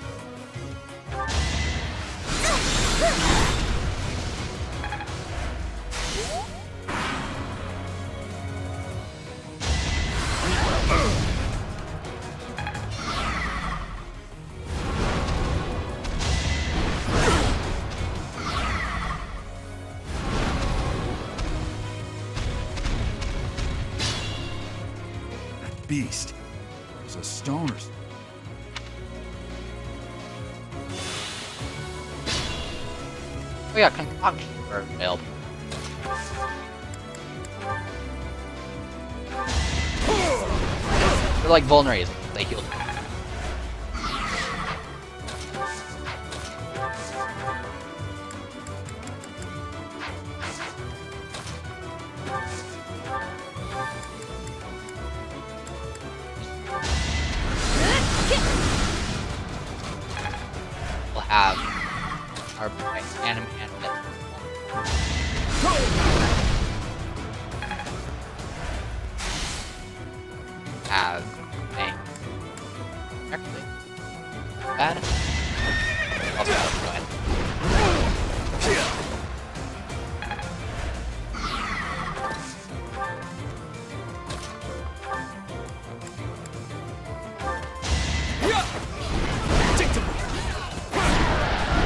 Beast. There's a stoner. Oh yeah, concoctions are available. They're like vulneraries. They heal. We'll have our anime have a actually bad. Also, go ahead.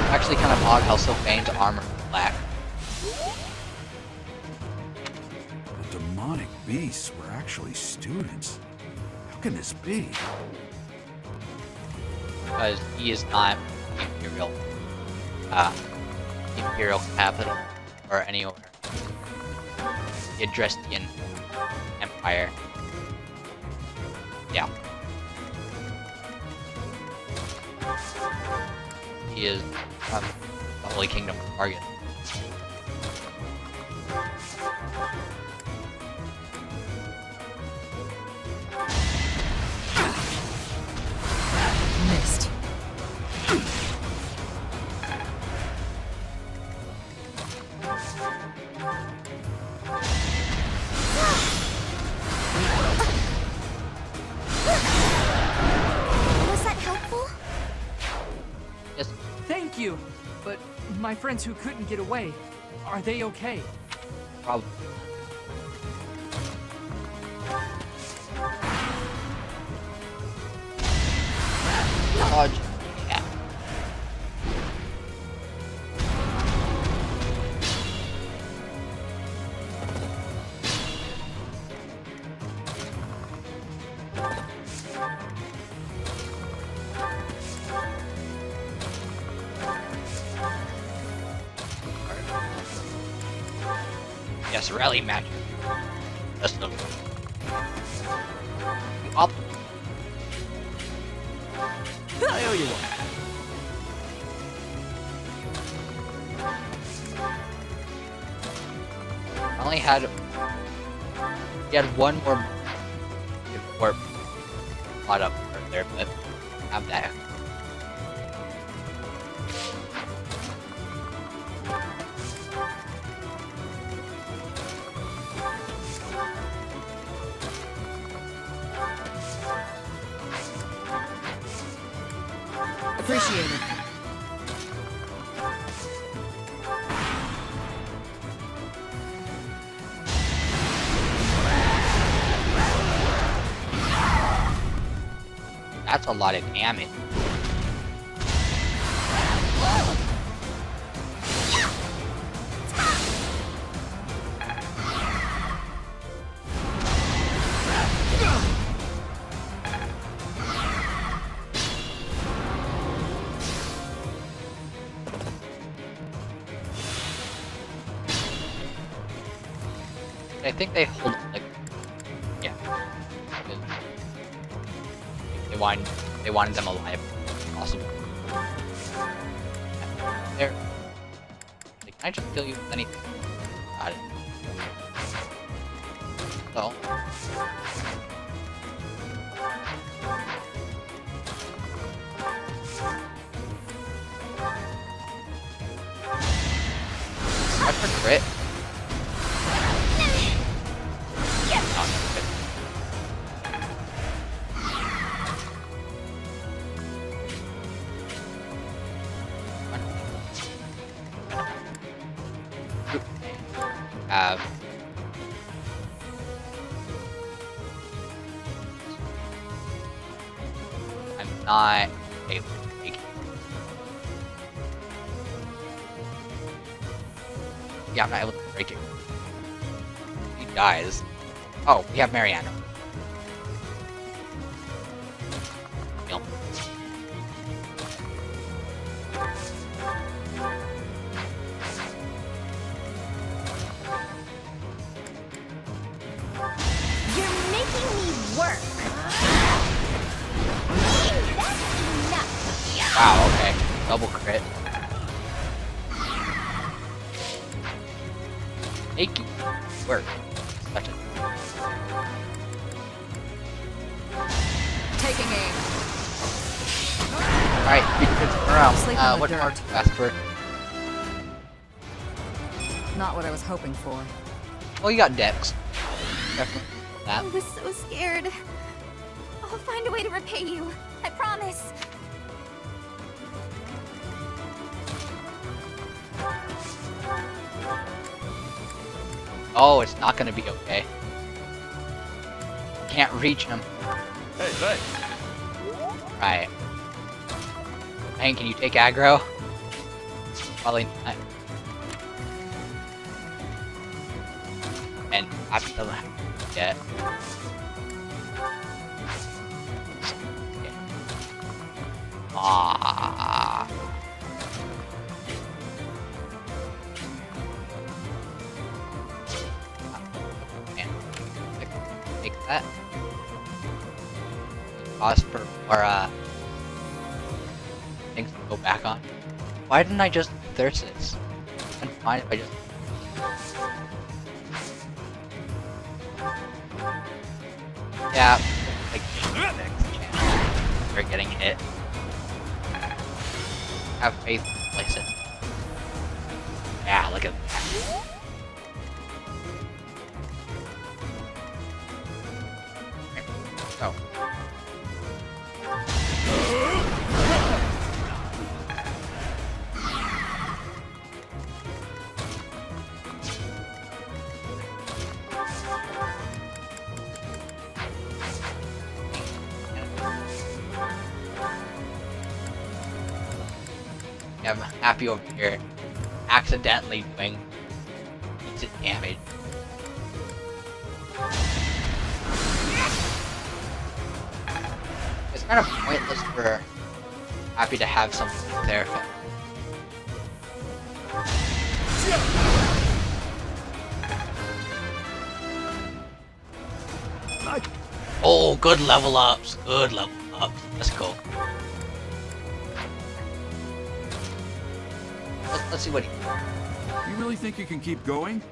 Actually, kind of odd how Sylvain's armor is black. The demonic beasts were actually students. How can this be? Because he is not the Imperial capital or anywhere. The Adrestian Empire. Yeah. He is the Holy Kingdom target. Missed. Was that helpful? Yes. Thank you. But my friends who couldn't get away, are they okay? Probably. Dodge. Yeah. Yes, rally magic. That's the Up. I owe you one. I only had. He had one more warp caught up there, but have that. Appreciate it. That's a lot of damage. I think they hold like, yeah. They wanted them alive, if possible. There. Like, can I just kill you with anything? Got it. So. I for crit. Have I'm not able to take it. Yeah, I'm not able to break it. He dies. Oh, we have Mariana. Yep. You're making me work. That's enough. Wow, okay. Double crit. Make you work. Such a Taking aim. Alright, we can around. Sleep in the What dirt. more to ask for? Not what I was hoping for. Well, you got Dex. Definitely that. I was so scared. I'll find a way to repay you. I promise. Oh, it's not gonna be okay. Can't reach him. Hey, hey. Right. Hank, can you take aggro? Probably not. And I still have yet. Ah. Man. Take that. Pause for more things to go back on. Why didn't I just Thyrsis? I'm fine if I just. Yeah, like next chance for getting hit. Have faith in place it. Yeah, look at that. So. I'm happy over here accidentally doing decent damage. It's kind of pointless for happy to have something there. Oh, good level ups. Good level ups. Let's go. Let's see what he... You really think you can keep going?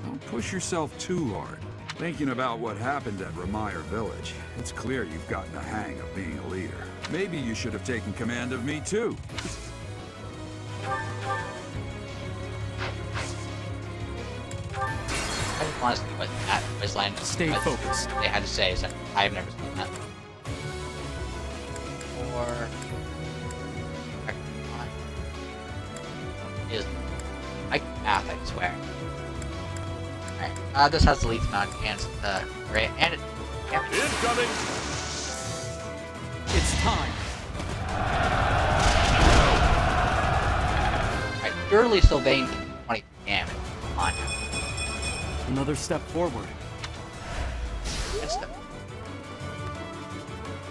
Don't push yourself too hard. Thinking about what happened at Ramire Village, it's clear you've gotten the hang of being a leader. Maybe you should have taken command of me too. I just want to see what that voice line Stay focused. They had to say, so I've never seen that. Or is I math, I swear. Alright, this has the least amount of chance to rate, and it incoming. It's time. Alright, purely Sylvain 20 damage. Come on. Another step forward. Good stuff.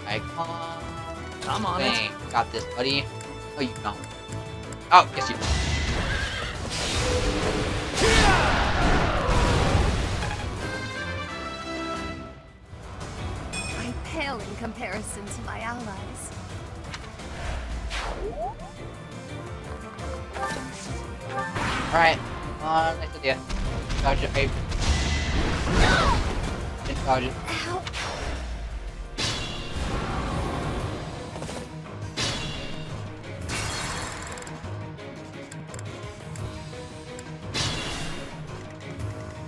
Alright, come on. I'm on it. Sylvain, got this, buddy. Oh, you don't. Oh, yes you do. I pale in comparison to my allies. Alright, nice idea. Dodge it, babe. Didn't dodge it. Ow.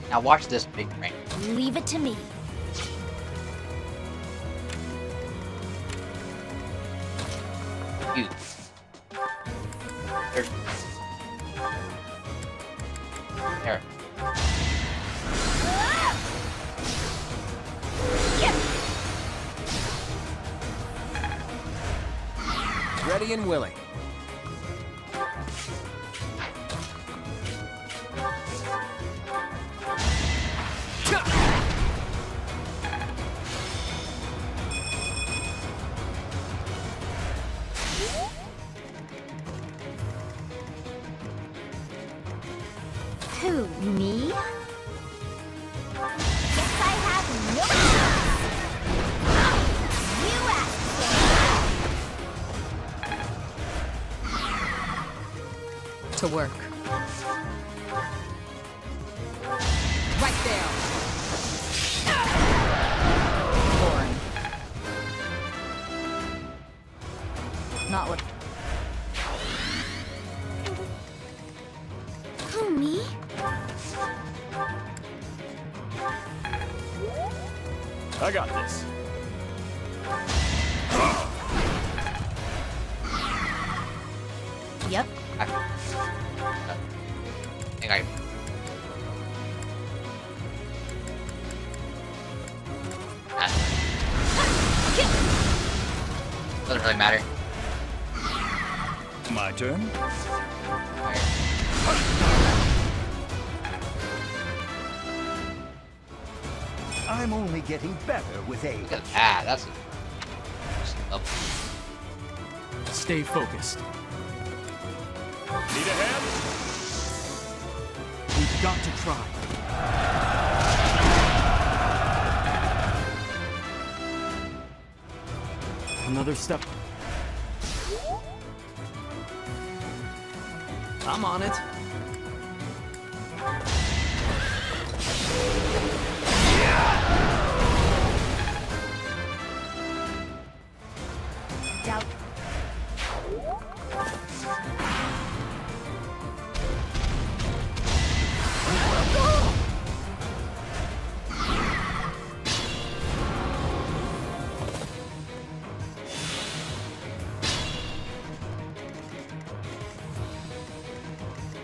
Now watch this big brain. Leave it to me. You. There. There. Ready and willing. Who, me? Guess I have no choice. You asked. To work. Right there. Boring. Not what. Who, me? I got this. Yep. I think I... Doesn't really matter. My turn. I'm only getting better with age. Look at that. That's a level. Stay focused. Need a hand? We've got to try. Another step. I'm on it. Doubt.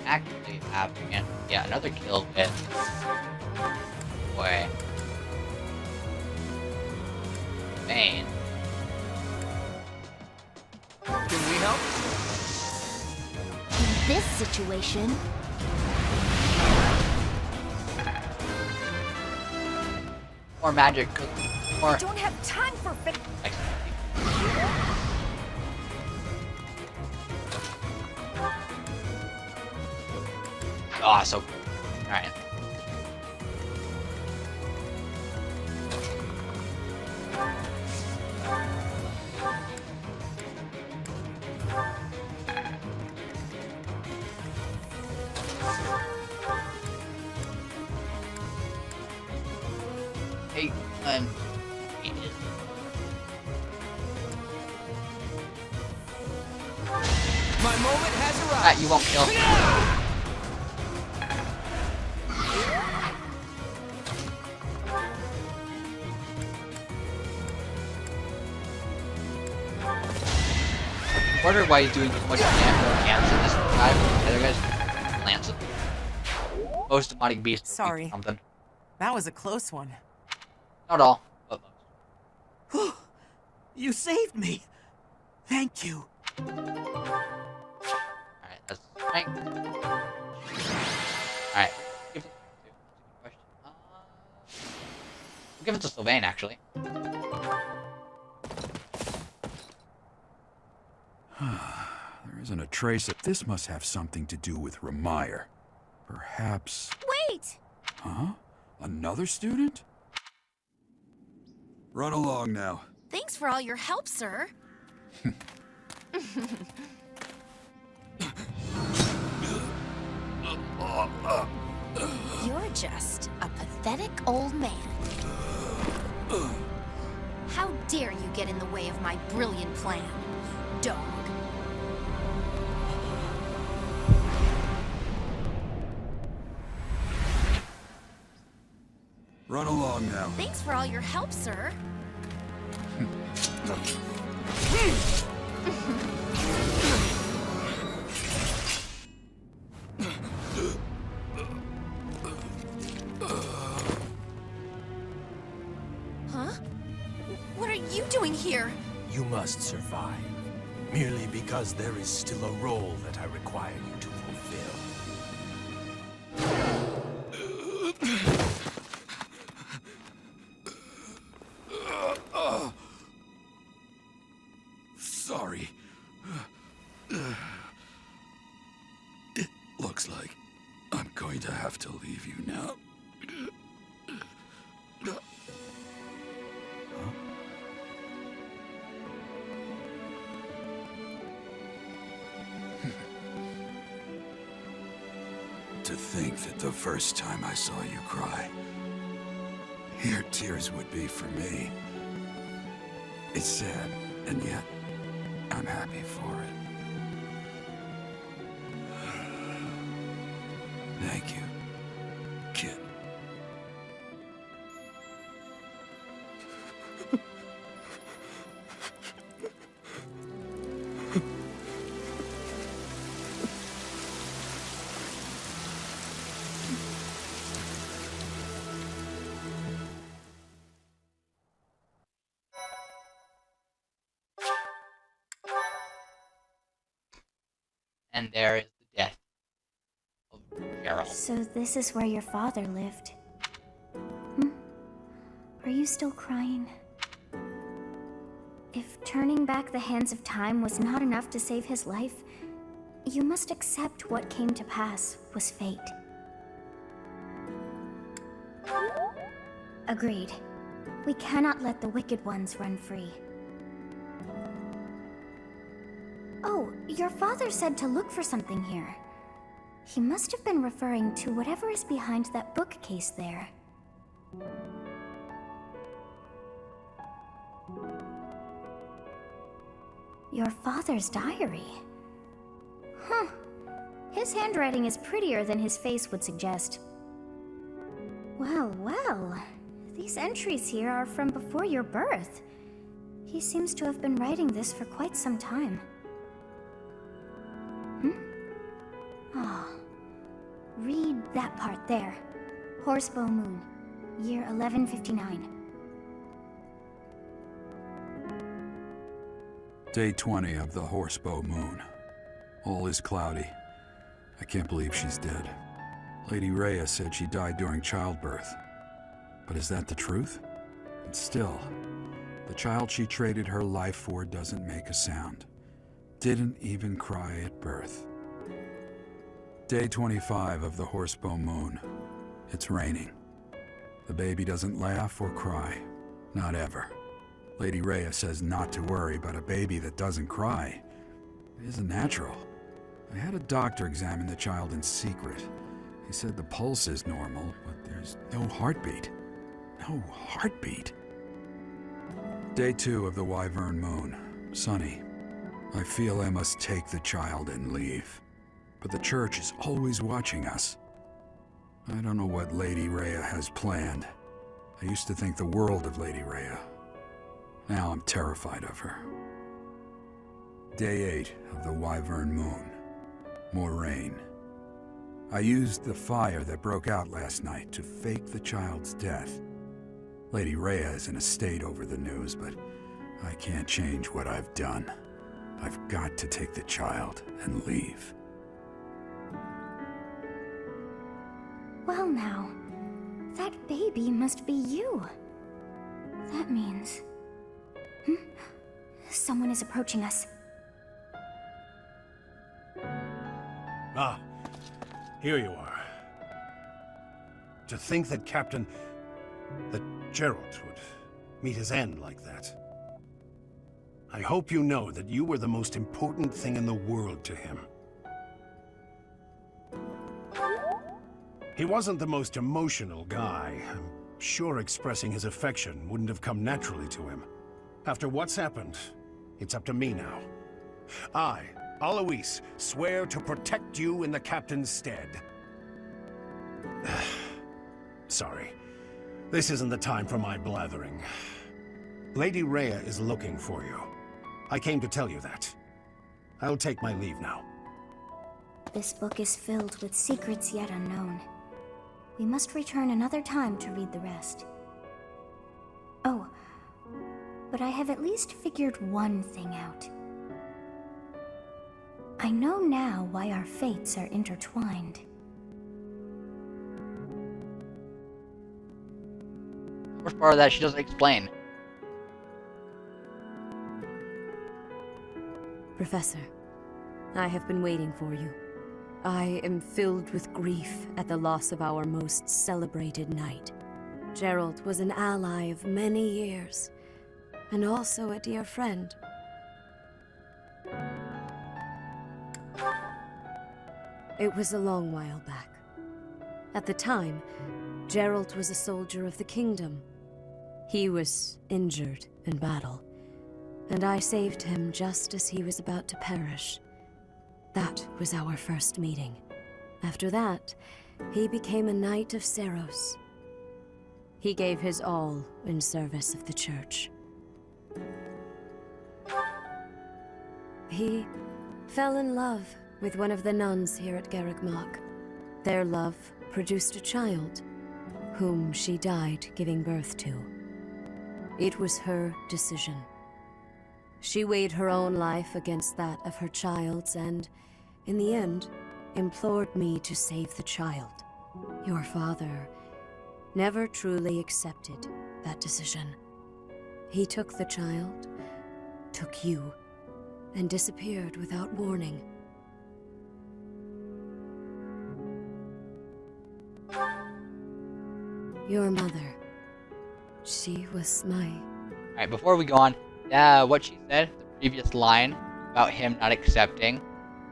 Actually have yeah, another kill with boy. Bane. Can we help? In this situation, More magic. More. don't have time for Oh, so cool. Alright. Hey, My moment has arrived. that you won't kill. I wonder why he's doing so much damage in this guy. The other guys lance it. Most demonic beasts. Sorry. Something. That was a close one. Not all. But You saved me. Thank you. alright, that's strength. Alright. Give it to question. We'll give it to Sylvain actually. There isn't a trace of... This must have something to do with Ramire. Perhaps... Wait! Huh? Another student? Run along now. Thanks for all your help, sir. You're just a pathetic old man. How dare you get in the way of my brilliant plan, dog? Run along now. Thanks for all your help, sir. Huh? What are you doing here? You must survive, merely because there is still a role that I require you to fulfill. Sorry. It looks like I'm going to have to leave you now. To think that the first time I saw you cry, your tears would be for me. It's sad, and yet I'm happy for it. Thank you, kid. And there is the death of Geralt. So this is where your father lived. Are you still crying? If turning back the hands of time was not enough to save his life, you must accept what came to pass was fate. Agreed. We cannot let the wicked ones run free. Oh, your father said to look for something here. He must have been referring to whatever is behind that bookcase there. Your father's diary. Huh. His handwriting is prettier than his face would suggest. Well, well. These entries here are from before your birth. He seems to have been writing this for quite some time. Read that part there. Horsebow Moon, year 1159. Day 20 of the Horsebow Moon. All is cloudy. I can't believe she's dead. Lady Rhea said she died during childbirth. But is that the truth? And still, the child she traded her life for doesn't make a sound. Didn't even cry at birth. Day 25 of the Horsebow Moon. It's raining. The baby doesn't laugh or cry. Not ever. Lady Rhea says not to worry, but a baby that doesn't cry isn't natural. I had a doctor examine the child in secret. He said the pulse is normal, but there's no heartbeat. No heartbeat. Day 2 of the Wyvern Moon. Sunny. I feel I must take the child and leave. But the church is always watching us. I don't know what Lady Rhea has planned. I used to think the world of Lady Rhea. Now I'm terrified of her. Day 8 of the Wyvern Moon. More rain. I used the fire that broke out last night to fake the child's death. Lady Rhea is in a state over the news, but I can't change what I've done. I've got to take the child and leave. Well now, that baby must be you. That means... Someone is approaching us. Ah, here you are. To think that that Geralt would meet his end like that. I hope you know that you were the most important thing in the world to him. He wasn't the most emotional guy. I'm sure expressing his affection wouldn't have come naturally to him. After what's happened, it's up to me now. I, Alois, swear to protect you in the captain's stead. Sorry. This isn't the time for my blathering. Lady Rhea is looking for you. I came to tell you that. I'll take my leave now. This book is filled with secrets yet unknown. We must return another time to read the rest. Oh, but I have at least figured one thing out. I know now why our fates are intertwined. First part of that she doesn't explain. Professor, I have been waiting for you. I am filled with grief at the loss of our most celebrated knight. Geralt was an ally of many years, and also a dear friend. It was a long while back. At the time, Geralt was a soldier of the kingdom. He was injured in battle, and I saved him just as he was about to perish. That was our first meeting. After that, he became a knight of Seiros. He gave his all in service of the church. He fell in love with one of the nuns here at Garreg Their love produced a child, whom she died giving birth to. It was her decision. She weighed her own life against that of her child's and, in the end, implored me to save the child. Your father never truly accepted that decision. He took the child, took you, and disappeared without warning. Your mother, she was my... Alright, before we go on, what she said, the previous line about him not accepting,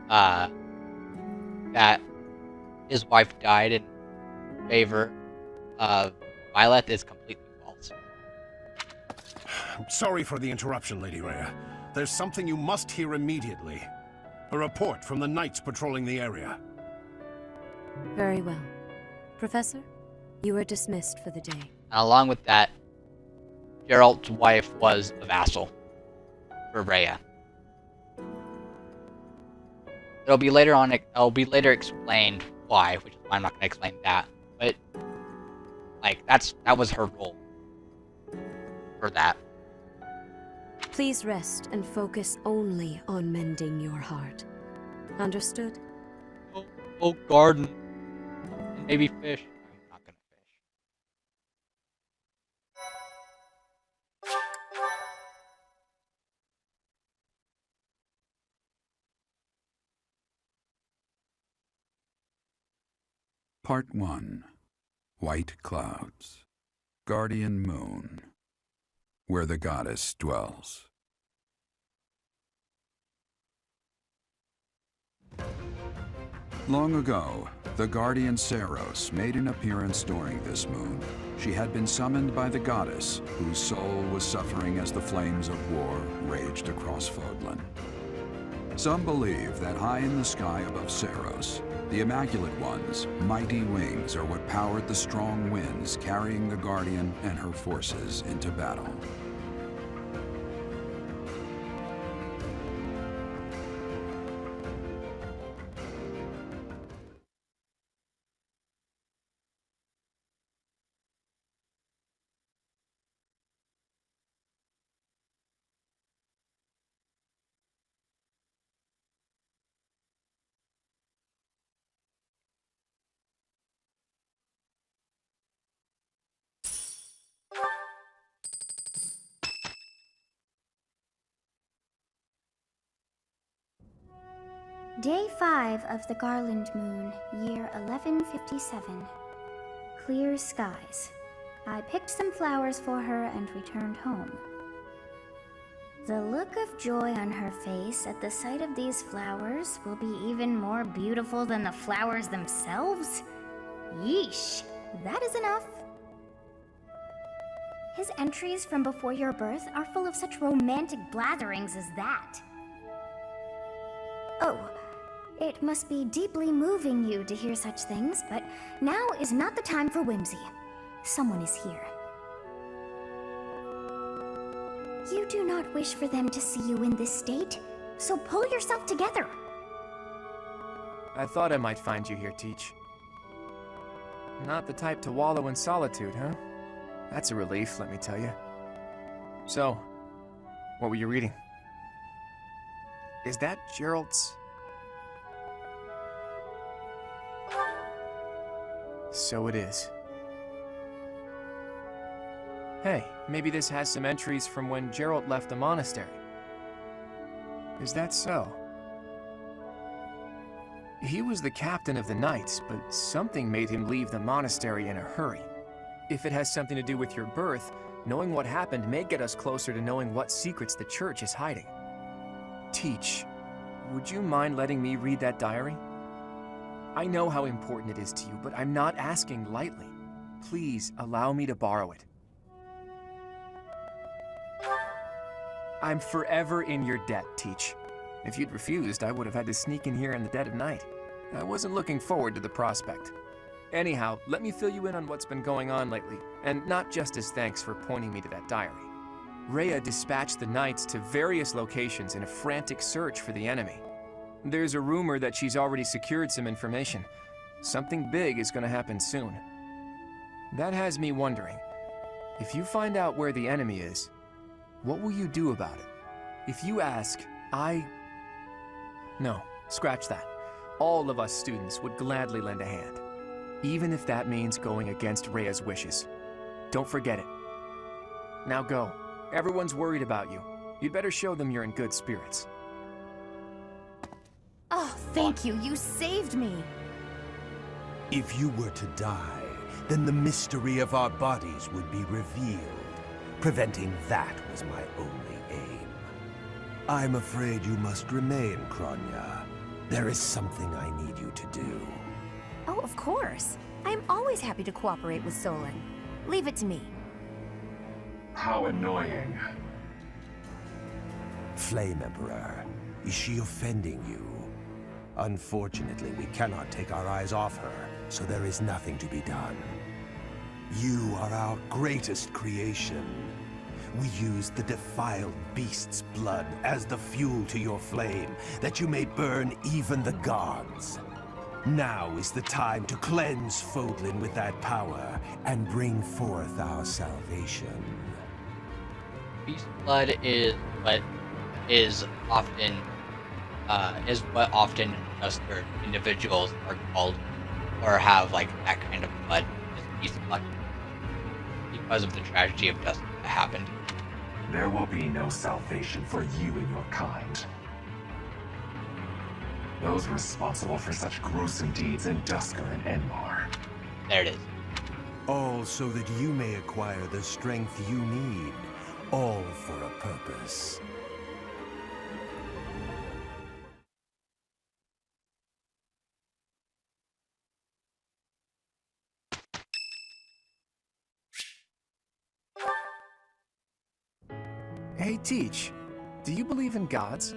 that his wife died in favor of Violet is completely false. I'm sorry for the interruption, Lady Rhea. There's something you must hear immediately. A report from the knights patrolling the area. Very well. Professor, you are dismissed for the day. And along with that, Geralt's wife was a vassal for Rhea. It'll be later explained why, which is why I'm not going to explain that. But like that was her role for that. Please rest and focus only on mending your heart. Understood? Oh, garden. And maybe fish. I'm not gonna fish. Part 1. White Clouds. Guardian Moon. Where the goddess dwells. Long ago, the guardian Saros made an appearance during this moon. She had been summoned by the goddess, whose soul was suffering as the flames of war raged across Fodlan. Some believe that high in the sky above Saros, the Immaculate One's mighty wings are what powered the strong winds carrying the Guardian and her forces into battle. Day 5 of the Garland Moon, year 1157. Clear skies. I picked some flowers for her and returned home. The look of joy on her face at the sight of these flowers will be even more beautiful than the flowers themselves? Yeesh, that is enough. His entries from before your birth are full of such romantic blatherings as that. Oh, it must be deeply moving you to hear such things, but now is not the time for whimsy. Someone is here. You do not wish for them to see you in this state, so pull yourself together. I thought I might find you here, Teach. Not the type to wallow in solitude, huh? That's a relief, let me tell you. So, what were you reading? Is that Gerald's? So it is. Hey, maybe this has some entries from when Gerald left the monastery. Is that so? He was the captain of the knights, but something made him leave the monastery in a hurry. If it has something to do with your birth, knowing what happened may get us closer to knowing what secrets the church is hiding. Teach, would you mind letting me read that diary? I know how important it is to you, but I'm not asking lightly. Please allow me to borrow it. I'm forever in your debt, Teach. If you'd refused, I would have had to sneak in here in the dead of night. I wasn't looking forward to the prospect. Anyhow, let me fill you in on what's been going on lately, and not just as thanks for pointing me to that diary. Rhea dispatched the knights to various locations in a frantic search for the enemy. There's a rumor that she's already secured some information. Something big is going to happen soon. That has me wondering, if you find out where the enemy is, what will you do about it? If you ask, No, scratch that. All of us students would gladly lend a hand. Even if that means going against Rhea's wishes. Don't forget it. Now go. Everyone's worried about you. You'd better show them you're in good spirits. Oh, thank you. You saved me. If you were to die, then the mystery of our bodies would be revealed. Preventing that was my only aim. I'm afraid you must remain, Kronya. There is something I need you to do. Oh, of course. I am always happy to cooperate with Solon. Leave it to me. How annoying. Flame Emperor, is she offending you? Unfortunately, we cannot take our eyes off her, so there is nothing to be done. You are our greatest creation. We use the defiled beast's blood as the fuel to your flame, that you may burn even the gods. Now is the time to cleanse Fodlan with that power and bring forth our salvation. Beast blood is what often other individuals are called, or have like that kind of blood, is beast blood, because of the tragedy of justice that happened. There will be no salvation for you and your kind. Those responsible for such gruesome deeds in Dusker and Enmar. There it is. All so that you may acquire the strength you need, all for a purpose. Hey, Teach, do you believe in gods?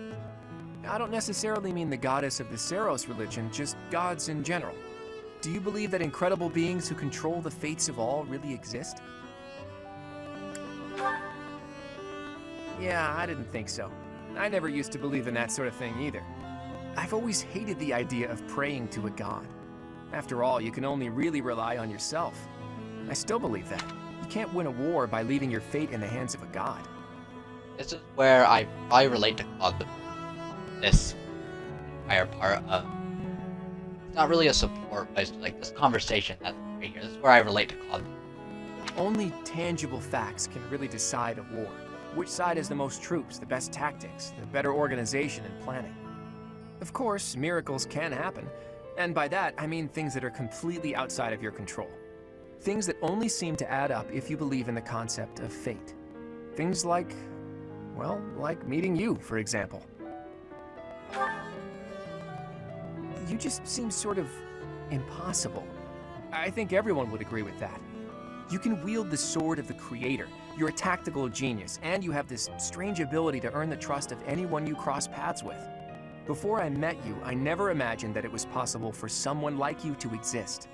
I don't necessarily mean the goddess of the Seros religion, just gods in general. Do you believe that incredible beings who control the fates of all really exist? Yeah, I didn't think so. I never used to believe in that sort of thing either. I've always hated the idea of praying to a god. After all, you can only really rely on yourself. I still believe that. You can't win a war by leaving your fate in the hands of a god. This is where I probably relate to Claude this entire part of. It's not really a support, but it's like this conversation that's right here. This is where I relate to Claude. Only tangible facts can really decide a war. Which side has the most troops, the best tactics, the better organization and planning. Of course, miracles can happen, and by that I mean things that are completely outside of your control. Things that only seem to add up if you believe in the concept of fate. Things like, well, like meeting you, for example. You just seem sort of impossible. I think everyone would agree with that. You can wield the sword of the Creator, you're a tactical genius, and you have this strange ability to earn the trust of anyone you cross paths with. Before I met you, I never imagined that it was possible for someone like you to exist.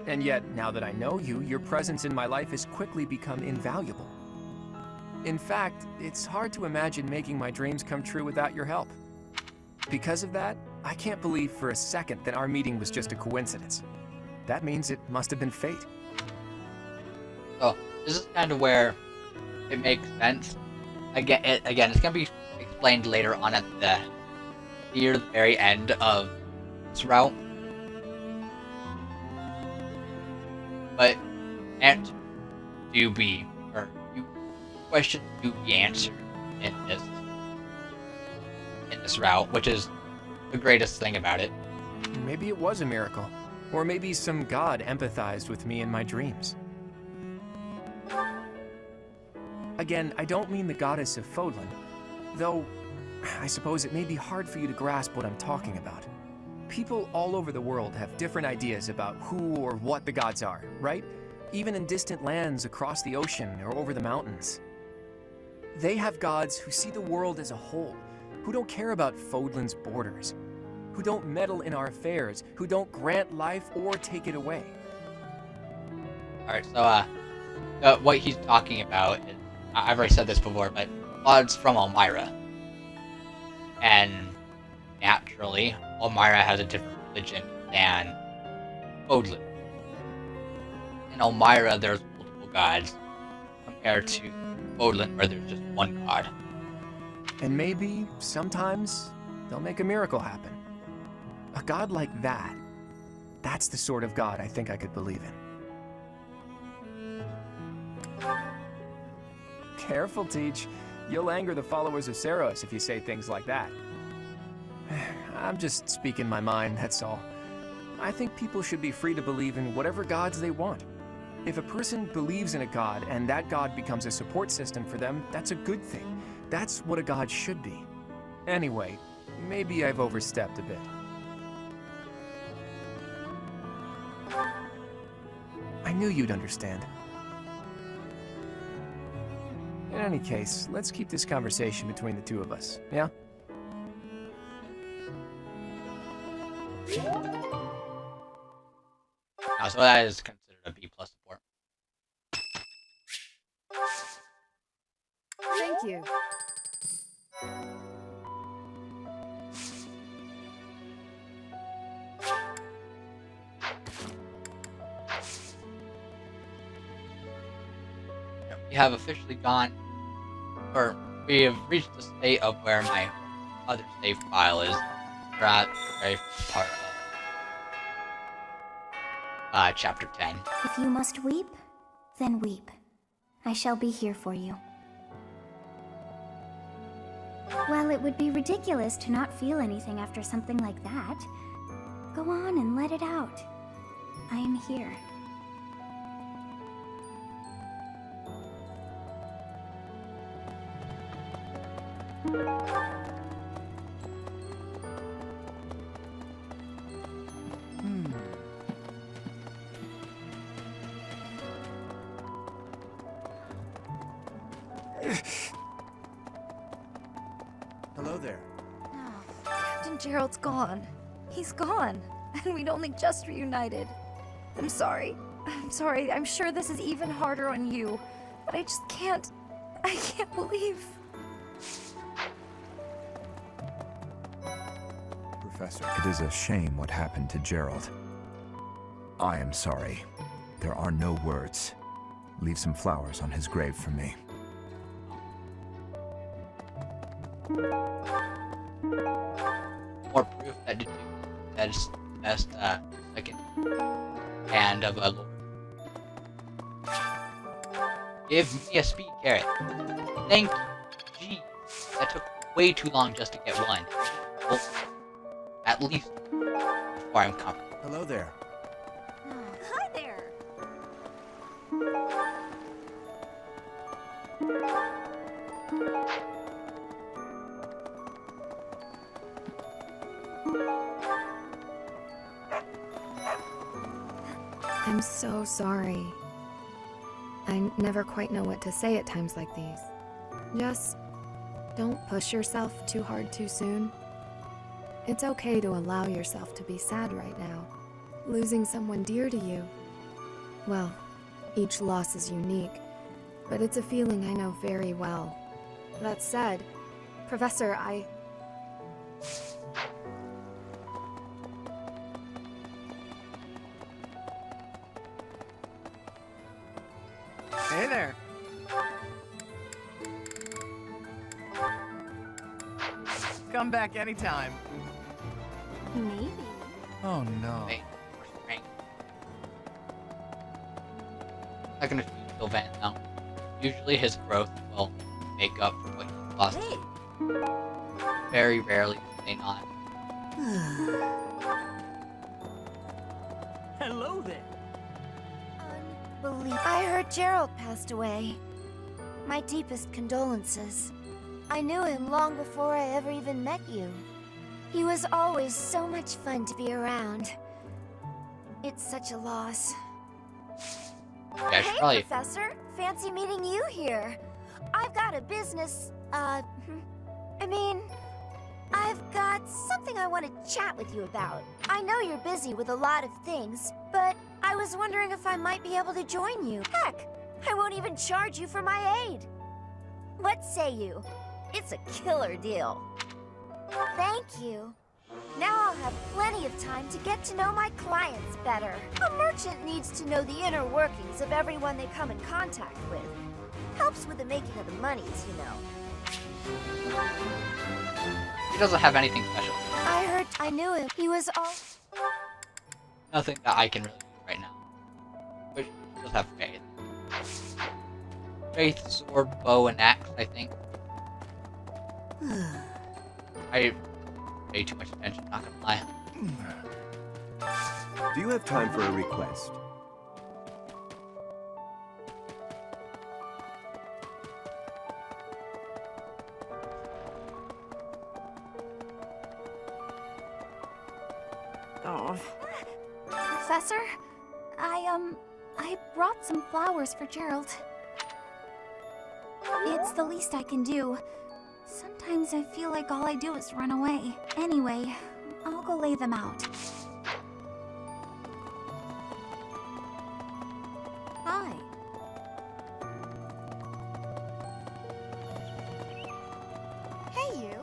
And yet, now that I know you, your presence in my life has quickly become invaluable. In fact, it's hard to imagine making my dreams come true without your help. Because of that, I can't believe for a second that our meeting was just a coincidence. That means it must have been fate. So, this is kind of where it makes sense. Again, it's gonna be explained later on at the near the very end of this route. But answers do be, or questions do be answered in this route, which is the greatest thing about it. Maybe it was a miracle, or maybe some god empathized with me in my dreams. Again, I don't mean the goddess of Fodlan, though I suppose it may be hard for you to grasp what I'm talking about. People all over the world have different ideas about who or what the gods are, right? Even in distant lands across the ocean or over the mountains. They have gods who see the world as a whole, who don't care about Fodlan's borders, who don't meddle in our affairs, who don't grant life or take it away. Alright, so, what he's talking about is, I've already said this before, but Claude's from Elmira. And naturally, Elmira has a different religion than Fodlan. In Elmira, there's multiple gods, compared to Fodlan, where there's just one god. And maybe, sometimes, they'll make a miracle happen. A god like that, that's the sort of god I think I could believe in. Careful, Teach. You'll anger the followers of Seros if you say things like that. I'm just speaking my mind, that's all. I think people should be free to believe in whatever gods they want. If a person believes in a god and that god becomes a support system for them, that's a good thing. That's what a god should be. Anyway, maybe I've overstepped a bit. I knew you'd understand. In any case, let's keep this conversation between the two of us, yeah? So that is considered a B+ support. Thank you. We have officially gone, or we have reached the state of where my other save file is. We're at the very first part of chapter 10. If you must weep, then weep. I shall be here for you. Well, it would be ridiculous to not feel anything after something like that. Go on and let it out. I am here. there. Captain Gerald's gone. He's gone. And we'd only just reunited. I'm sorry. I'm sorry. I'm sure this is even harder on you. But I just can't. I can't believe. Professor, it is a shame what happened to Gerald. I am sorry. There are no words. Leave some flowers on his grave for me. More proof that is best second hand of a lord. Give me a speed carrot. Thank you. Jeez, that took way too long just to get one. Well, at least before I'm comfortable. Hello there. Hi there. I'm so sorry. I never quite know what to say at times like these. Just don't push yourself too hard too soon. It's okay to allow yourself to be sad right now. Losing someone dear to you. Well, each loss is unique, but it's a feeling I know very well. That said, Professor, Hey there. Come back anytime. Maybe. Oh no. Wait, not gonna feed Sylvan now. Usually his growth will make up for what he lost. Very rarely do they not. Hello there. I heard Gerald passed away. My deepest condolences. I knew him long before I ever even met you. He was always so much fun to be around. It's such a loss. Yeah, Hey, probably... Professor. Fancy meeting you here. I've got a business, I mean, I've got something I want to chat with you about. I know you're busy with a lot of things, but I was wondering if I might be able to join you. Heck, I won't even charge you for my aid. What say you? It's a killer deal. Thank you. Now I'll have plenty of time to get to know my clients better. A merchant needs to know the inner workings of everyone they come in contact with. Helps with the making of the monies, you know. He doesn't have anything special. I knew him. He was all... Nothing that I can really do right now. But he does have faith. Faith, sword, bow, and axe, I think. I pay too much attention, not gonna lie. Do you have time for a request? Oh. Professor, I brought some flowers for Gerald. It's the least I can do. Sometimes I feel like all I do is run away. Anyway, I'll go lay them out. Hi. Hey, you.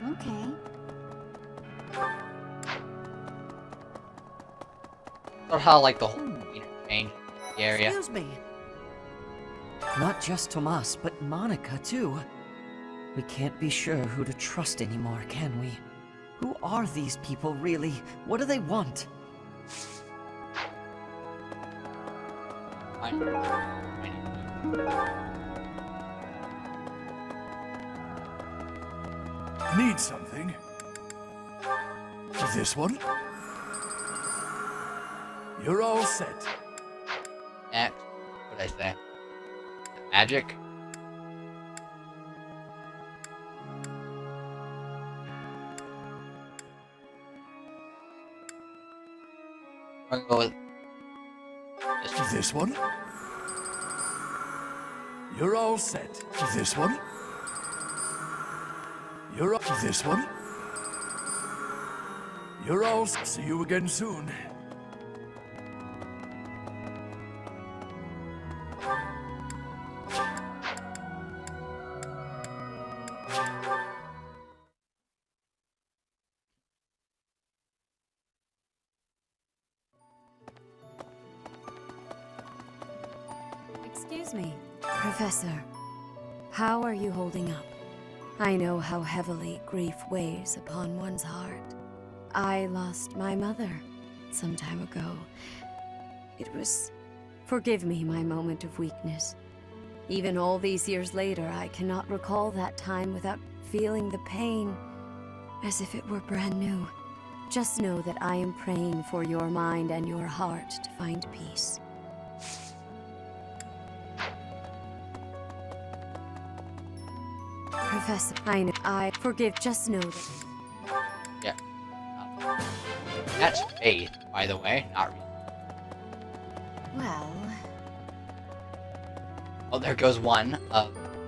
Okay. Or how, like, the whole meter changed in the area. Excuse me. Not just Tomas, but Monica, too. We can't be sure who to trust anymore, can we? Who are these people, really? What do they want? Need something? This one? You're all set. X. What did I say? Magic? I'm gonna go with This one? You're all set. This one? You're up. This one? You're all set. See you again soon. Excuse me, Professor. How are you holding up? I know how heavily grief weighs upon one's heart. I lost my mother some time ago. It was... Forgive me my moment of weakness. Even all these years later, I cannot recall that time without feeling the pain as if it were brand new. Just know that I am praying for your mind and your heart to find peace. Professor, I forgive, just know that... Yeah. That's faith, by the way, not really. Well... Oh, there goes one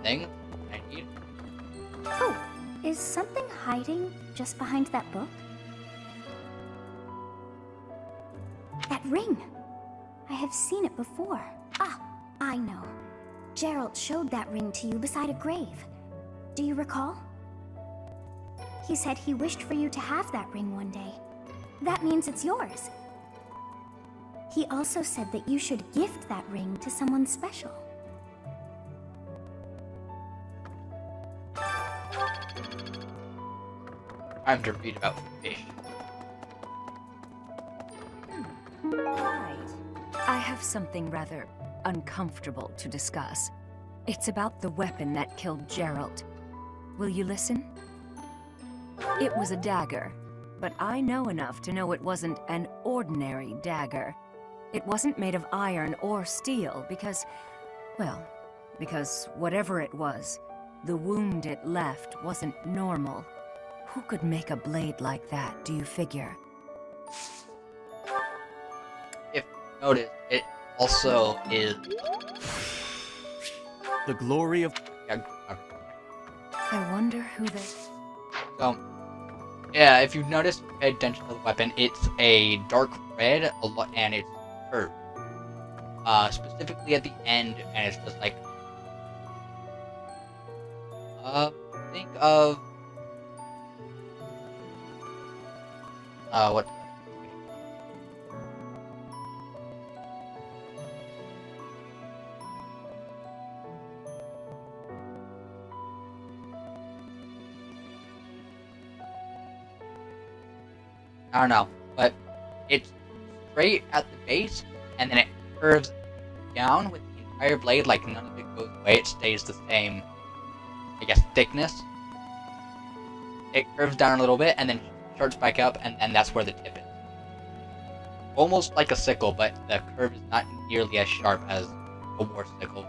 thing I need. Oh, is something hiding just behind that book? That ring! I have seen it before. Ah, I know. Gerald showed that ring to you beside a grave. Do you recall? He said he wished for you to have that ring one day. That means it's yours. He also said that you should gift that ring to someone special. Time to read about fish. Right. I have something rather uncomfortable to discuss. It's about the weapon that killed Gerald. Will you listen? It was a dagger, but I know enough to know it wasn't an ordinary dagger. It wasn't made of iron or steel because, well, because whatever it was, the wound it left wasn't normal. Who could make a blade like that, do you figure? If you notice, it also is the glory of... I wonder who they... So, yeah, if you've noticed, pay attention to the weapon, it's a dark red, and it's curved. Specifically at the end, and it's just like... think of... what? I don't know, but it's straight at the base, and then it curves down with the entire blade, like none of it goes away, it stays the same, I guess, thickness. It curves down a little bit, and then starts back up, and that's where the tip is. Almost like a sickle, but the curve is not nearly as sharp as a war sickle.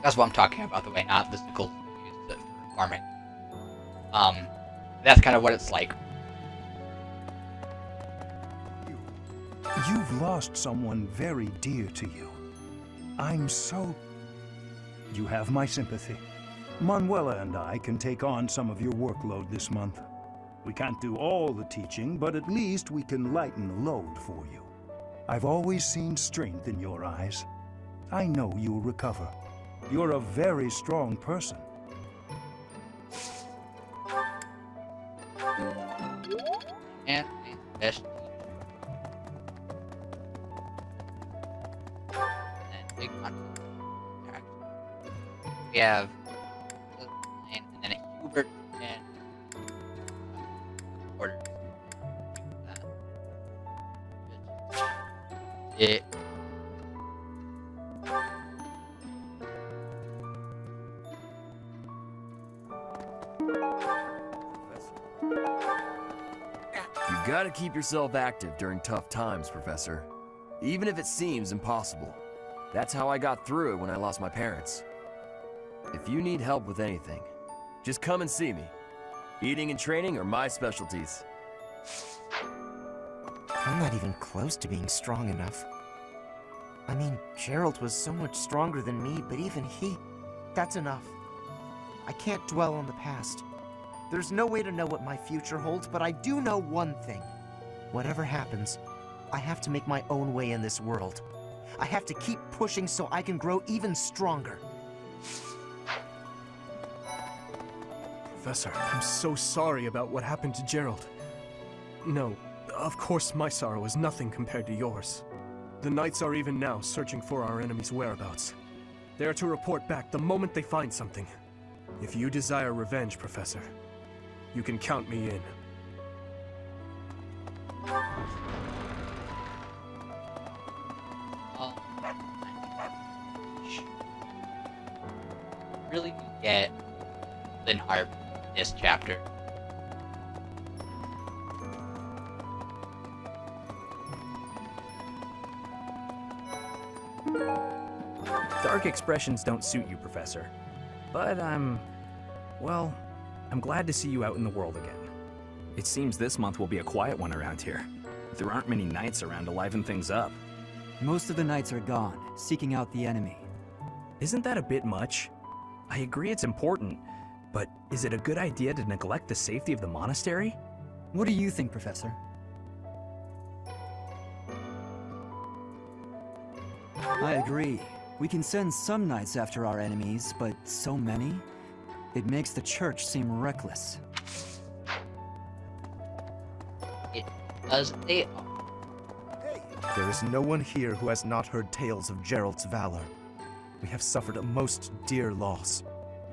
That's what I'm talking about, the way, not the sickle used for farming. That's kind of what it's like. You've lost someone very dear to you. I'm so... You have my sympathy. Manuela and I can take on some of your workload this month. We can't do all the teaching, but at least we can lighten the load for you. I've always seen strength in your eyes. I know you'll recover. You're a very strong person. And best. And big one. We have and then a Hubert and order. It. You gotta keep yourself active during tough times, Professor. Even if it seems impossible. That's how I got through it when I lost my parents. If you need help with anything, just come and see me. Eating and training are my specialties. I'm not even close to being strong enough. I mean, Gerald was so much stronger than me, but even he... That's enough. I can't dwell on the past. There's no way to know what my future holds, but I do know one thing. Whatever happens, I have to make my own way in this world. I have to keep pushing so I can grow even stronger. Professor, I'm so sorry about what happened to Gerald. No, of course my sorrow is nothing compared to yours. The Knights are even now searching for our enemy's whereabouts. They are to report back the moment they find something. If you desire revenge, Professor, you can count me in. Really get Linhardt this chapter. Dark expressions don't suit you, Professor. But well, I'm glad to see you out in the world again. It seems this month will be a quiet one around here. There aren't many knights around to liven things up. Most of the knights are gone, seeking out the enemy. Isn't that a bit much? I agree it's important, but is it a good idea to neglect the safety of the monastery? What do you think, Professor? I agree. We can send some knights after our enemies, but so many? It makes the church seem reckless. It does. They There is no one here who has not heard tales of Gerald's valor. We have suffered a most dear loss.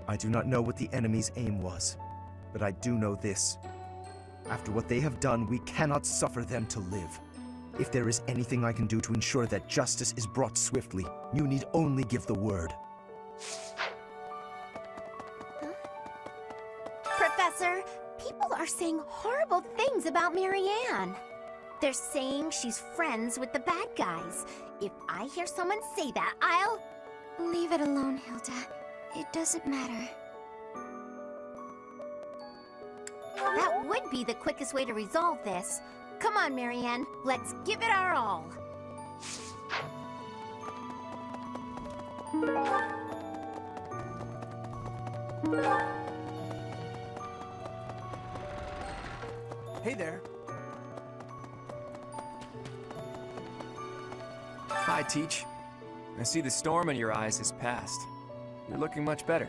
I do not know what the enemy's aim was, but I do know this. After what they have done, we cannot suffer them to live. If there is anything I can do to ensure that justice is brought swiftly, you need only give the word. Professor, people are saying horrible things about Marianne. They're saying she's friends with the bad guys. If I hear someone say that, I'll... Leave it alone, Hilda. It doesn't matter. That would be the quickest way to resolve this. Come on, Marianne. Let's give it our all. Hey there. Hi, Teach. I see the storm in your eyes has passed. You're looking much better.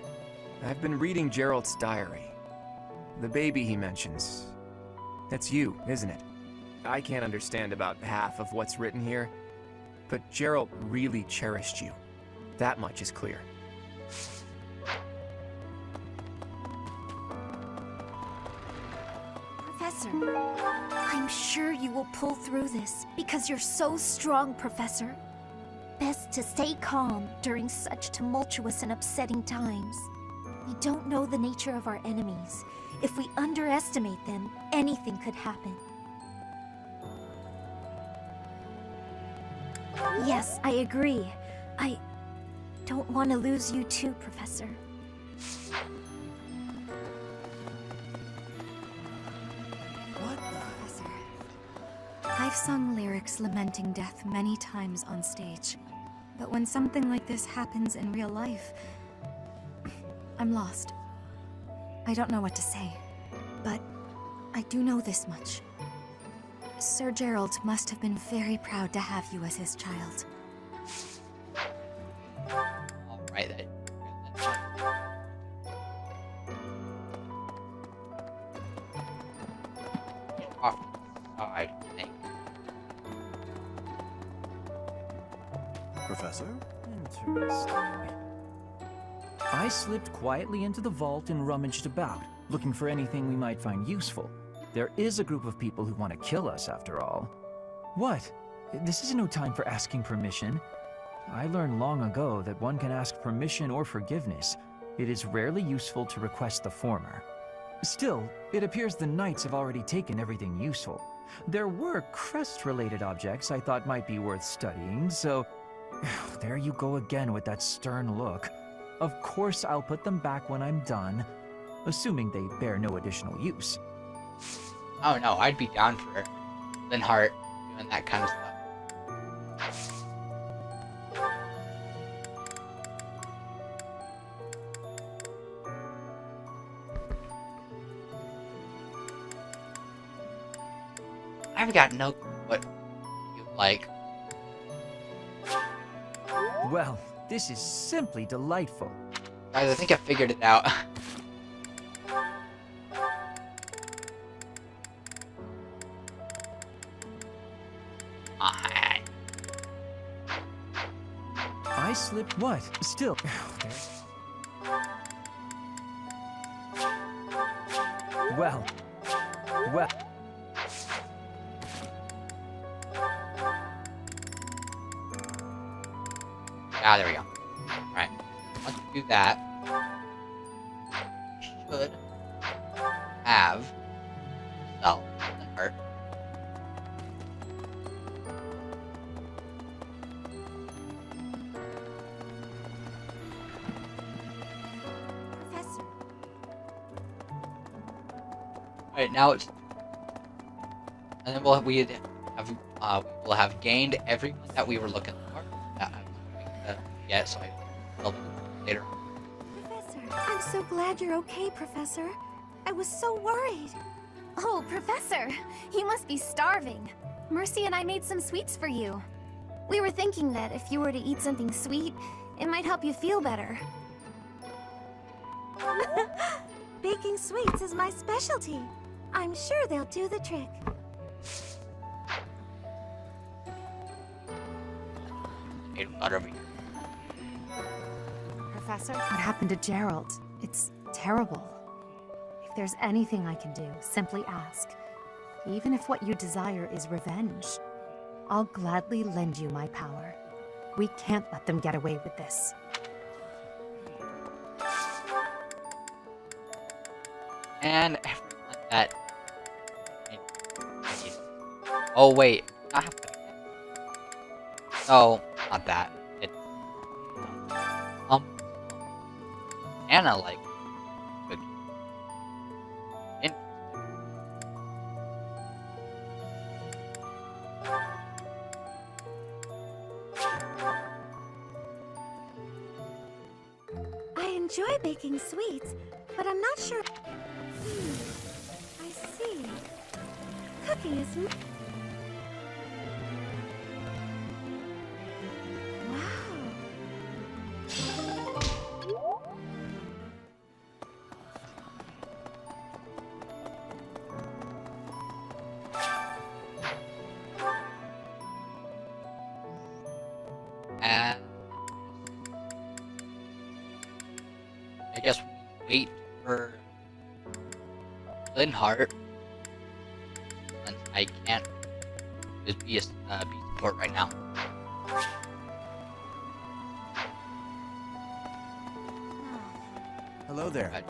I've been reading Gerald's diary. The baby he mentions. That's you, isn't it? I can't understand about half of what's written here, but Gerald really cherished you. That much is clear. Professor, I'm sure you will pull through this because you're so strong, Professor. Best to stay calm during such tumultuous and upsetting times. We don't know the nature of our enemies. If we underestimate them, anything could happen. Yes, I agree. I don't want to lose you too, Professor. I've sung lyrics lamenting death many times on stage. But when something like this happens in real life, I'm lost. I don't know what to say. But I do know this much. Sir Gerald must have been very proud to have you as his child. Alright then. Get off the side, thank you. Professor? Interesting. I slipped quietly into the vault and rummaged about, looking for anything we might find useful. There is a group of people who want to kill us, after all. What? This is no time for asking permission. I learned long ago that one can ask permission or forgiveness. It is rarely useful to request the former. Still, it appears the knights have already taken everything useful. There were crest-related objects I thought might be worth studying, so... There you go again with that stern look. Of course I'll put them back when I'm done, assuming they bear no additional use. Oh no, I'd be down for Linhardt and that kind of stuff. I've got no clue what you like. Well, this is simply delightful. Guys, I think I figured it out. I slipped what? Still. Well. Well. Ah, there we go. Alright. Once we do that, we should have self and heart. Professor. Alright, now it's, and then we'll have gained everyone that we were looking for. That I was going to get, so I will later on. Professor, I'm so glad you're okay, Professor. I was so worried. Oh, Professor, you must be starving. Mercy and I made some sweets for you. We were thinking that if you were to eat something sweet, it might help you feel better. Baking sweets is my specialty. I'm sure they'll do the trick. Professor, what happened to Gerald? It's terrible. If there's anything I can do, simply ask. Even if what you desire is revenge, I'll gladly lend you my power. We can't let them get away with this. And everyone that... Oh wait, not happening. No, not that. It's Anna like good. I enjoy baking sweets, but I'm not sure. I see. Cooking is. And I guess we wait for Linhart, and I can't just be support right now. Hello there. Hi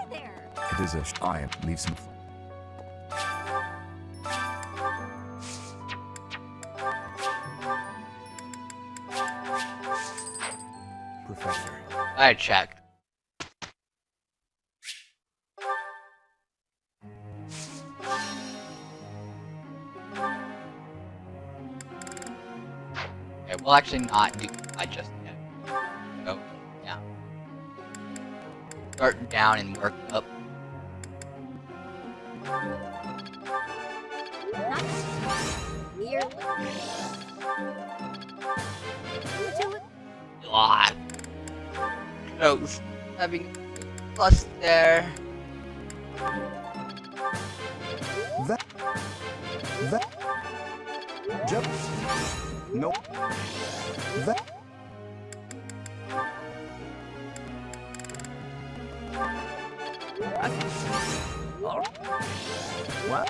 there. It is I am. Leave some. Professor. I checked. Okay, we'll actually not do that just yet. So, yeah. Start down and work up. God. Close. Having plus there. That. Jump. No. That. What?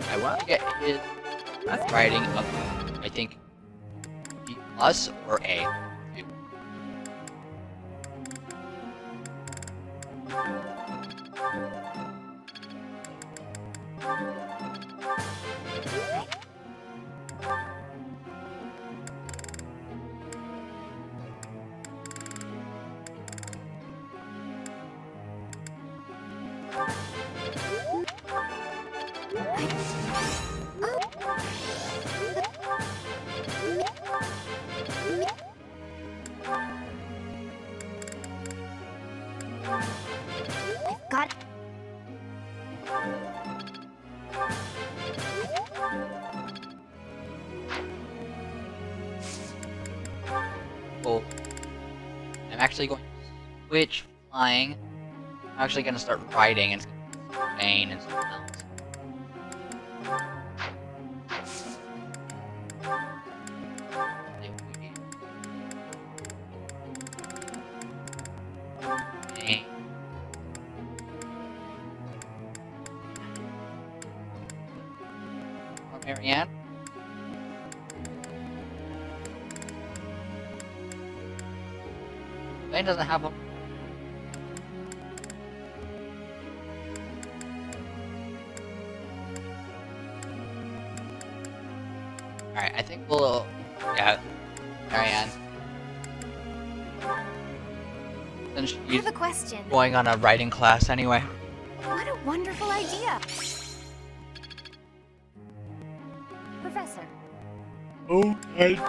I want to get his writing up. I think B plus or A. Oh, I'm actually going to switch flying. I'm actually going to start riding and Bane and something else. Bane. Or Marianne. Bane doesn't have a... Alright, I think we'll... Yeah, Marianne. Since I she's have a question. going on a writing class anyway. What a wonderful idea. Professor. Okay.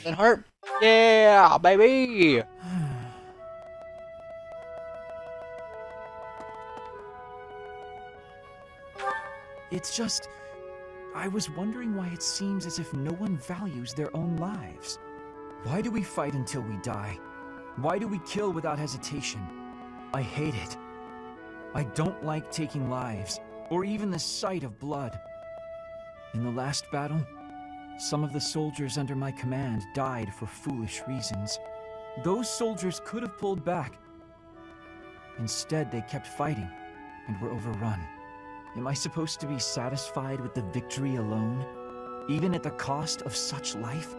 Linhardt? Yeah, baby! It's just... I was wondering why it seems as if no one values their own lives. Why do we fight until we die? Why do we kill without hesitation? I hate it. I don't like taking lives, or even the sight of blood. In the last battle, some of the soldiers under my command died for foolish reasons. Those soldiers could have pulled back. Instead, they kept fighting, and were overrun. Am I supposed to be satisfied with the victory alone, even at the cost of such life?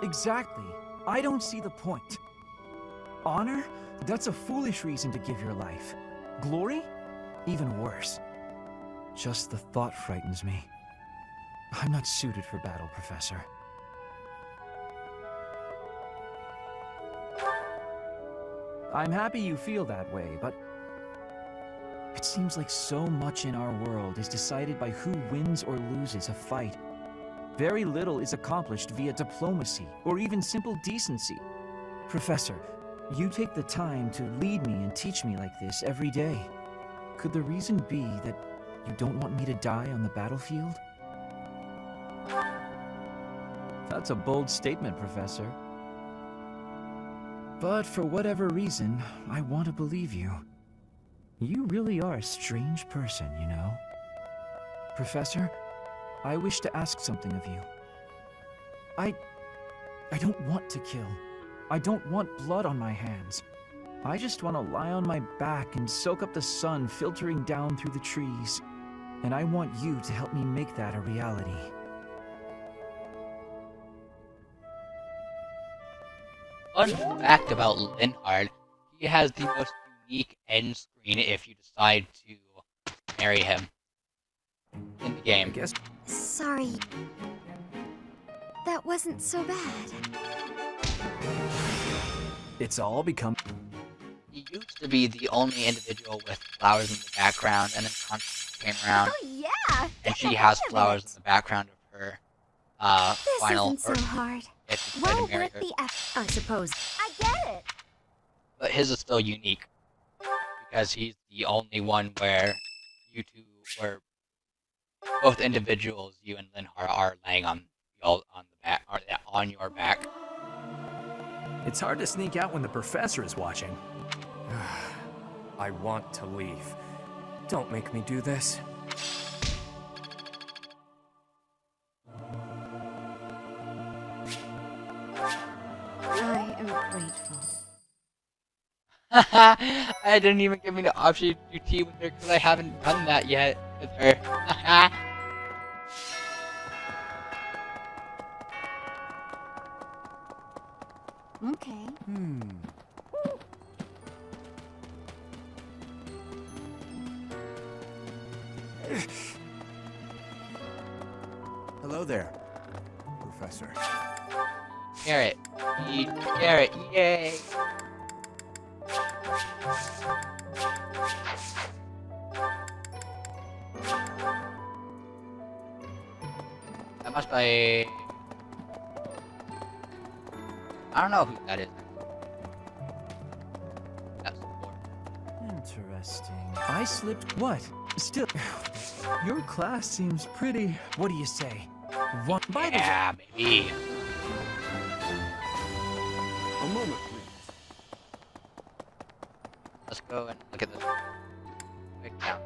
Exactly. I don't see the point. Honor? That's a foolish reason to give your life. Glory? Even worse. Just the thought frightens me. I'm not suited for battle, Professor. I'm happy you feel that way, but it seems like so much in our world is decided by who wins or loses a fight. Very little is accomplished via diplomacy or even simple decency. Professor, you take the time to lead me and teach me like this every day. Could the reason be that you don't want me to die on the battlefield? That's a bold statement, Professor. But for whatever reason, I want to believe you. You really are a strange person, you know. Professor, I wish to ask something of you. I don't want to kill. I don't want blood on my hands. I just want to lie on my back and soak up the sun filtering down through the trees. And I want you to help me make that a reality. Fun fact about Linhardt, he has the most unique end screen if you decide to marry him in the game. Sorry. That wasn't so bad. It's all become... He used to be the only individual with flowers in the background, and then Constance came around. Oh yeah! And she has flowers in the background of her This final... isn't so hard. If you Well decide to marry worth her. the effort, I suppose. I get it! But his is still unique. Because he's the only one where you two were both individuals, you and Linhardt, are laying on the back, or on your back. It's hard to sneak out when the professor is watching. I want to leave. Don't make me do this. I am grateful. I didn't even give me the option to do tea with her because I haven't done that yet with her. Okay. Hello there, Professor. Carrot. Eat carrot. Yay! That must be... I don't know who that is. That's Interesting. Interesting. I slipped. What? Still, your class seems pretty. What do you say? One. By Yeah, baby. A moment, please. Let's go and look at this. Quick count.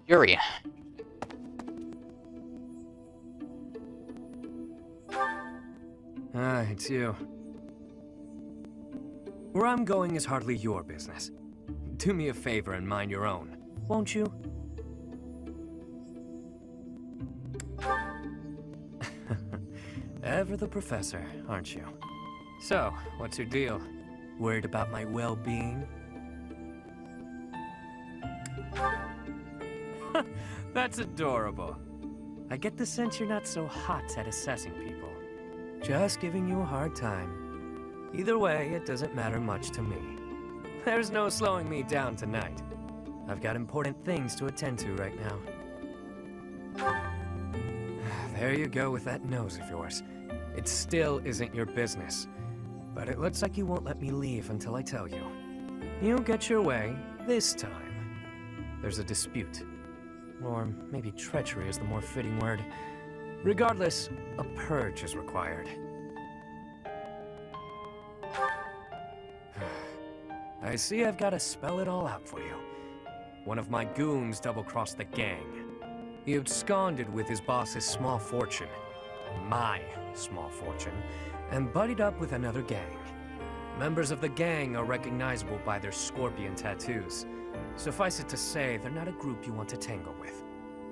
Yuri. Ah, it's you. Where I'm going is hardly your business. Do me a favor and mind your own, won't you? Ever the professor, aren't you? So, what's your deal? Worried about my well-being? That's adorable. I get the sense you're not so hot at assessing people. Just giving you a hard time. Either way, it doesn't matter much to me. There's no slowing me down tonight. I've got important things to attend to right now. There you go with that nose of yours. It still isn't your business. But it looks like you won't let me leave until I tell you. You get your way, this time. There's a dispute. Or maybe treachery is the more fitting word. Regardless, a purge is required. I see I've got to spell it all out for you. One of my goons double-crossed the gang. He absconded with his boss's small fortune, my small fortune, and buddied up with another gang. Members of the gang are recognizable by their scorpion tattoos. Suffice it to say, they're not a group you want to tangle with.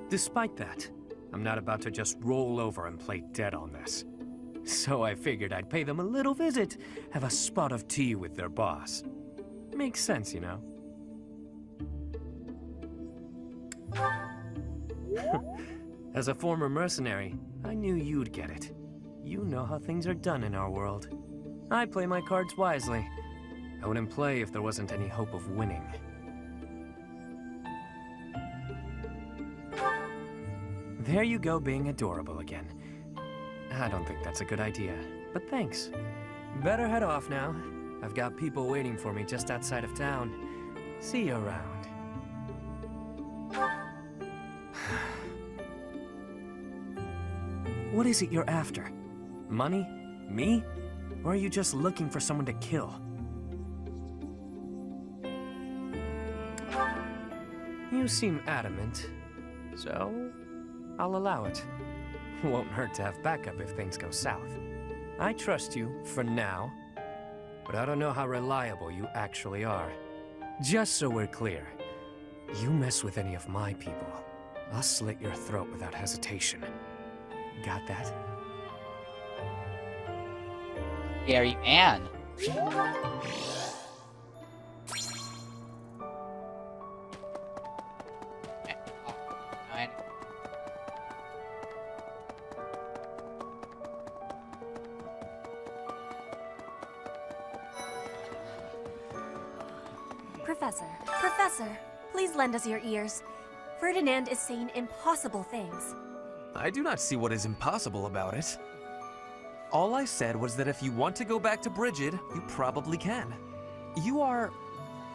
Despite that, I'm not about to just roll over and play dead on this. So I figured I'd pay them a little visit, have a spot of tea with their boss. Makes sense, you know? As a former mercenary, I knew you'd get it. You know how things are done in our world. I play my cards wisely. I wouldn't play if there wasn't any hope of winning. There you go, being adorable again. I don't think that's a good idea, but thanks. Better head off now. I've got people waiting for me just outside of town. See you around. What is it you're after? Money? Me? Or are you just looking for someone to kill? You seem adamant, so I'll allow it. Won't hurt to have backup if things go south. I trust you, for now, but I don't know how reliable you actually are. Just so we're clear, you mess with any of my people, I'll slit your throat without hesitation. Got that? Scary man. Professor, please lend us your ears. Ferdinand is saying impossible things. I do not see what is impossible about it. All I said was that if you want to go back to Brigid, you probably can. You are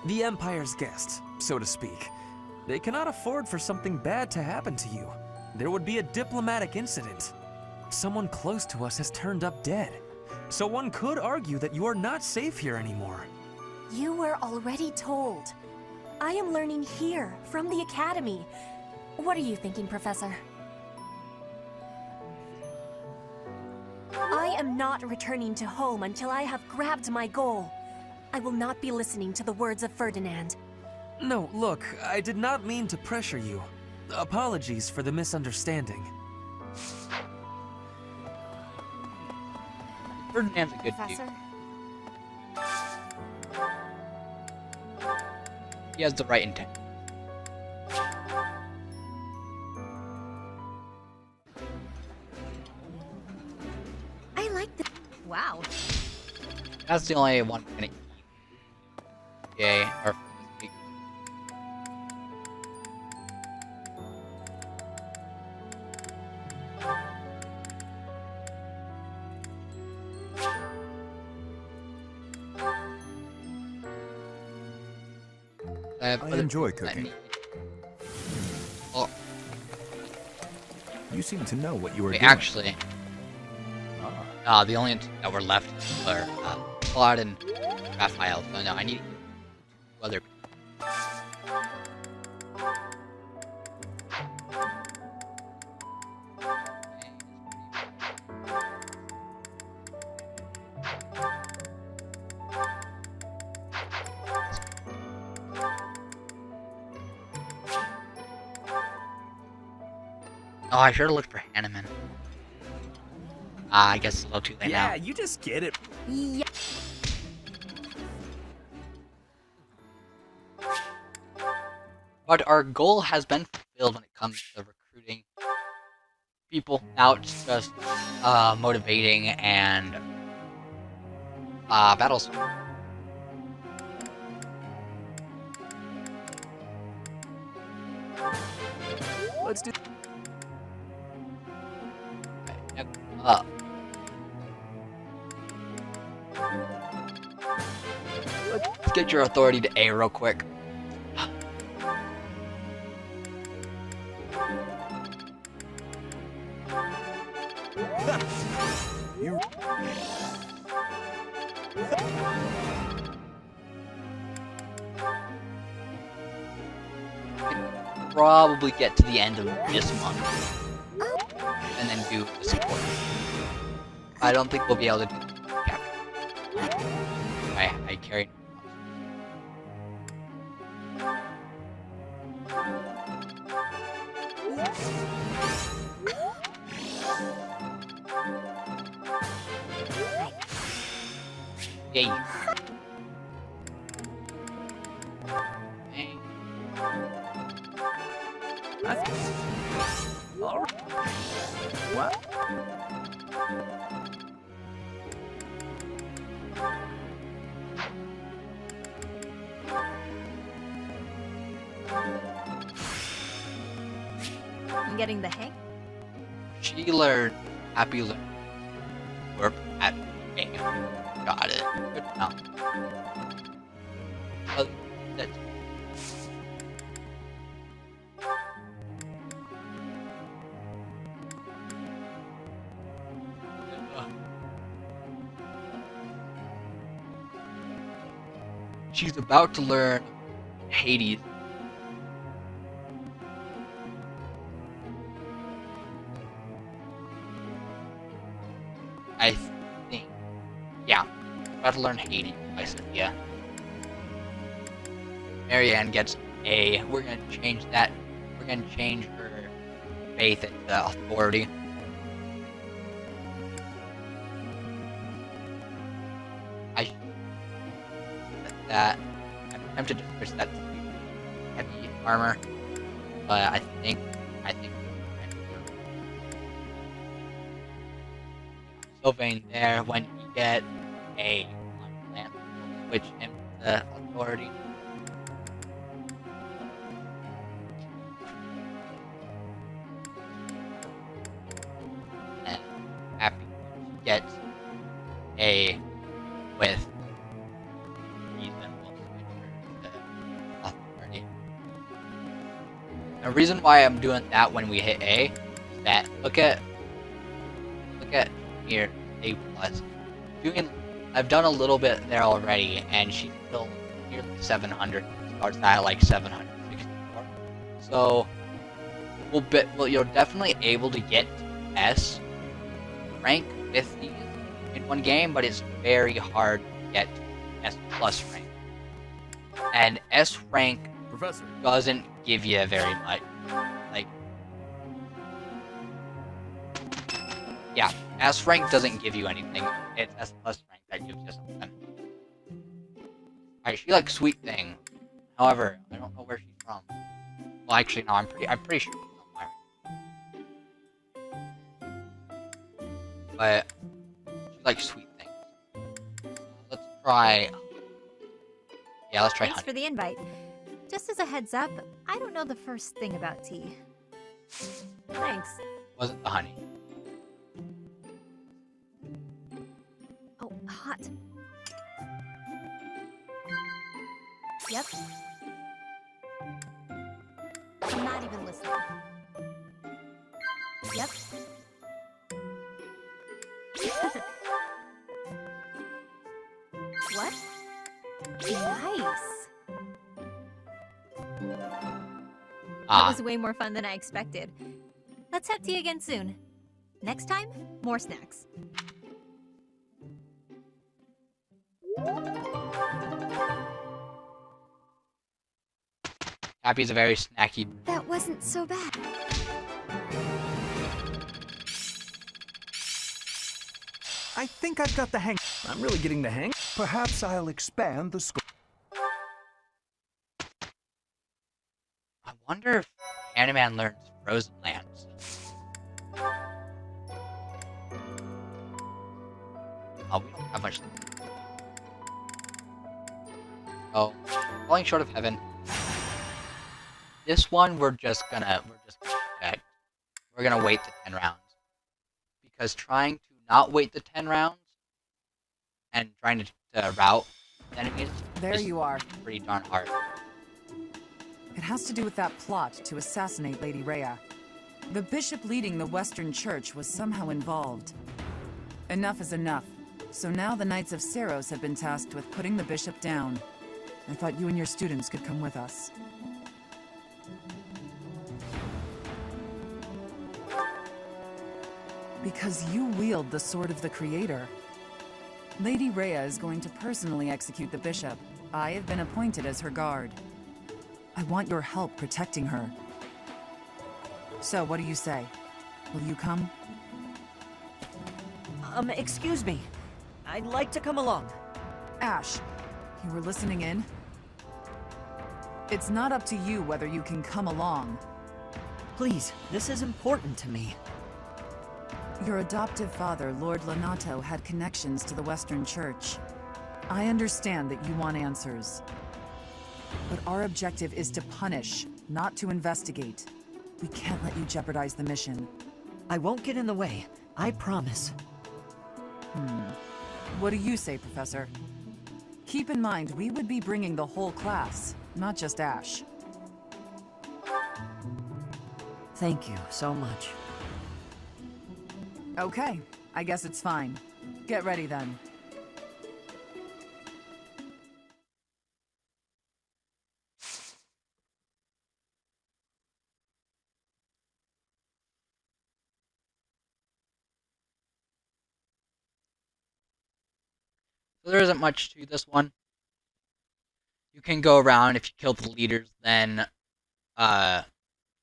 the Empire's guest, so to speak. They cannot afford for something bad to happen to you. There would be a diplomatic incident. Someone close to us has turned up dead. So one could argue that you are not safe here anymore. You were already told. I am learning here, from the Academy. What are you thinking, Professor? I am not returning to home until I have grabbed my goal. I will not be listening to the words of Ferdinand. No, look, I did not mean to pressure you. Apologies for the misunderstanding. Ferdinand's a good Professor? dude. He has the right intent. I like the... Wow. That's the only one we're gonna eat. Yay, or for this week. I enjoy cooking. Oh, You seem to know what you are wait, doing. actually, the only two that were left were Claude and Raphael. So no, I need two other. Oh, I should have looked for Hanneman. I guess it's a little too late now. Yeah, you just get it. Yeah. But our goal has been fulfilled when it comes to recruiting people. Now it's just motivating and battles. Let's do. Next up. Let's get your authority to A real quick. You... Probably get to the end of this month and then do the support. I don't think we'll be able to do capture. I carried. Yay. Alright. What? I'm getting the hang. She learned happy learn. Work at A. Got it. Good now. That's she's about to learn Hades. I think. Yeah. About to learn Hades by Sophia. Marianne gets A. We're gonna change that. We're gonna change her faith into authority. That I'm tempted to switch that to heavy armor, but I think Sylvain there. When he gets a plant, we'll switch him to authority. And Happy gets a with the reason why I'm doing that when we hit A is that look at here, A plus. I've done a little bit there already, and she's still nearly 700. Starts at like 764. So you're definitely able to get S rank with these in one game, but it's very hard to get S plus rank. And S rank Professor doesn't give you very much. Like, yeah, S rank doesn't give you anything. It's S plus rank that gives you something. Alright, she likes Sweet Thing. However, I don't know where she's from. Well, actually, no, I'm pretty sure she's from Myron. But she likes Sweet Thing. Let's try. Yeah, let's try Thanks honey. for the invite. Just as a heads up, I don't know the first thing about tea. Thanks. Wasn't the honey. Oh, hot. Yep. even listening. Yep. What? Nice. That was way more fun than I expected. Let's have tea again soon. Next time, more snacks. Happy's a very snacky. That wasn't so bad. I think I've got the hang. I'm really getting the hang. Perhaps I'll expand the scope. I wonder if Animan learns Frozen Lands. Oh, we don't have much. Oh, falling short of heaven. This one we're just gonna check. We're gonna wait the 10 rounds. Because trying to not wait the 10 rounds and trying to route enemies There is you are. pretty darn hard. It has to do with that plot to assassinate Lady Rhea. The bishop leading the Western Church was somehow involved. Enough is enough. So now the Knights of Seros have been tasked with putting the bishop down. I thought you and your students could come with us. Because you wield the Sword of the Creator. Lady Rhea is going to personally execute the bishop. I have been appointed as her guard. I want your help protecting her. So, what do you say? Will you come? Excuse me. I'd like to come along. Ash, you were listening in? It's not up to you whether you can come along. Please, this is important to me. Your adoptive father, Lord Lonato, had connections to the Western Church. I understand that you want answers. But our objective is to punish, not to investigate. We can't let you jeopardize the mission. I won't get in the way. I promise. What do you say, Professor? Keep in mind, we would be bringing the whole class, not just Ash. Thank you so much. Okay, I guess it's fine. Get ready then. So there isn't much to this one. You can go around. If you kill the leaders, then the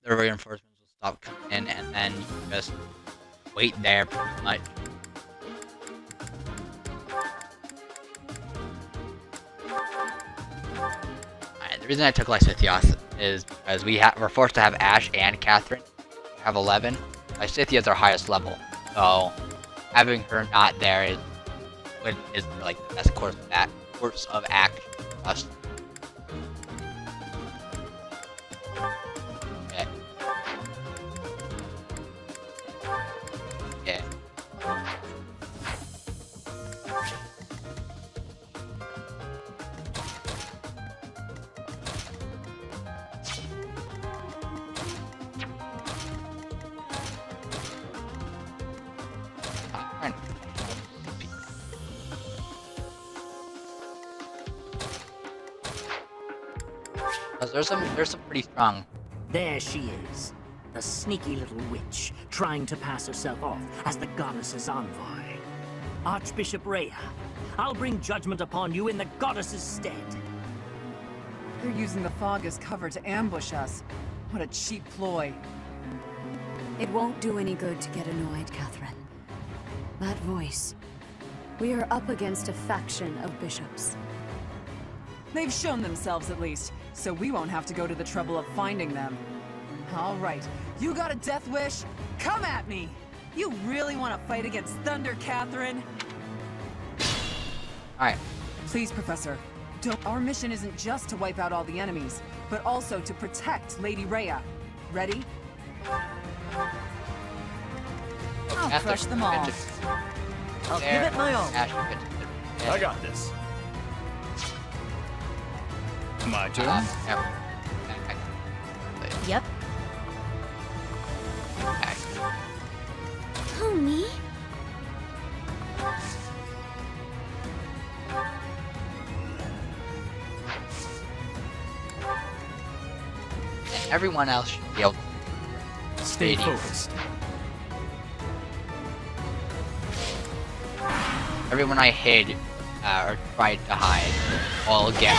reinforcements will stop coming in, and then you can just wait there pretty much. Alright, the reason I took Lysithios is because we're forced to have Ash and Catherine. We have 11. Lysithia is our highest level, so having her not there is like the best course of action for us. Okay. Yeah. Because there's some pretty strong. There she is, the sneaky little witch, trying to pass herself off as the goddess's envoy. Archbishop Rhea, I'll bring judgment upon you in the goddess's stead. They're using the fog as cover to ambush us. What a cheap ploy. It won't do any good to get annoyed, Catherine. That voice. We are up against a faction of bishops. They've shown themselves at least, so we won't have to go to the trouble of finding them. All right, you got a death wish? Come at me! You really want to fight against Thunder, Catherine? Alright. Please, Professor. Our mission isn't just to wipe out all the enemies, but also to protect Lady Rhea. Ready? I'll crush them all. I'll give it my all. I got this. My turn. Yep. Who, me? And everyone else should be able to Stay focused. Everyone I hid or tried to hide all get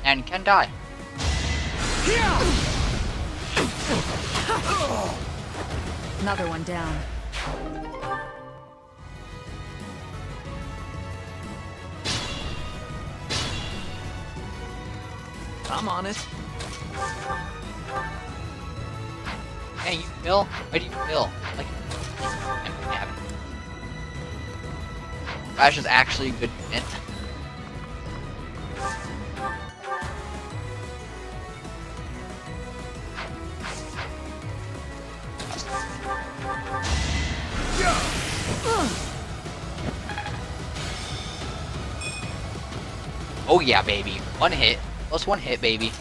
and can die. Another one down. I'm on it. Hey, you kill? Why do you kill? Like, Flash is actually a good unit. Oh yeah, baby. One hit. Plus one hit, baby.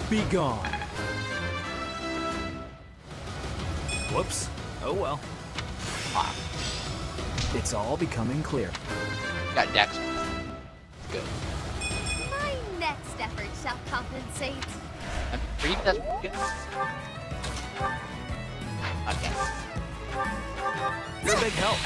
Be gone. Whoops. Oh well. It's all becoming clear. Got Dex. Good. My next effort shall compensate. I'm pretty that's good. Okay. You're a big help.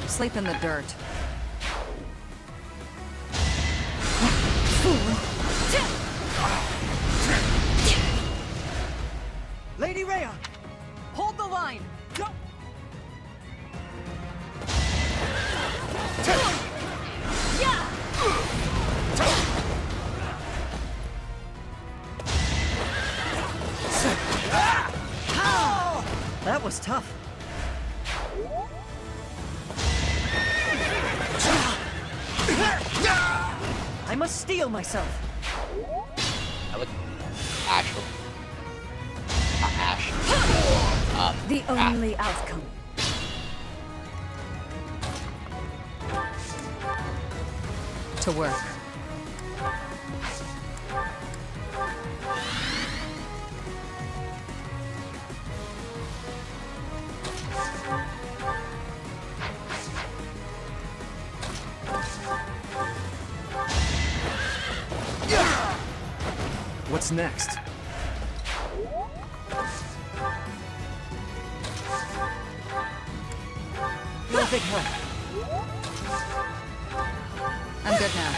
Sleep in the dirt. Lady Rhea! Hold the line! Don't... That was tough. I must steel myself. I look Ash. Not Ash. The only outcome. To work. What's next? You're a big help. I'm good now.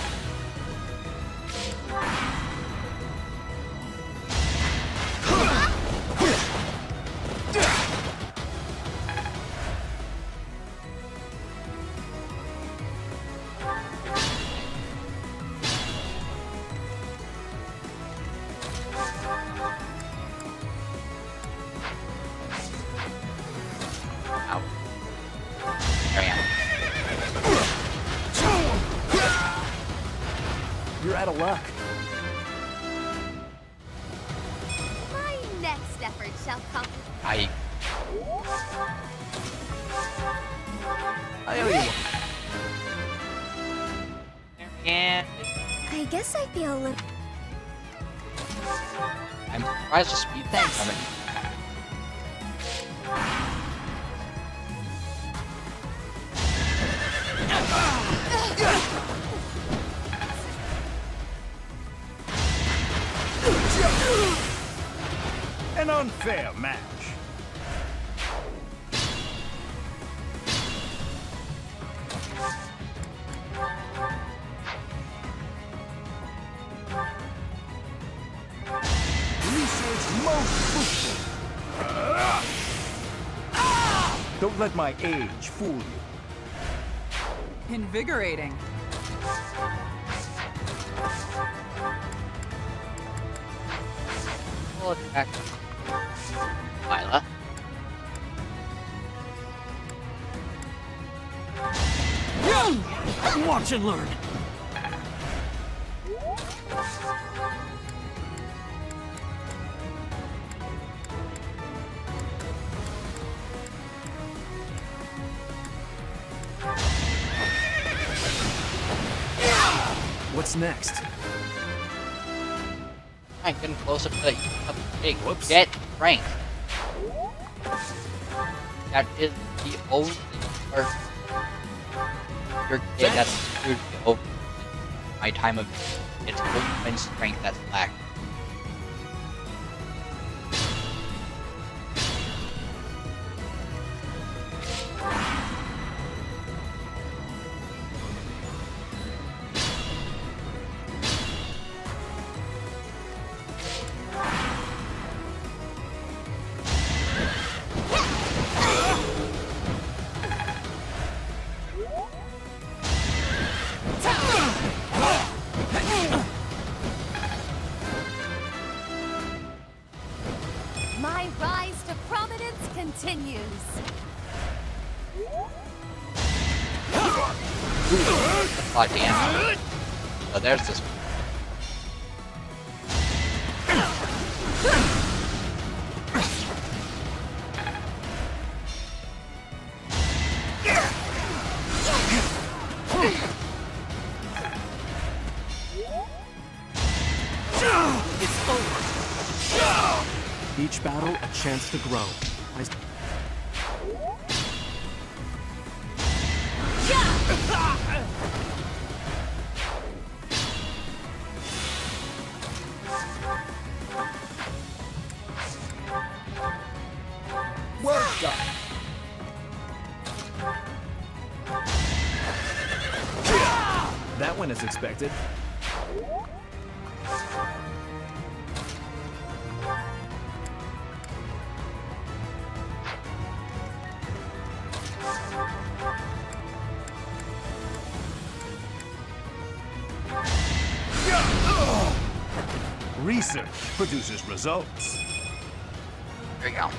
You're out of luck. My next effort shall compensate. I owe you one. And I guess I feel a little... I'm surprised the speed of it. An unfair match. Research most boosted. Don't let my age fool you. Invigorating. Full attack. Lila. Watch and learn. What's next? I'm getting closer to the big. Get strength. That is the only or your kid that's screwed me over my time of it's open strength that's lacking. My rise to prominence continues. Oh damn. So there's this. It's over. Each battle, a chance to grow. Well done. That went as expected. Research produces results. There you go.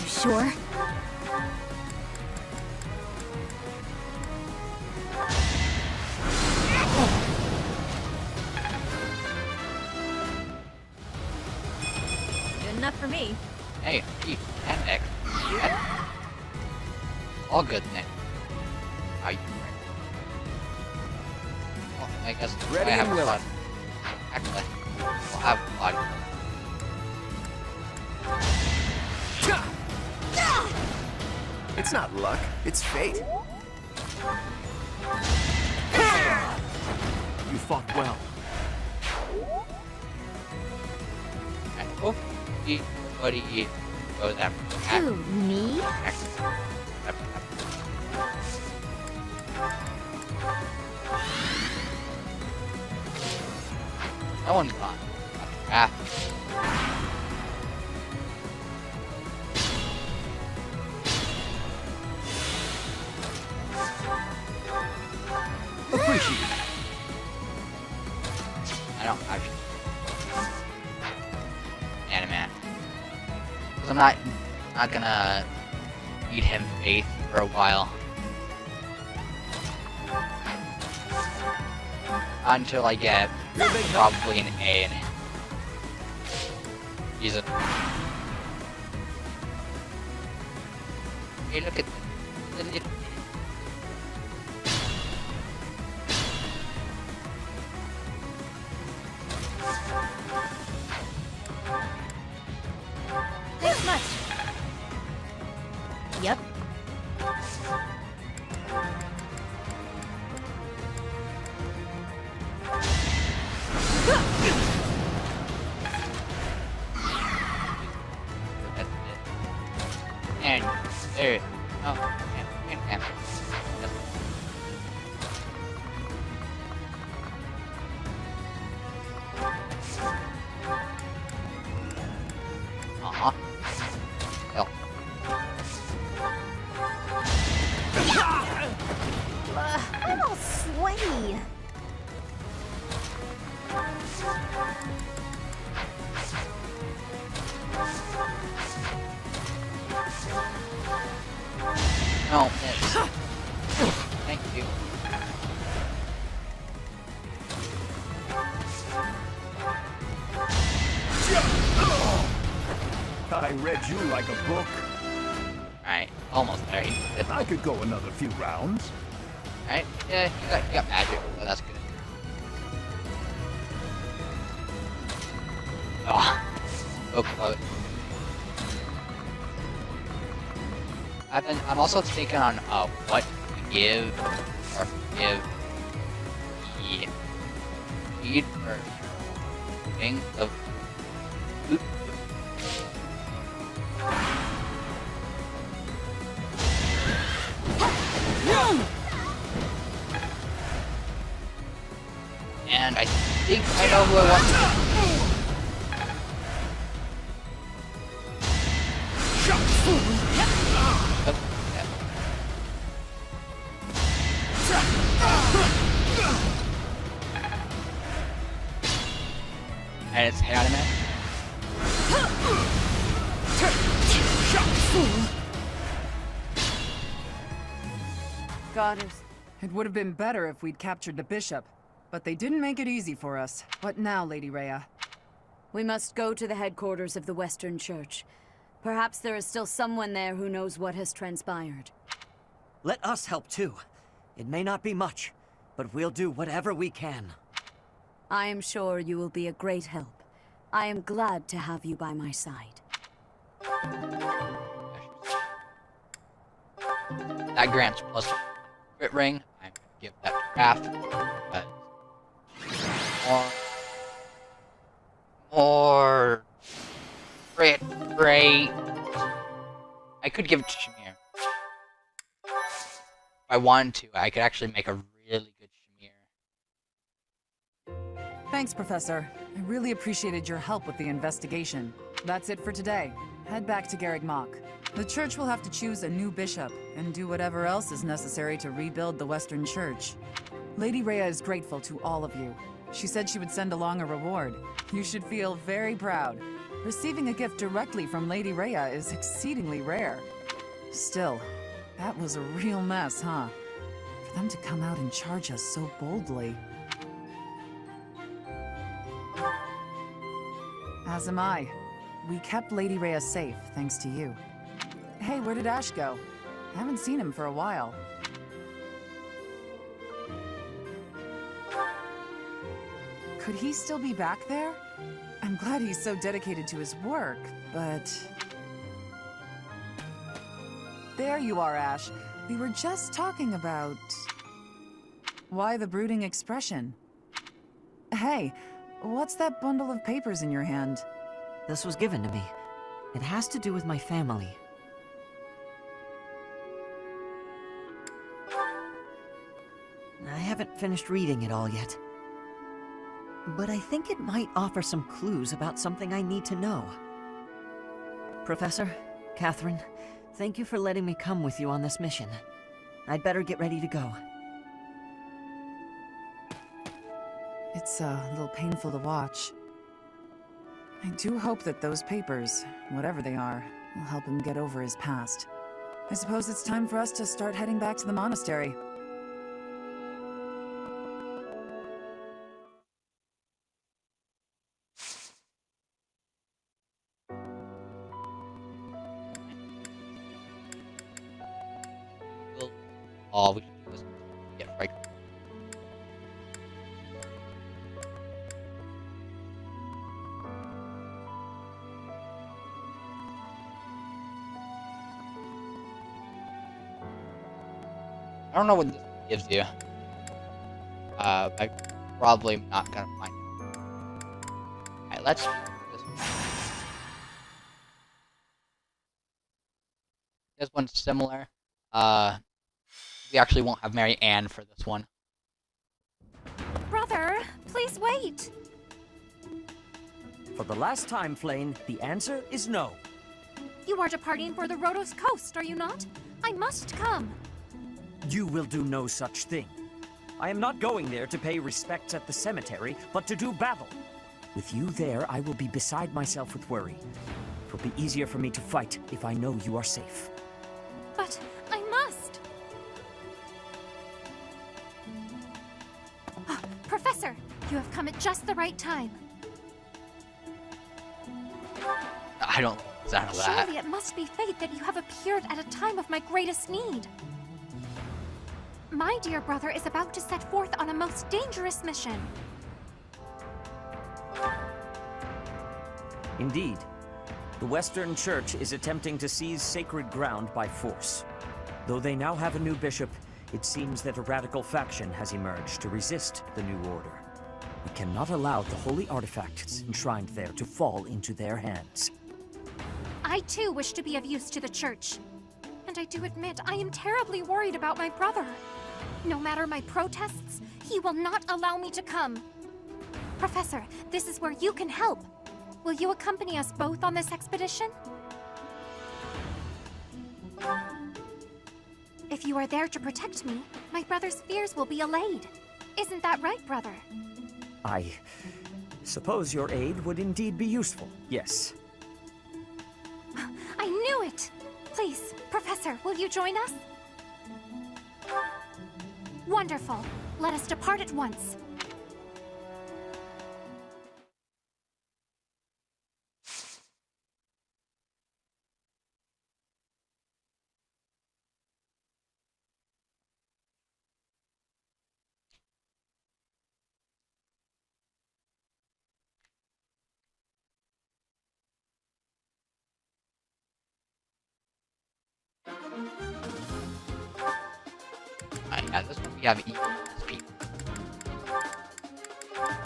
You sure? Good enough for me. Hey, P and X. All good then. Are you ready? Well, I guess Ready I have and a willing. lot. Actually, we'll have a lot. It's not luck, it's fate. You fought well. And hopefully, everybody goes after that. Who, me? No one's gone. Ah. Appreciate it. I don't actually. Animat. Because I'm not gonna feed him faith for a while. Until I get probably an A in it. He's a. Hey, look at the little. Thanks much. Yep. And there. Oh, and. Aw. Hell. I'm all sweaty. No, miss. Thank you. I read you like a book. Alright, almost there. I could go another few rounds. Alright, yeah, you got magic, so that's good. Oh, so close. I'm also thinking on what to give or give the speed or thing of oop. And I think I know who I want to. And it's anime. Goddess. It would have been better if we'd captured the bishop, but they didn't make it easy for us. What now, Lady Rhea? We must go to the headquarters of the Western Church. Perhaps there is still someone there who knows what has transpired. Let us help too. It may not be much, but we'll do whatever we can. I am sure you will be a great help. I am glad to have you by my side. That grants plus crit ring. I'm gonna give that to Raph. More crit rate. I could give it to Shamir. If I wanted to, I could actually make a really good Shamir. Thanks, Professor. I really appreciated your help with the investigation. That's it for today. Head back to Garreg Mach. The church will have to choose a new bishop and do whatever else is necessary to rebuild the Western Church. Lady Rhea is grateful to all of you. She said she would send along a reward. You should feel very proud. Receiving a gift directly from Lady Rhea is exceedingly rare. Still, that was a real mess, huh? For them to come out and charge us so boldly. As am I. We kept Lady Rhea safe, thanks to you. Hey, where did Ash go? I haven't seen him for a while. Could he still be back there? I'm glad he's so dedicated to his work, but... There you are, Ash. We were just talking about... Why the brooding expression? Hey, what's that bundle of papers in your hand? This was given to me. It has to do with my family. I haven't finished reading it all yet. But I think it might offer some clues about something I need to know. Professor, Catherine, thank you for letting me come with you on this mission. I'd better get ready to go. It's a little painful to watch. I do hope that those papers, whatever they are, will help him get over his past. I suppose it's time for us to start heading back to the monastery. All we can do is get right. I don't know what this gives you. I'm probably not gonna find it. Alright, let's do this one. This one's similar. We actually won't have Mary Ann for this one. Brother, please wait. For the last time, Flane, the answer is no. You are departing for the Rhodos coast, are you not? I must come. You will do no such thing. I am not going there to pay respects at the cemetery, but to do battle. With you there, I will be beside myself with worry. It will be easier for me to fight if I know you are safe. But I must. Professor, you have come at just the right time. I don't sound of that. Surely it must be fate that you have appeared at a time of my greatest need. My dear brother is about to set forth on a most dangerous mission. Indeed. The Western Church is attempting to seize sacred ground by force. Though they now have a new bishop, it seems that a radical faction has emerged to resist the new order. We cannot allow the holy artifacts enshrined there to fall into their hands. I too wish to be of use to the Church. And I do admit I am terribly worried about my brother. No matter my protests, he will not allow me to come. Professor, this is where you can help. Will you accompany us both on this expedition? If you are there to protect me, my brother's fears will be allayed. Isn't that right, brother? I suppose your aid would indeed be useful, yes. I knew it! Please, Professor, will you join us? Wonderful. Let us depart at once. Yeah, this one we have ESP.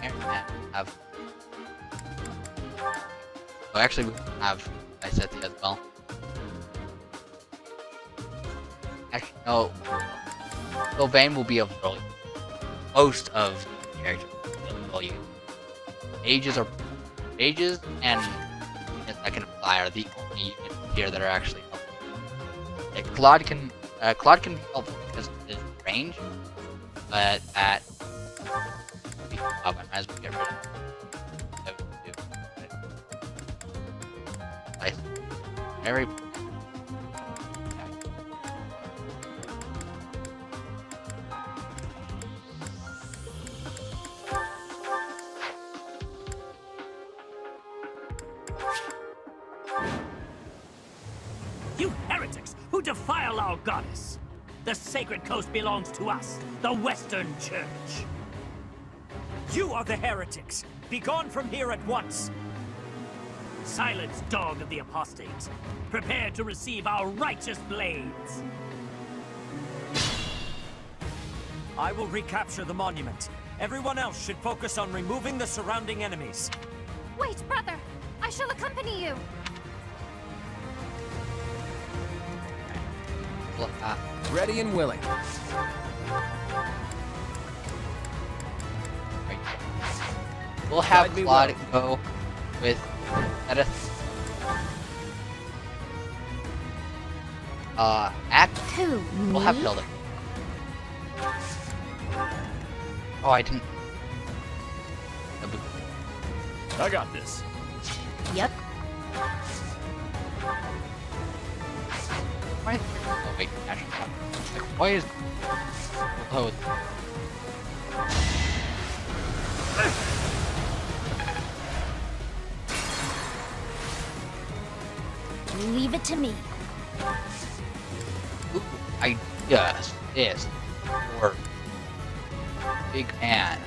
And have. Oh, actually, we have Iseti as well. Actually, no. Sylvain will be of early. Most of the characters will use. Mages and units that can fly are the only units here that are actually helpful. Like, Claude can be helpful because of his range, but that I might as well get rid of those two. Nice. Very. You heretics who defile our goddess! The sacred coast belongs to us, the Western Church. You are the heretics. Begone from here at once. Silence, dog of the apostates. Prepare to receive our righteous blades. I will recapture the monument. Everyone else should focus on removing the surrounding enemies. Wait, brother! I shall accompany you! Ready and willing. We'll have Claude go with Edith. Act. We'll have Hilda. Oh, I didn't. I got this. Yep. Why? Oh wait, actually, like, why is? Oh. Leave it to me. Ooh, I just this for big man.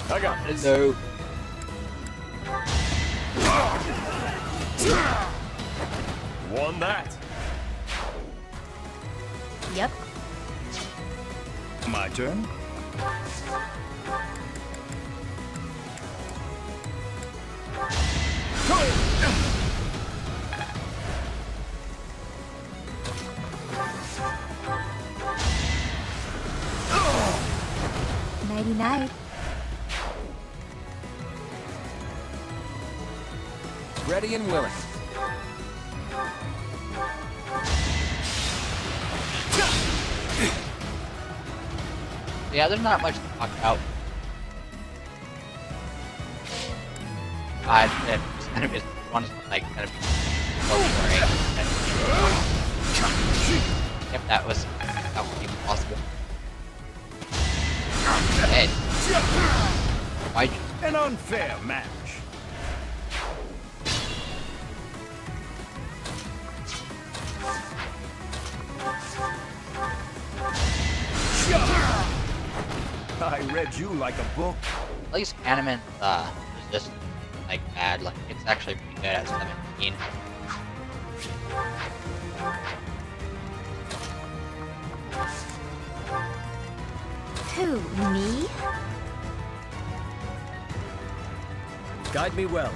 I got this. Hello. Won that. Yep. My turn. Nighty-night. Ready and willing. Yeah, there's not much to talk about. It's kind of is one is like kind of boring. If that would be possible. Dead. Why? An unfair match. I read you like a book. At least Animate resist like bad. Like it's actually pretty good at 17. Who, me? Guide me well.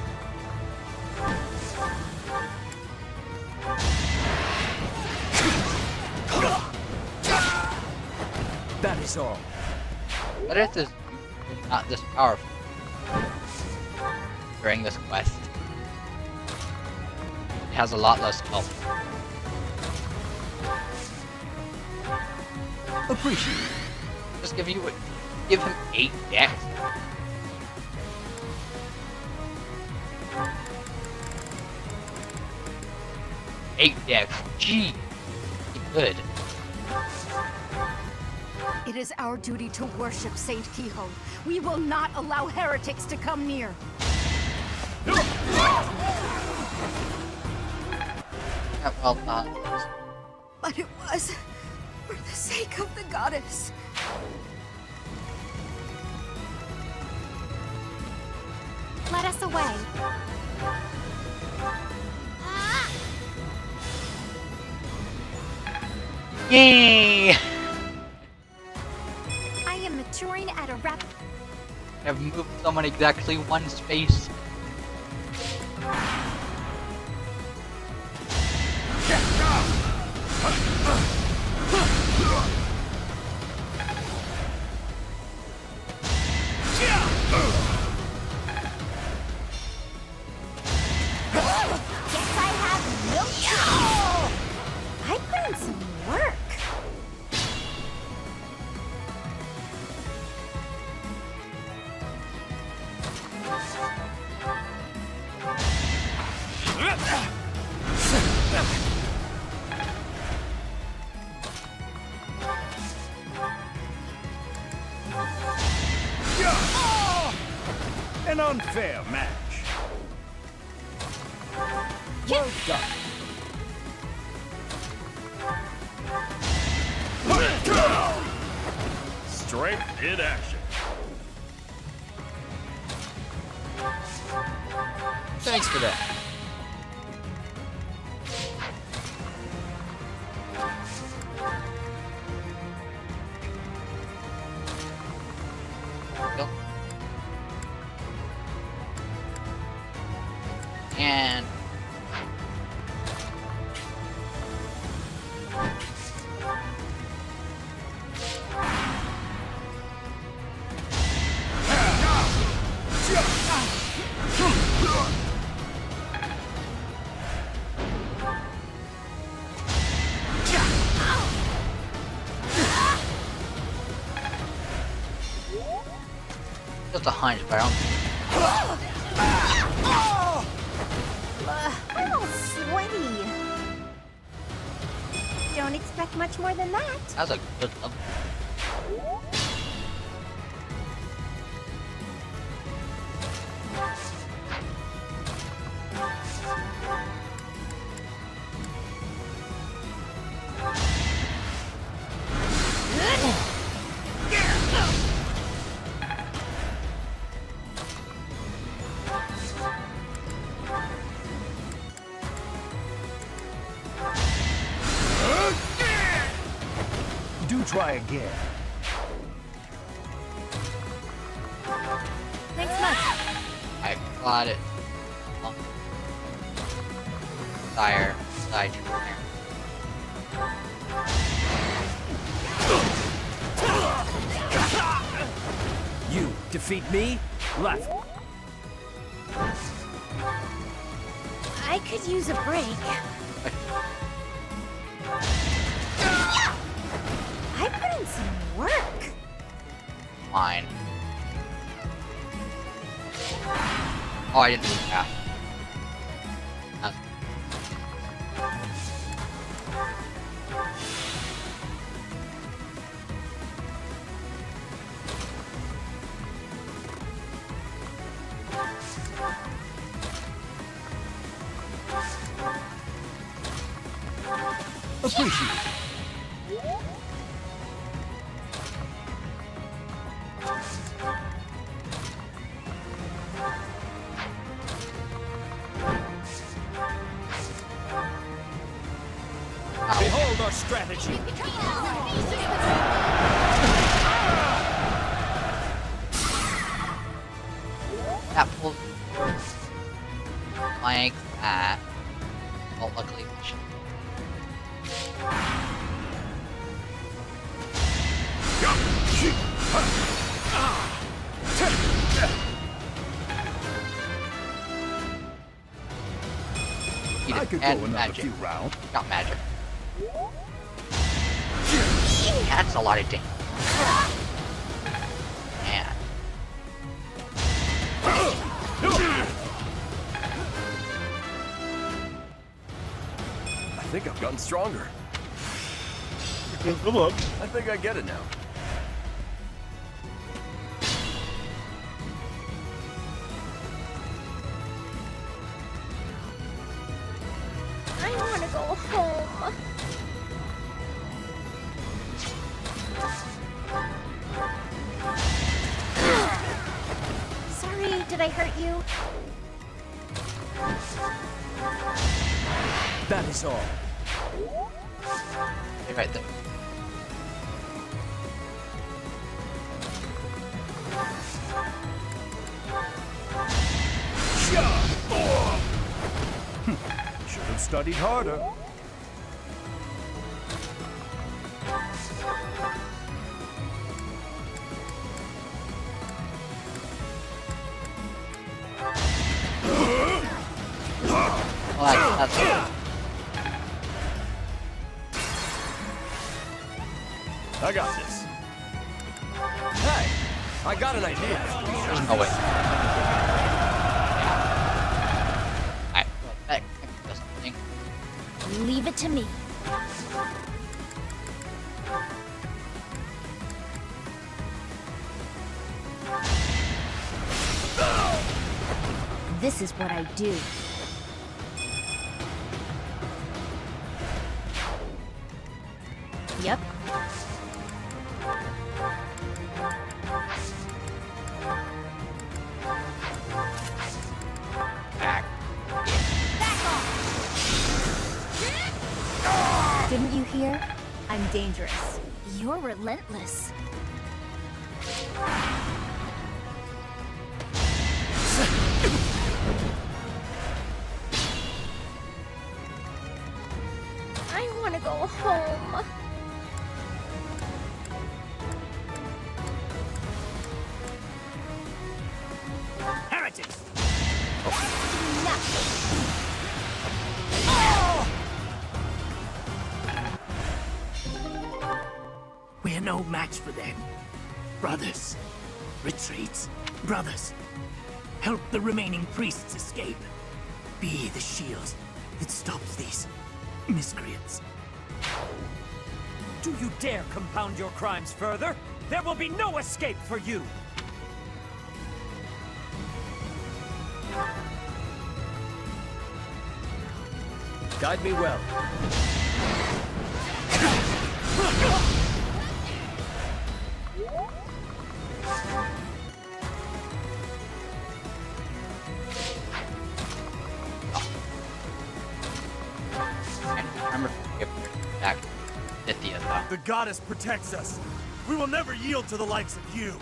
That is all. But it is not this powerful during this quest. It has a lot less health. Appreciate it. Just give him 8 dex. Gee, good. It is our duty to worship Saint Kehoe. We will not allow heretics to come near. Well done. But it was for the sake of the goddess. Let us away. Yay! I am maturing at a rapid... I've moved someone exactly 1 space. Guess I have no choice. I put in some work. An unfair match. Well done. Strength in action. Thanks for that. And just a hunch, but I don't. I'm all sweaty. Don't expect much more than that. That's a good level. Do try again. Thanks much. I plot it. Sire, side. You defeat me? Left. I could use a break. I put in some work. Fine. Oh, I didn't do that. Appreciate it. Behold our strategy. That pulls like that. Well, luckily, she... I could go another few rounds. Got magic. That's a lot of damage. Man. I think I've gotten stronger. Good luck. I think I get it now. I want to go home. Sorry, did I hurt you? That is all. You're right there. Should have studied harder. Well, that's I got this. Hey, I got an idea. There's no way. Alright, well, that does something. Leave it to me. This is what I do. Yep. Back. Didn't you hear? I'm dangerous. You're relentless. I want to go home. Heretics! We're no match for them. Brothers, retreat. Brothers, help the remaining priests escape. Be the shield that stops these miscreants. Do you dare compound your crimes further? There will be no escape for you! Guide me well. Remember, back Nithya, though. The goddess protects us. We will never yield to the likes of you.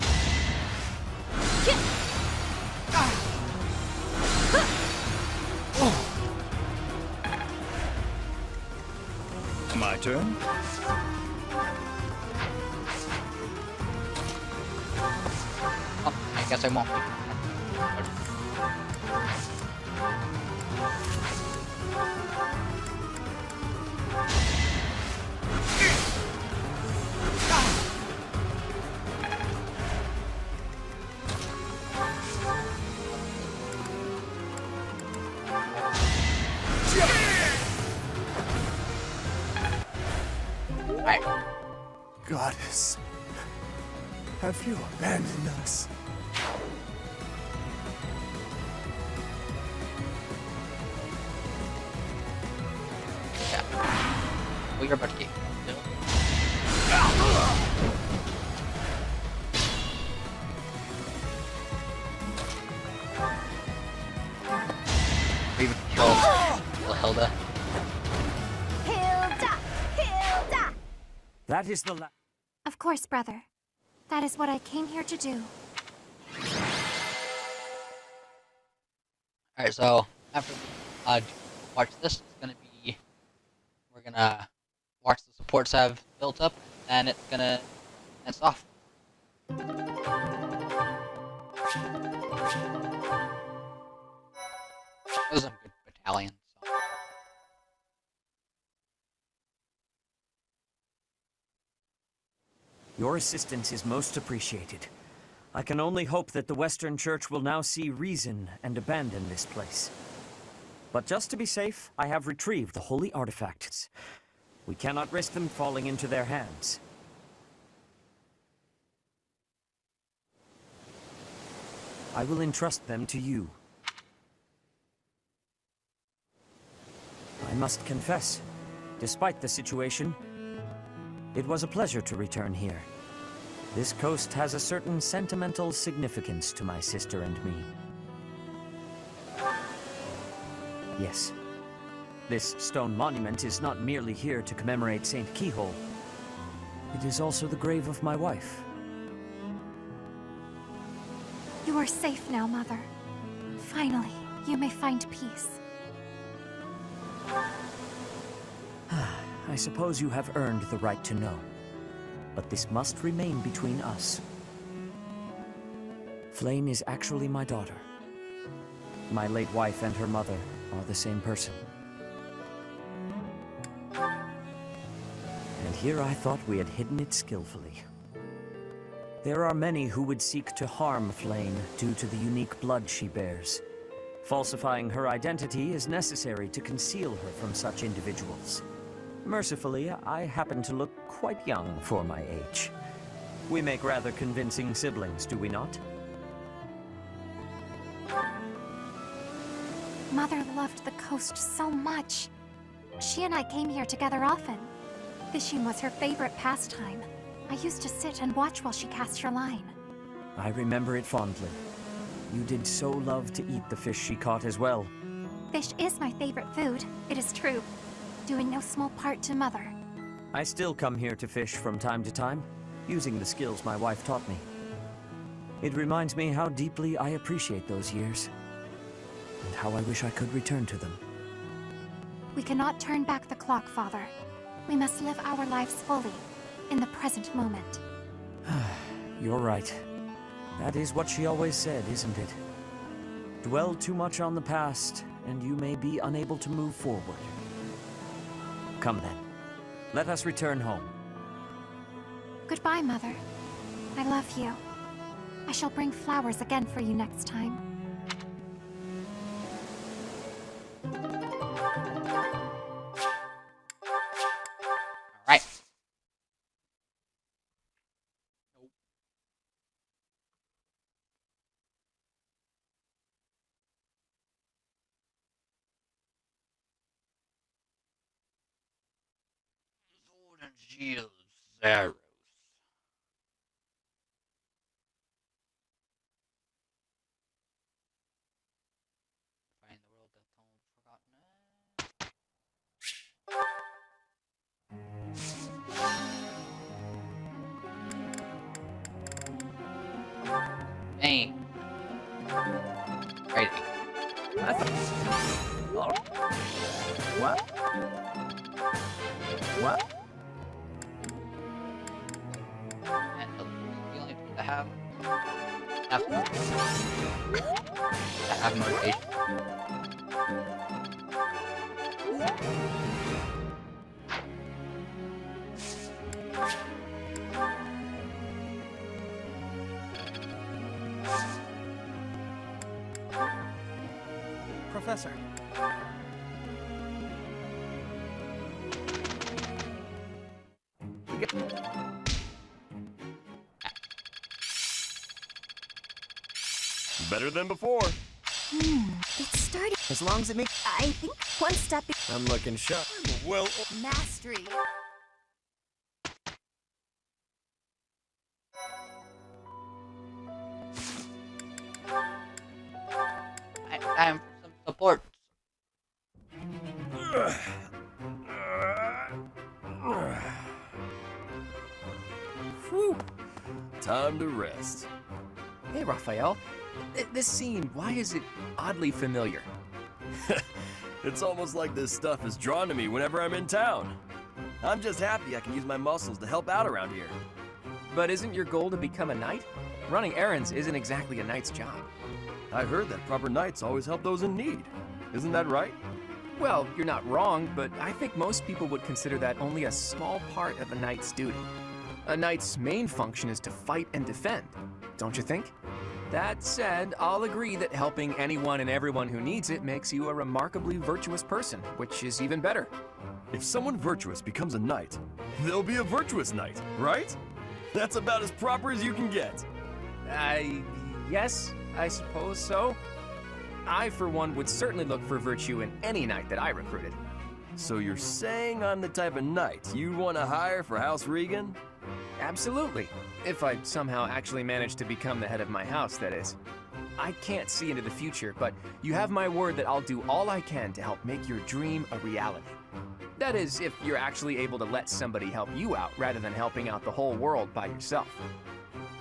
My turn. Oh, I guess I won't. Alright. Goddess, have you abandoned us? Oh, you're about to get killed. Or even kill Hilda. Hilda! Hilda! That is the Of course, brother. That is what I came here to do. Alright, so after we watch this, it's gonna be, we're gonna watch the supports have built up, and it's gonna dance off. Those are good battalions. So. Your assistance is most appreciated. I can only hope that the Western Church will now see reason and abandon this place. But just to be safe, I have retrieved the holy artifacts. We cannot risk them falling into their hands. I will entrust them to you. I must confess, despite the situation, it was a pleasure to return here. This coast has a certain sentimental significance to my sister and me. Yes. This stone monument is not merely here to commemorate Saint Keyhole. It is also the grave of my wife. You are safe now, Mother. Finally, you may find peace. I suppose you have earned the right to know. But this must remain between us. Flame is actually my daughter. My late wife and her mother are the same person. And here I thought we had hidden it skillfully. There are many who would seek to harm Flame due to the unique blood she bears. Falsifying her identity is necessary to conceal her from such individuals. Mercifully, I happen to look quite young for my age. We make rather convincing siblings, do we not? Mother loved the coast so much. She and I came here together often. Fishing was her favorite pastime. I used to sit and watch while she cast her line. I remember it fondly. You did so love to eat the fish she caught as well. Fish is my favorite food, it is true. Doing no small part to Mother. I still come here to fish from time to time, using the skills my wife taught me. It reminds me how deeply I appreciate those years, and how I wish I could return to them. We cannot turn back the clock, Father. We must live our lives fully, in the present moment. You're right. That is what she always said, isn't it? Dwell too much on the past, and you may be unable to move forward. Come then. Let us return home. Goodbye, Mother. I love you. I shall bring flowers again for you next time. Alright. Shield Zeros. Find the world that's all forgotten. Dang. Right. What? What? And the feeling to have motivation. Professor. Better than before. It's starting. As long as it makes... I think one step... I'm looking sharp. Well... Mastery. Time for some support. Whew. Time to rest. Hey, Raphael. This scene, why is it oddly familiar? It's almost like this stuff is drawn to me whenever I'm in town. I'm just happy I can use my muscles to help out around here. But isn't your goal to become a knight? Running errands isn't exactly a knight's job. I heard that proper knights always help those in need. Isn't that right? Well, you're not wrong, but I think most people would consider that only a small part of a knight's duty. A knight's main function is to fight and defend, don't you think? That said, I'll agree that helping anyone and everyone who needs it makes you a remarkably virtuous person, which is even better. If someone virtuous becomes a knight, they'll be a virtuous knight, right? That's about as proper as you can get. Yes, I suppose so. I, for one, would certainly look for virtue in any knight that I recruited. So you're saying I'm the type of knight you'd want to hire for House Regan? Absolutely. If I somehow actually manage to become the head of my house, that is. I can't see into the future, but you have my word that I'll do all I can to help make your dream a reality. That is, if you're actually able to let somebody help you out rather than helping out the whole world by yourself.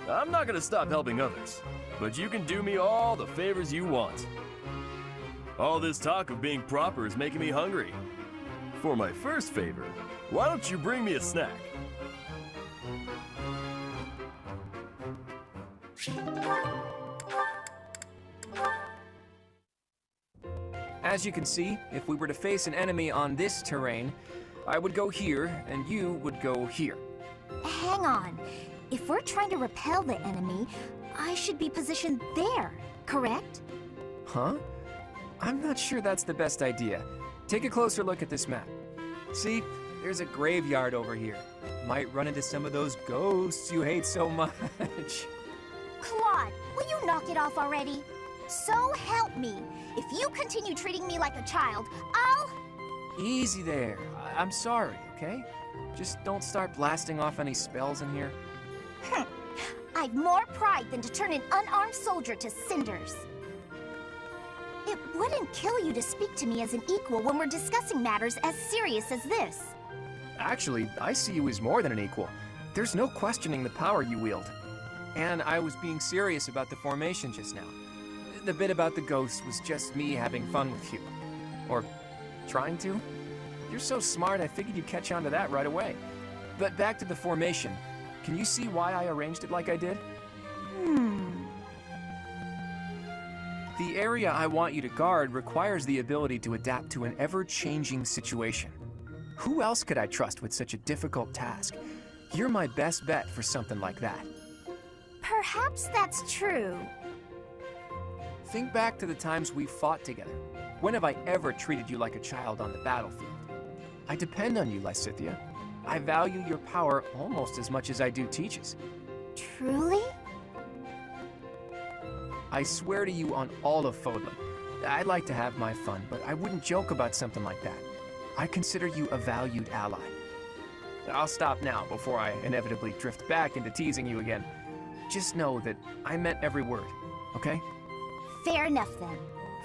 I'm not gonna stop helping others, but you can do me all the favors you want. All this talk of being proper is making me hungry. For my first favor, why don't you bring me a snack? As you can see, if we were to face an enemy on this terrain, I would go here, and you would go here. Hang on. If we're trying to repel the enemy, I should be positioned there, correct? Huh? I'm not sure that's the best idea. Take a closer look at this map. See, there's a graveyard over here. Might run into some of those ghosts you hate so much. Claude, will you knock it off already? So help me. If you continue treating me like a child, I'll... Easy there. I'm sorry, okay? Just don't start blasting off any spells in here. I've more pride than to turn an unarmed soldier to cinders. It wouldn't kill you to speak to me as an equal when we're discussing matters as serious as this. Actually, I see you as more than an equal. There's no questioning the power you wield. And I was being serious about the formation just now. The bit about the ghosts was just me having fun with you. Or trying to. You're so smart, I figured you'd catch on to that right away. But back to the formation. Can you see why I arranged it like I did? The area I want you to guard requires the ability to adapt to an ever-changing situation. Who else could I trust with such a difficult task? You're my best bet for something like that. Perhaps that's true. Think back to the times we fought together. When have I ever treated you like a child on the battlefield? I depend on you, Lysithea. I value your power almost as much as I do Teach's. Truly? I swear to you on all of Fodlan. I'd like to have my fun, but I wouldn't joke about something like that. I consider you a valued ally. I'll stop now before I inevitably drift back into teasing you again. Just know that I meant every word, okay? Fair enough then.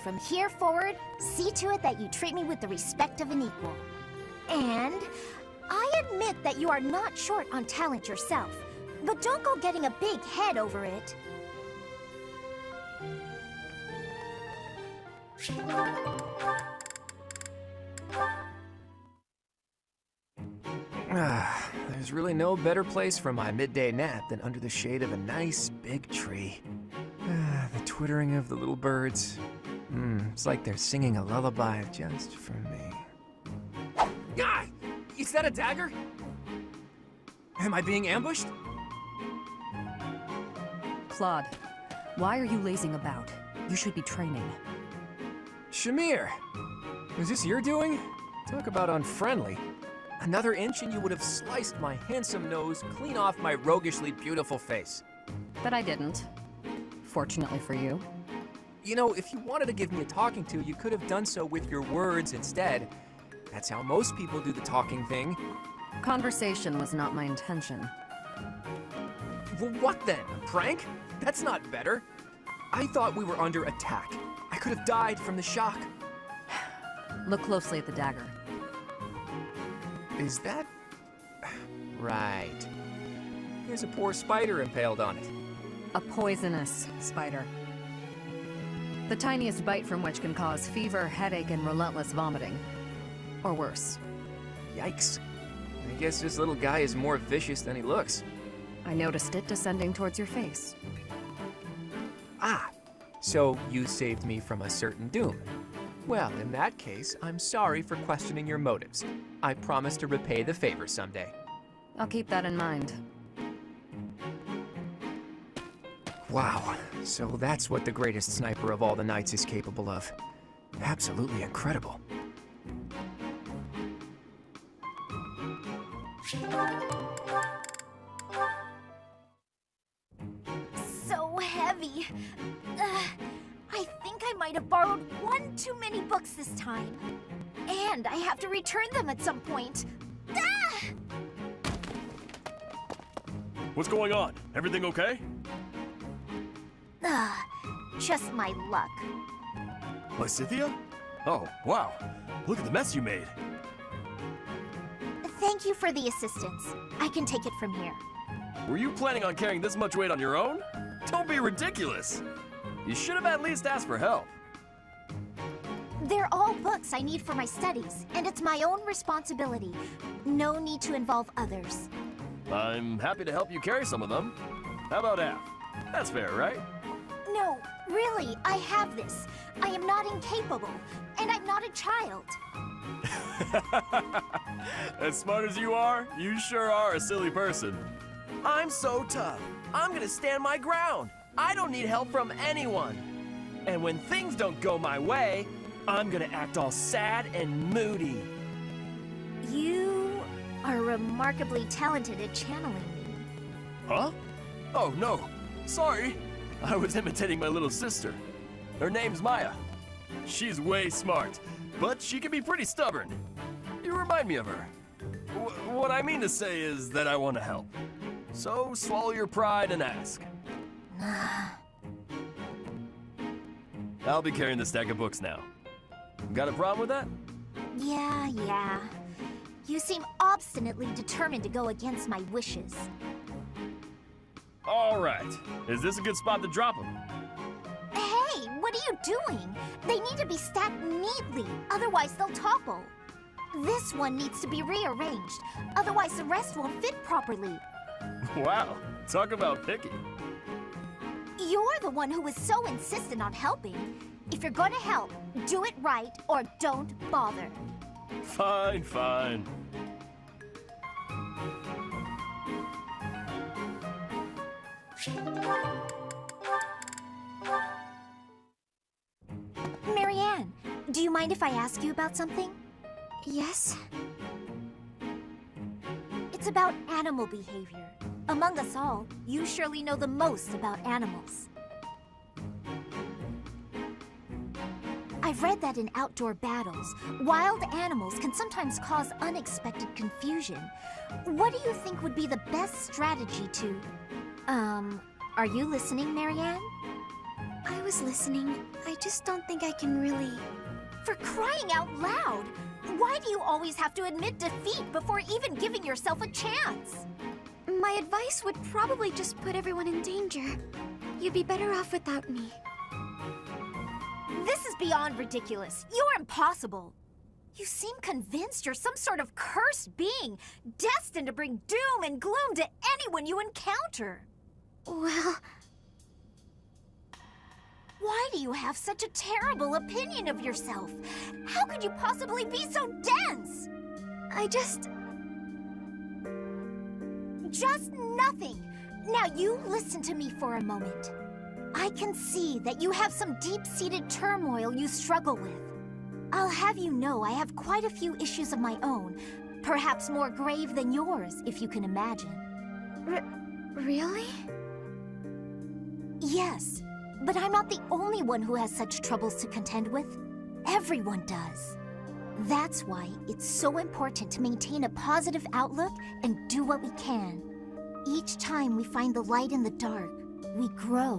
From here forward, see to it that you treat me with the respect of an equal. And I admit that you are not short on talent yourself, but don't go getting a big head over it. There's really no better place for my midday nap than under the shade of a nice big tree. The twittering of the little birds. It's like they're singing a lullaby just for me. Ah! Is that a dagger? Am I being ambushed? Claude, why are you lazing about? You should be training. Shamir! Was this your doing? Talk about unfriendly. Another inch and you would have sliced my handsome nose clean off my roguishly beautiful face. But I didn't. Fortunately for you. You know, if you wanted to give me a talking to, you could have done so with your words instead. That's how most people do the talking thing. Conversation was not my intention. Well, what then? A prank? That's not better. I thought we were under attack. I could have died from the shock. Look closely at the dagger. Is that... right. There's a poor spider impaled on it. A poisonous spider. The tiniest bite from which can cause fever, headache, and relentless vomiting. Or worse. Yikes. I guess this little guy is more vicious than he looks. I noticed it descending towards your face. Ah, so you saved me from a certain doom. Well, in that case, I'm sorry for questioning your motives. I promise to repay the favor someday. I'll keep that in mind. Wow, so that's what the greatest sniper of all the knights is capable of. Absolutely incredible. So heavy. I think I might have borrowed one too many books this time. And I have to return them at some point. Ah! What's going on? Everything okay? Just my luck. Lysithia? Oh, wow. Look at the mess you made. Thank you for the assistance. I can take it from here. Were you planning on carrying this much weight on your own? Don't be ridiculous. You should have at least asked for help. They're all books I need for my studies, and it's my own responsibility. No need to involve others. I'm happy to help you carry some of them. How about half? That's fair, right? No, really, I have this. I am not incapable, and I'm not a child. As smart as you are, you sure are a silly person. I'm so tough. I'm gonna stand my ground. I don't need help from anyone. And when things don't go my way, I'm gonna act all sad and moody. You are remarkably talented at channeling me. Huh? Oh, no. Sorry. I was imitating my little sister. Her name's Maya. She's way smart, but she can be pretty stubborn. You remind me of her. What I mean to say is that I want to help. So swallow your pride and ask. I'll be carrying the stack of books now. Got a problem with that? Yeah. You seem obstinately determined to go against my wishes. All right. Is this a good spot to drop them? Hey, what are you doing? They need to be stacked neatly, otherwise they'll topple. This one needs to be rearranged, otherwise the rest won't fit properly. Wow, talk about picky. You're the one who was so insistent on helping. If you're gonna help, do it right or don't bother. Fine. Marianne, do you mind if I ask you about something? Yes? It's about animal behavior. Among us all, you surely know the most about animals. I've read that in outdoor battles, wild animals can sometimes cause unexpected confusion. What do you think would be the best strategy to... are you listening, Marianne? I was listening. I just don't think I can really... For crying out loud! Why do you always have to admit defeat before even giving yourself a chance? My advice would probably just put everyone in danger. You'd be better off without me. This is beyond ridiculous. You're impossible. You seem convinced you're some sort of cursed being, destined to bring doom and gloom to anyone you encounter. Well... Why do you have such a terrible opinion of yourself? How could you possibly be so dense? I just... Just nothing. Now you listen to me for a moment. I can see that you have some deep-seated turmoil you struggle with. I'll have you know I have quite a few issues of my own, perhaps more grave than yours, if you can imagine. Really? Yes, But I'm not the only one who has such troubles to contend with. Everyone does. That's why it's so important to maintain a positive outlook and do what we can. Each time we find the light in the dark, we grow,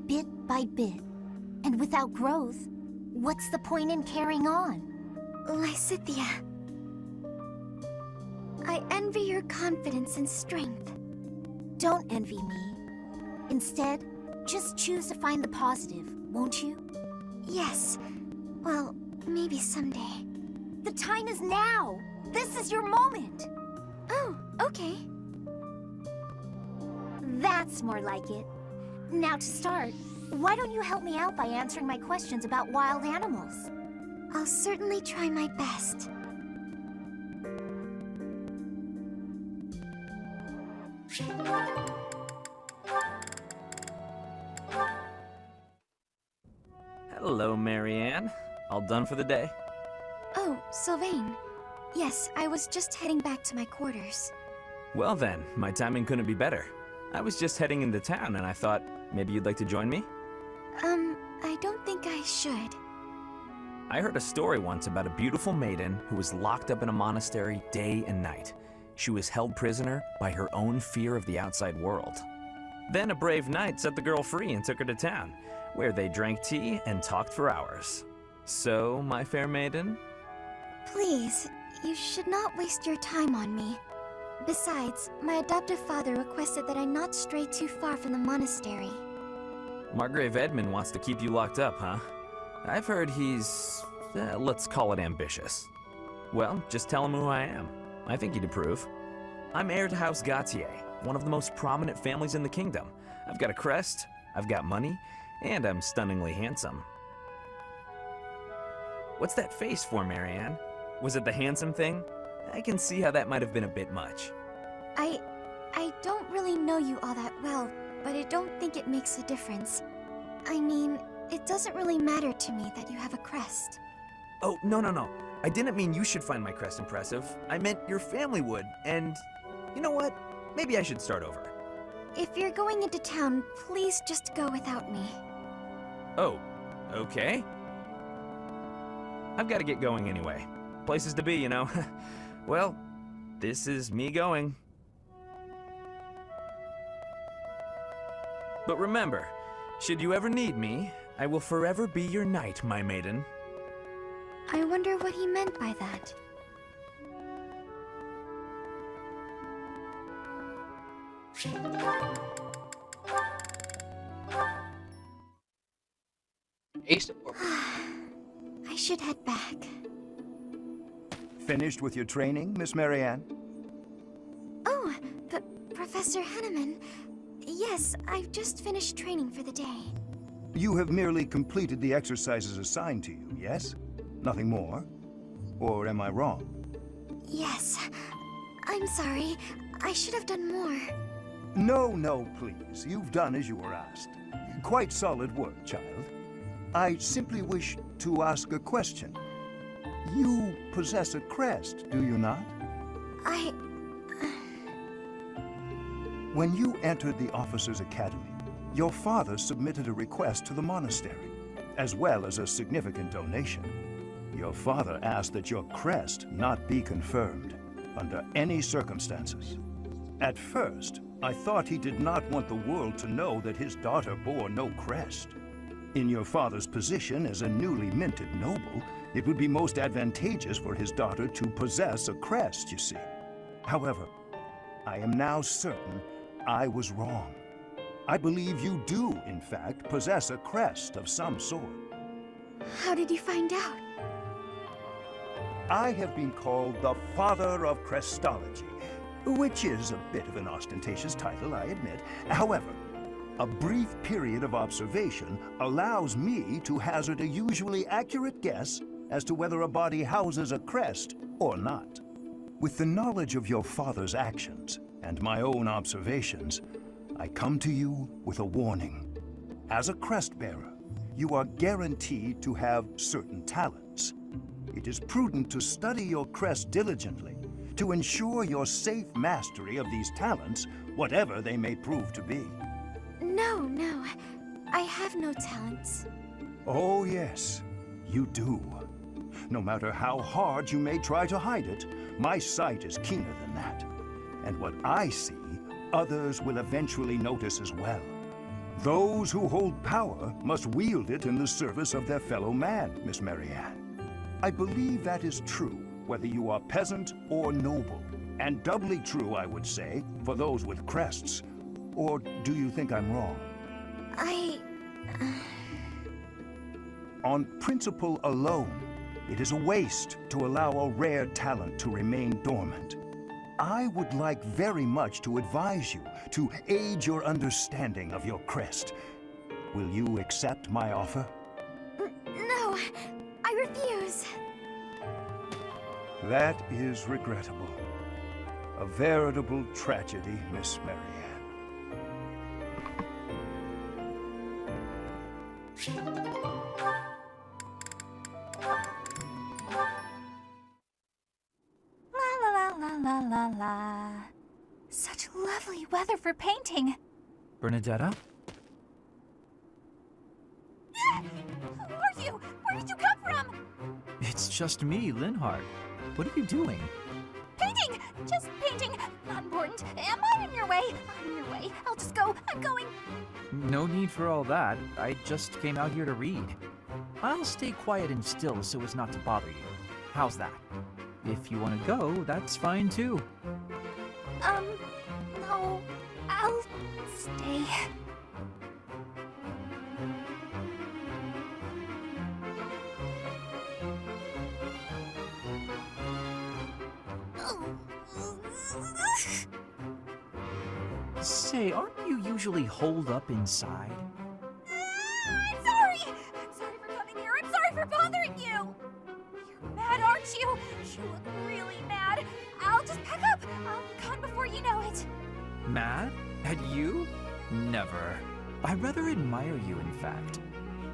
bit by bit. And without growth, what's the point in carrying on? Lysithea, I envy your confidence and strength. Don't envy me. Instead, just choose to find the positive, won't you? Yes. Well, maybe someday. The time is now! This is your moment! Oh, okay. That's more like it. Now to start, why don't you help me out by answering my questions about wild animals? I'll certainly try my best. Hello, Marianne. All done for the day? Oh, Sylvain. Yes, I was just heading back to my quarters. Well then, my timing couldn't be better. I was just heading into town and I thought maybe you'd like to join me? I don't think I should. I heard a story once about a beautiful maiden who was locked up in a monastery day and night. She was held prisoner by her own fear of the outside world. Then a brave knight set the girl free and took her to town, where they drank tea and talked for hours. So, my fair maiden? Please, you should not waste your time on me. Besides, my adoptive father requested that I not stray too far from the monastery. Margrave Edmund wants to keep you locked up, huh? I've heard he's, let's call it ambitious. Well, just tell him who I am. I think he'd approve. I'm heir to House Gautier, one of the most prominent families in the kingdom. I've got a crest, I've got money, and I'm stunningly handsome. What's that face for, Marianne? Was it the handsome thing? I can see how that might have been a bit much. I don't really know you all that well, but I don't think it makes a difference. I mean, it doesn't really matter to me that you have a crest. Oh, no. I didn't mean you should find my crest impressive. I meant your family would, and you know what? Maybe I should start over. If you're going into town, please just go without me. Oh, okay. I've got to get going anyway. Places to be, you know. Well, this is me going. But remember, should you ever need me, I will forever be your knight, my maiden. I wonder what he meant by that. I should head back. Finished with your training, Miss Marianne? Oh, but Professor Henneman. Yes, I've just finished training for the day. You have merely completed the exercises assigned to you, yes? Nothing more? Or am I wrong? Yes. I'm sorry. I should have done more. No, please. You've done as you were asked. Quite solid work, child. I simply wish to ask a question. You possess a crest, do you not? When you entered the Officers' Academy, your father submitted a request to the monastery, as well as a significant donation. Your father asked that your crest not be confirmed, under any circumstances. At first, I thought he did not want the world to know that his daughter bore no crest. In your father's position as a newly minted noble, it would be most advantageous for his daughter to possess a crest, you see. However, I am now certain I was wrong. I believe you do, in fact, possess a crest of some sort. How did you find out? I have been called the Father of Crestology, which is a bit of an ostentatious title, I admit. However, a brief period of observation allows me to hazard a usually accurate guess as to whether a body houses a crest or not. With the knowledge of your father's actions and my own observations, I come to you with a warning. As a crest bearer, you are guaranteed to have certain talents. It is prudent to study your crest diligently to ensure your safe mastery of these talents, whatever they may prove to be. No. I have no talents. Oh, yes, you do. No matter how hard you may try to hide it, my sight is keener than that. And what I see, others will eventually notice as well. Those who hold power must wield it in the service of their fellow man, Miss Marianne. I believe that is true, whether you are peasant or noble. And doubly true, I would say, for those with crests. Or do you think I'm wrong? On principle alone, it is a waste to allow a rare talent to remain dormant. I would like very much to advise you to aid your understanding of your crest. Will you accept my offer? No, I refuse. That is regrettable. A veritable tragedy, Miss Marianne. La la la. Such lovely weather for painting. Bernadetta? Who are you? Where did you come from? It's just me, Linhart. What are you doing? Painting! Just painting. Not important. Am I in your way? I'm in your way. I'll just go. I'm going. No need for all that. I just came out here to read. I'll stay quiet and still so as not to bother you. How's that? If you want to go, that's fine too. No. I'll stay. Say, aren't you usually holed up inside? I'm sorry! I'm sorry for coming here. I'm sorry for bothering you! You're mad, aren't you? You look really mad. I'll just pack up. I'll be gone before you know it. Mad? At you? Never. I rather admire you, in fact.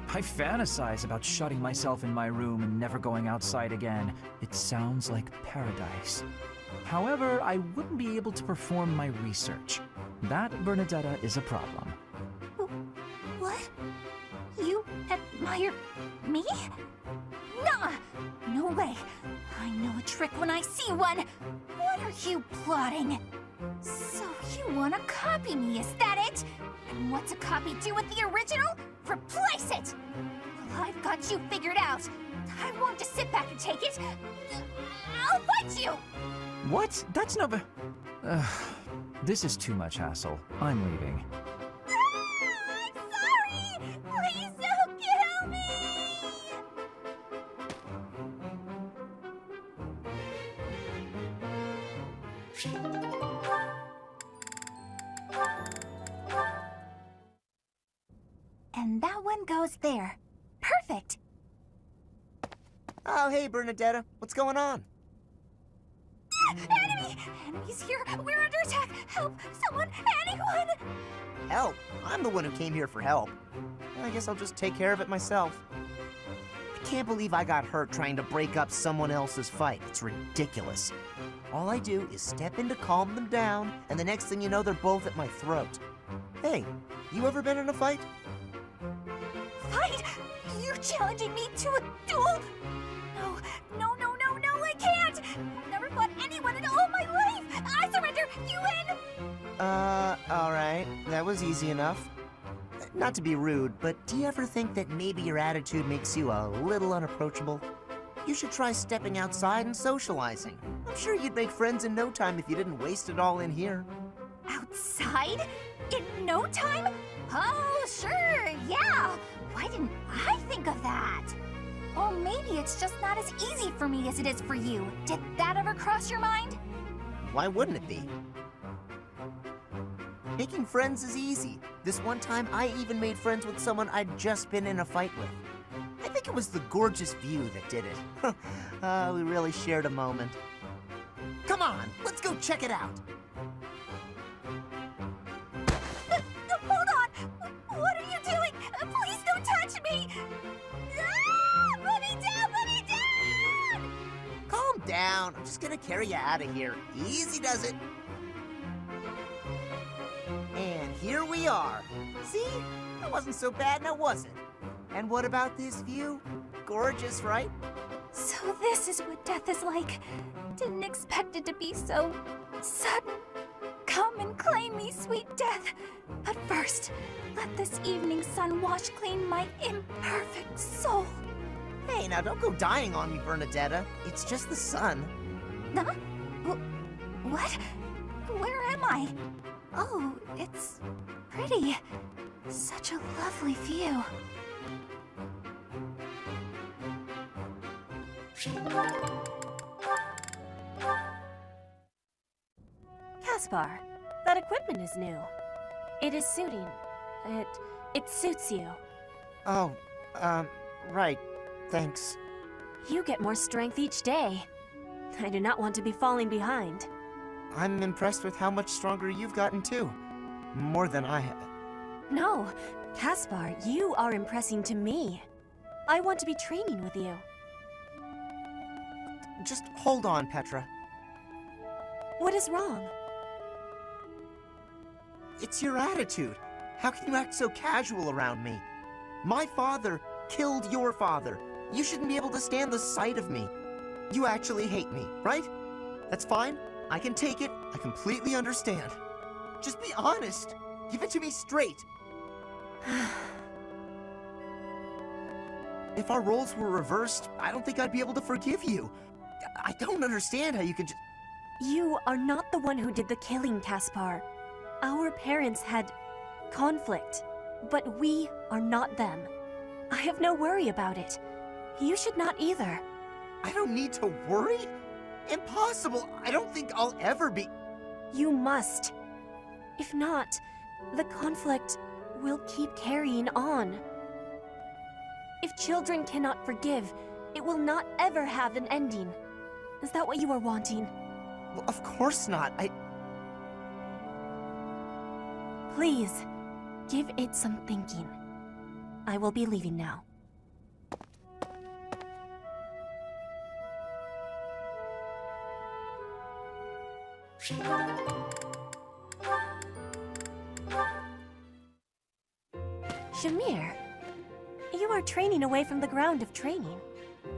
I fantasize about shutting myself in my room and never going outside again. It sounds like paradise. However, I wouldn't be able to perform my research. That, Bernadetta, is a problem. What? You admire me? Nah! No way. I know a trick when I see one. What are you plotting? So you want to copy me, is that it? And what's a copy do with the original? Replace it! Well, I've got you figured out. I won't just sit back and take it. I'll fight you! What? That's not this is too much hassle. I'm leaving. I'm sorry! Please don't kill me! And that one goes there. Perfect! Oh, hey, Bernadetta. What's going on? Enemy! Enemies here! We're under attack! Help! Someone! Anyone! Help? I'm the one who came here for help. I guess I'll just take care of it myself. I can't believe I got hurt trying to break up someone else's fight. It's ridiculous. All I do is step in to calm them down, and the next thing you know, they're both at my throat. Hey, you ever been in a fight? Fight? You're challenging me to a duel? No, I can't! I've never fought anyone in all my life! I surrender! You win! Alright. That was easy enough. Not to be rude, but do you ever think that maybe your attitude makes you a little unapproachable? You should try stepping outside and socializing. I'm sure you'd make friends in no time if you didn't waste it all in here. Outside? In no time? Oh, sure, yeah! Why didn't I think of that? Or maybe it's just not as easy for me as it is for you. Did that ever cross your mind? Why wouldn't it be? Making friends is easy. This one time, I even made friends with someone I'd just been in a fight with. I think it was the gorgeous view that did it. We really shared a moment. Come on, let's go check it out. Hold on! What are you doing? Please don't touch me! Ah! Put me down! Put me down! Calm down. I'm just gonna carry you out of here. Easy does it. And here we are. See? That wasn't so bad now, was it? And what about this view? Gorgeous, right? So this is what death is like. Didn't expect it to be so sudden. Come and claim me, sweet death. But first, let this evening sun wash clean my imperfect soul. Hey, now don't go dying on me, Bernadetta. It's just the sun. Huh? What? Where am I? Oh, it's pretty. Such a lovely view. Caspar, that equipment is new. It is suiting. It suits you. Oh, right. Thanks. You get more strength each day. I do not want to be falling behind. I'm impressed with how much stronger you've gotten too. More than I have. No, Caspar, you are impressing to me. I want to be training with you. Just hold on, Petra. What is wrong? It's your attitude. How can you act so casual around me? My father killed your father. You shouldn't be able to stand the sight of me. You actually hate me, right? That's fine. I can take it. I completely understand. Just be honest. Give it to me straight. If our roles were reversed, I don't think I'd be able to forgive you. I don't understand how you can just... You are not the one who did the killing, Caspar. Our parents had conflict, but we are not them. I have no worry about it. You should not either. I don't need to worry? Impossible! I don't think I'll ever be... You must. If not, the conflict will keep carrying on. If children cannot forgive, it will not ever have an ending. Is that what you are wanting? Well, of course not. Please, give it some thinking. I will be leaving now. Shamir, you are training away from the ground of training.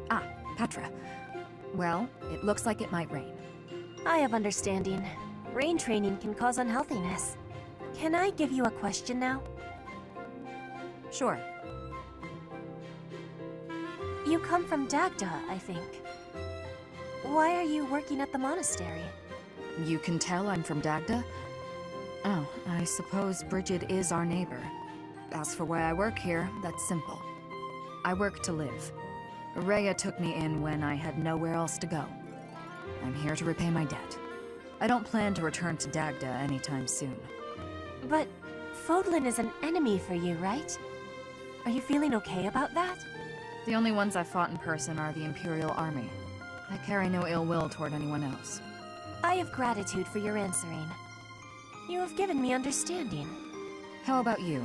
Ah, Petra. Well, it looks like it might rain. I have understanding. Rain training can cause unhealthiness. Can I give you a question now? Sure. You come from Dagda, I think. Why are you working at the monastery? You can tell I'm from Dagda? Oh, I suppose Bridget is our neighbor. As for why I work here, that's simple. I work to live. Rhea took me in when I had nowhere else to go. I'm here to repay my debt. I don't plan to return to Dagda anytime soon. But Fodlan is an enemy for you, right? Are you feeling okay about that? The only ones I've fought in person are the Imperial Army. I carry no ill will toward anyone else. I have gratitude for your answering. You have given me understanding. How about you?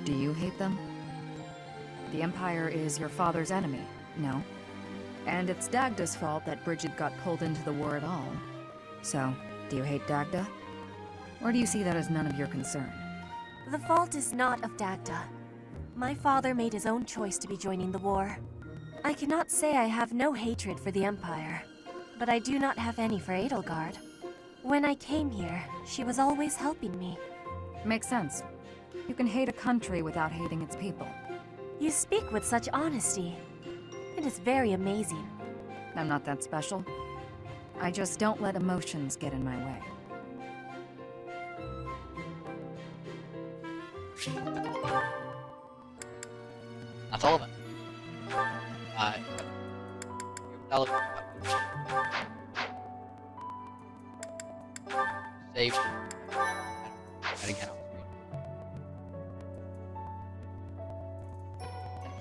Do you hate them? The Empire is your father's enemy, no? And it's Dagda's fault that Bridget got pulled into the war at all. So, do you hate Dagda? Or do you see that as none of your concern? The fault is not of Dagda. My father made his own choice to be joining the war. I cannot say I have no hatred for the Empire, but I do not have any for Edelgard. When I came here, she was always helping me. Makes sense. You can hate a country without hating its people. You speak with such honesty. It is very amazing. I'm not that special. I just don't let emotions get in my way. That's all of it. Save. That again on screen.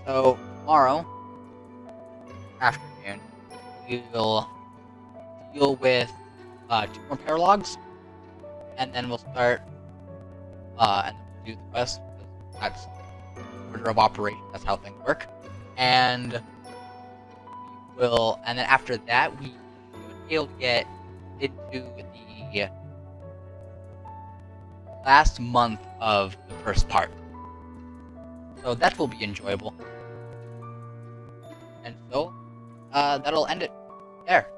So tomorrow afternoon, we will deal with 2 more paralogs, and then we'll start and then we'll do the quest. That's order of operation. That's how things work. And and then after that, we would be able to get into the last month of the first part. So that will be enjoyable. And so, that'll end it there.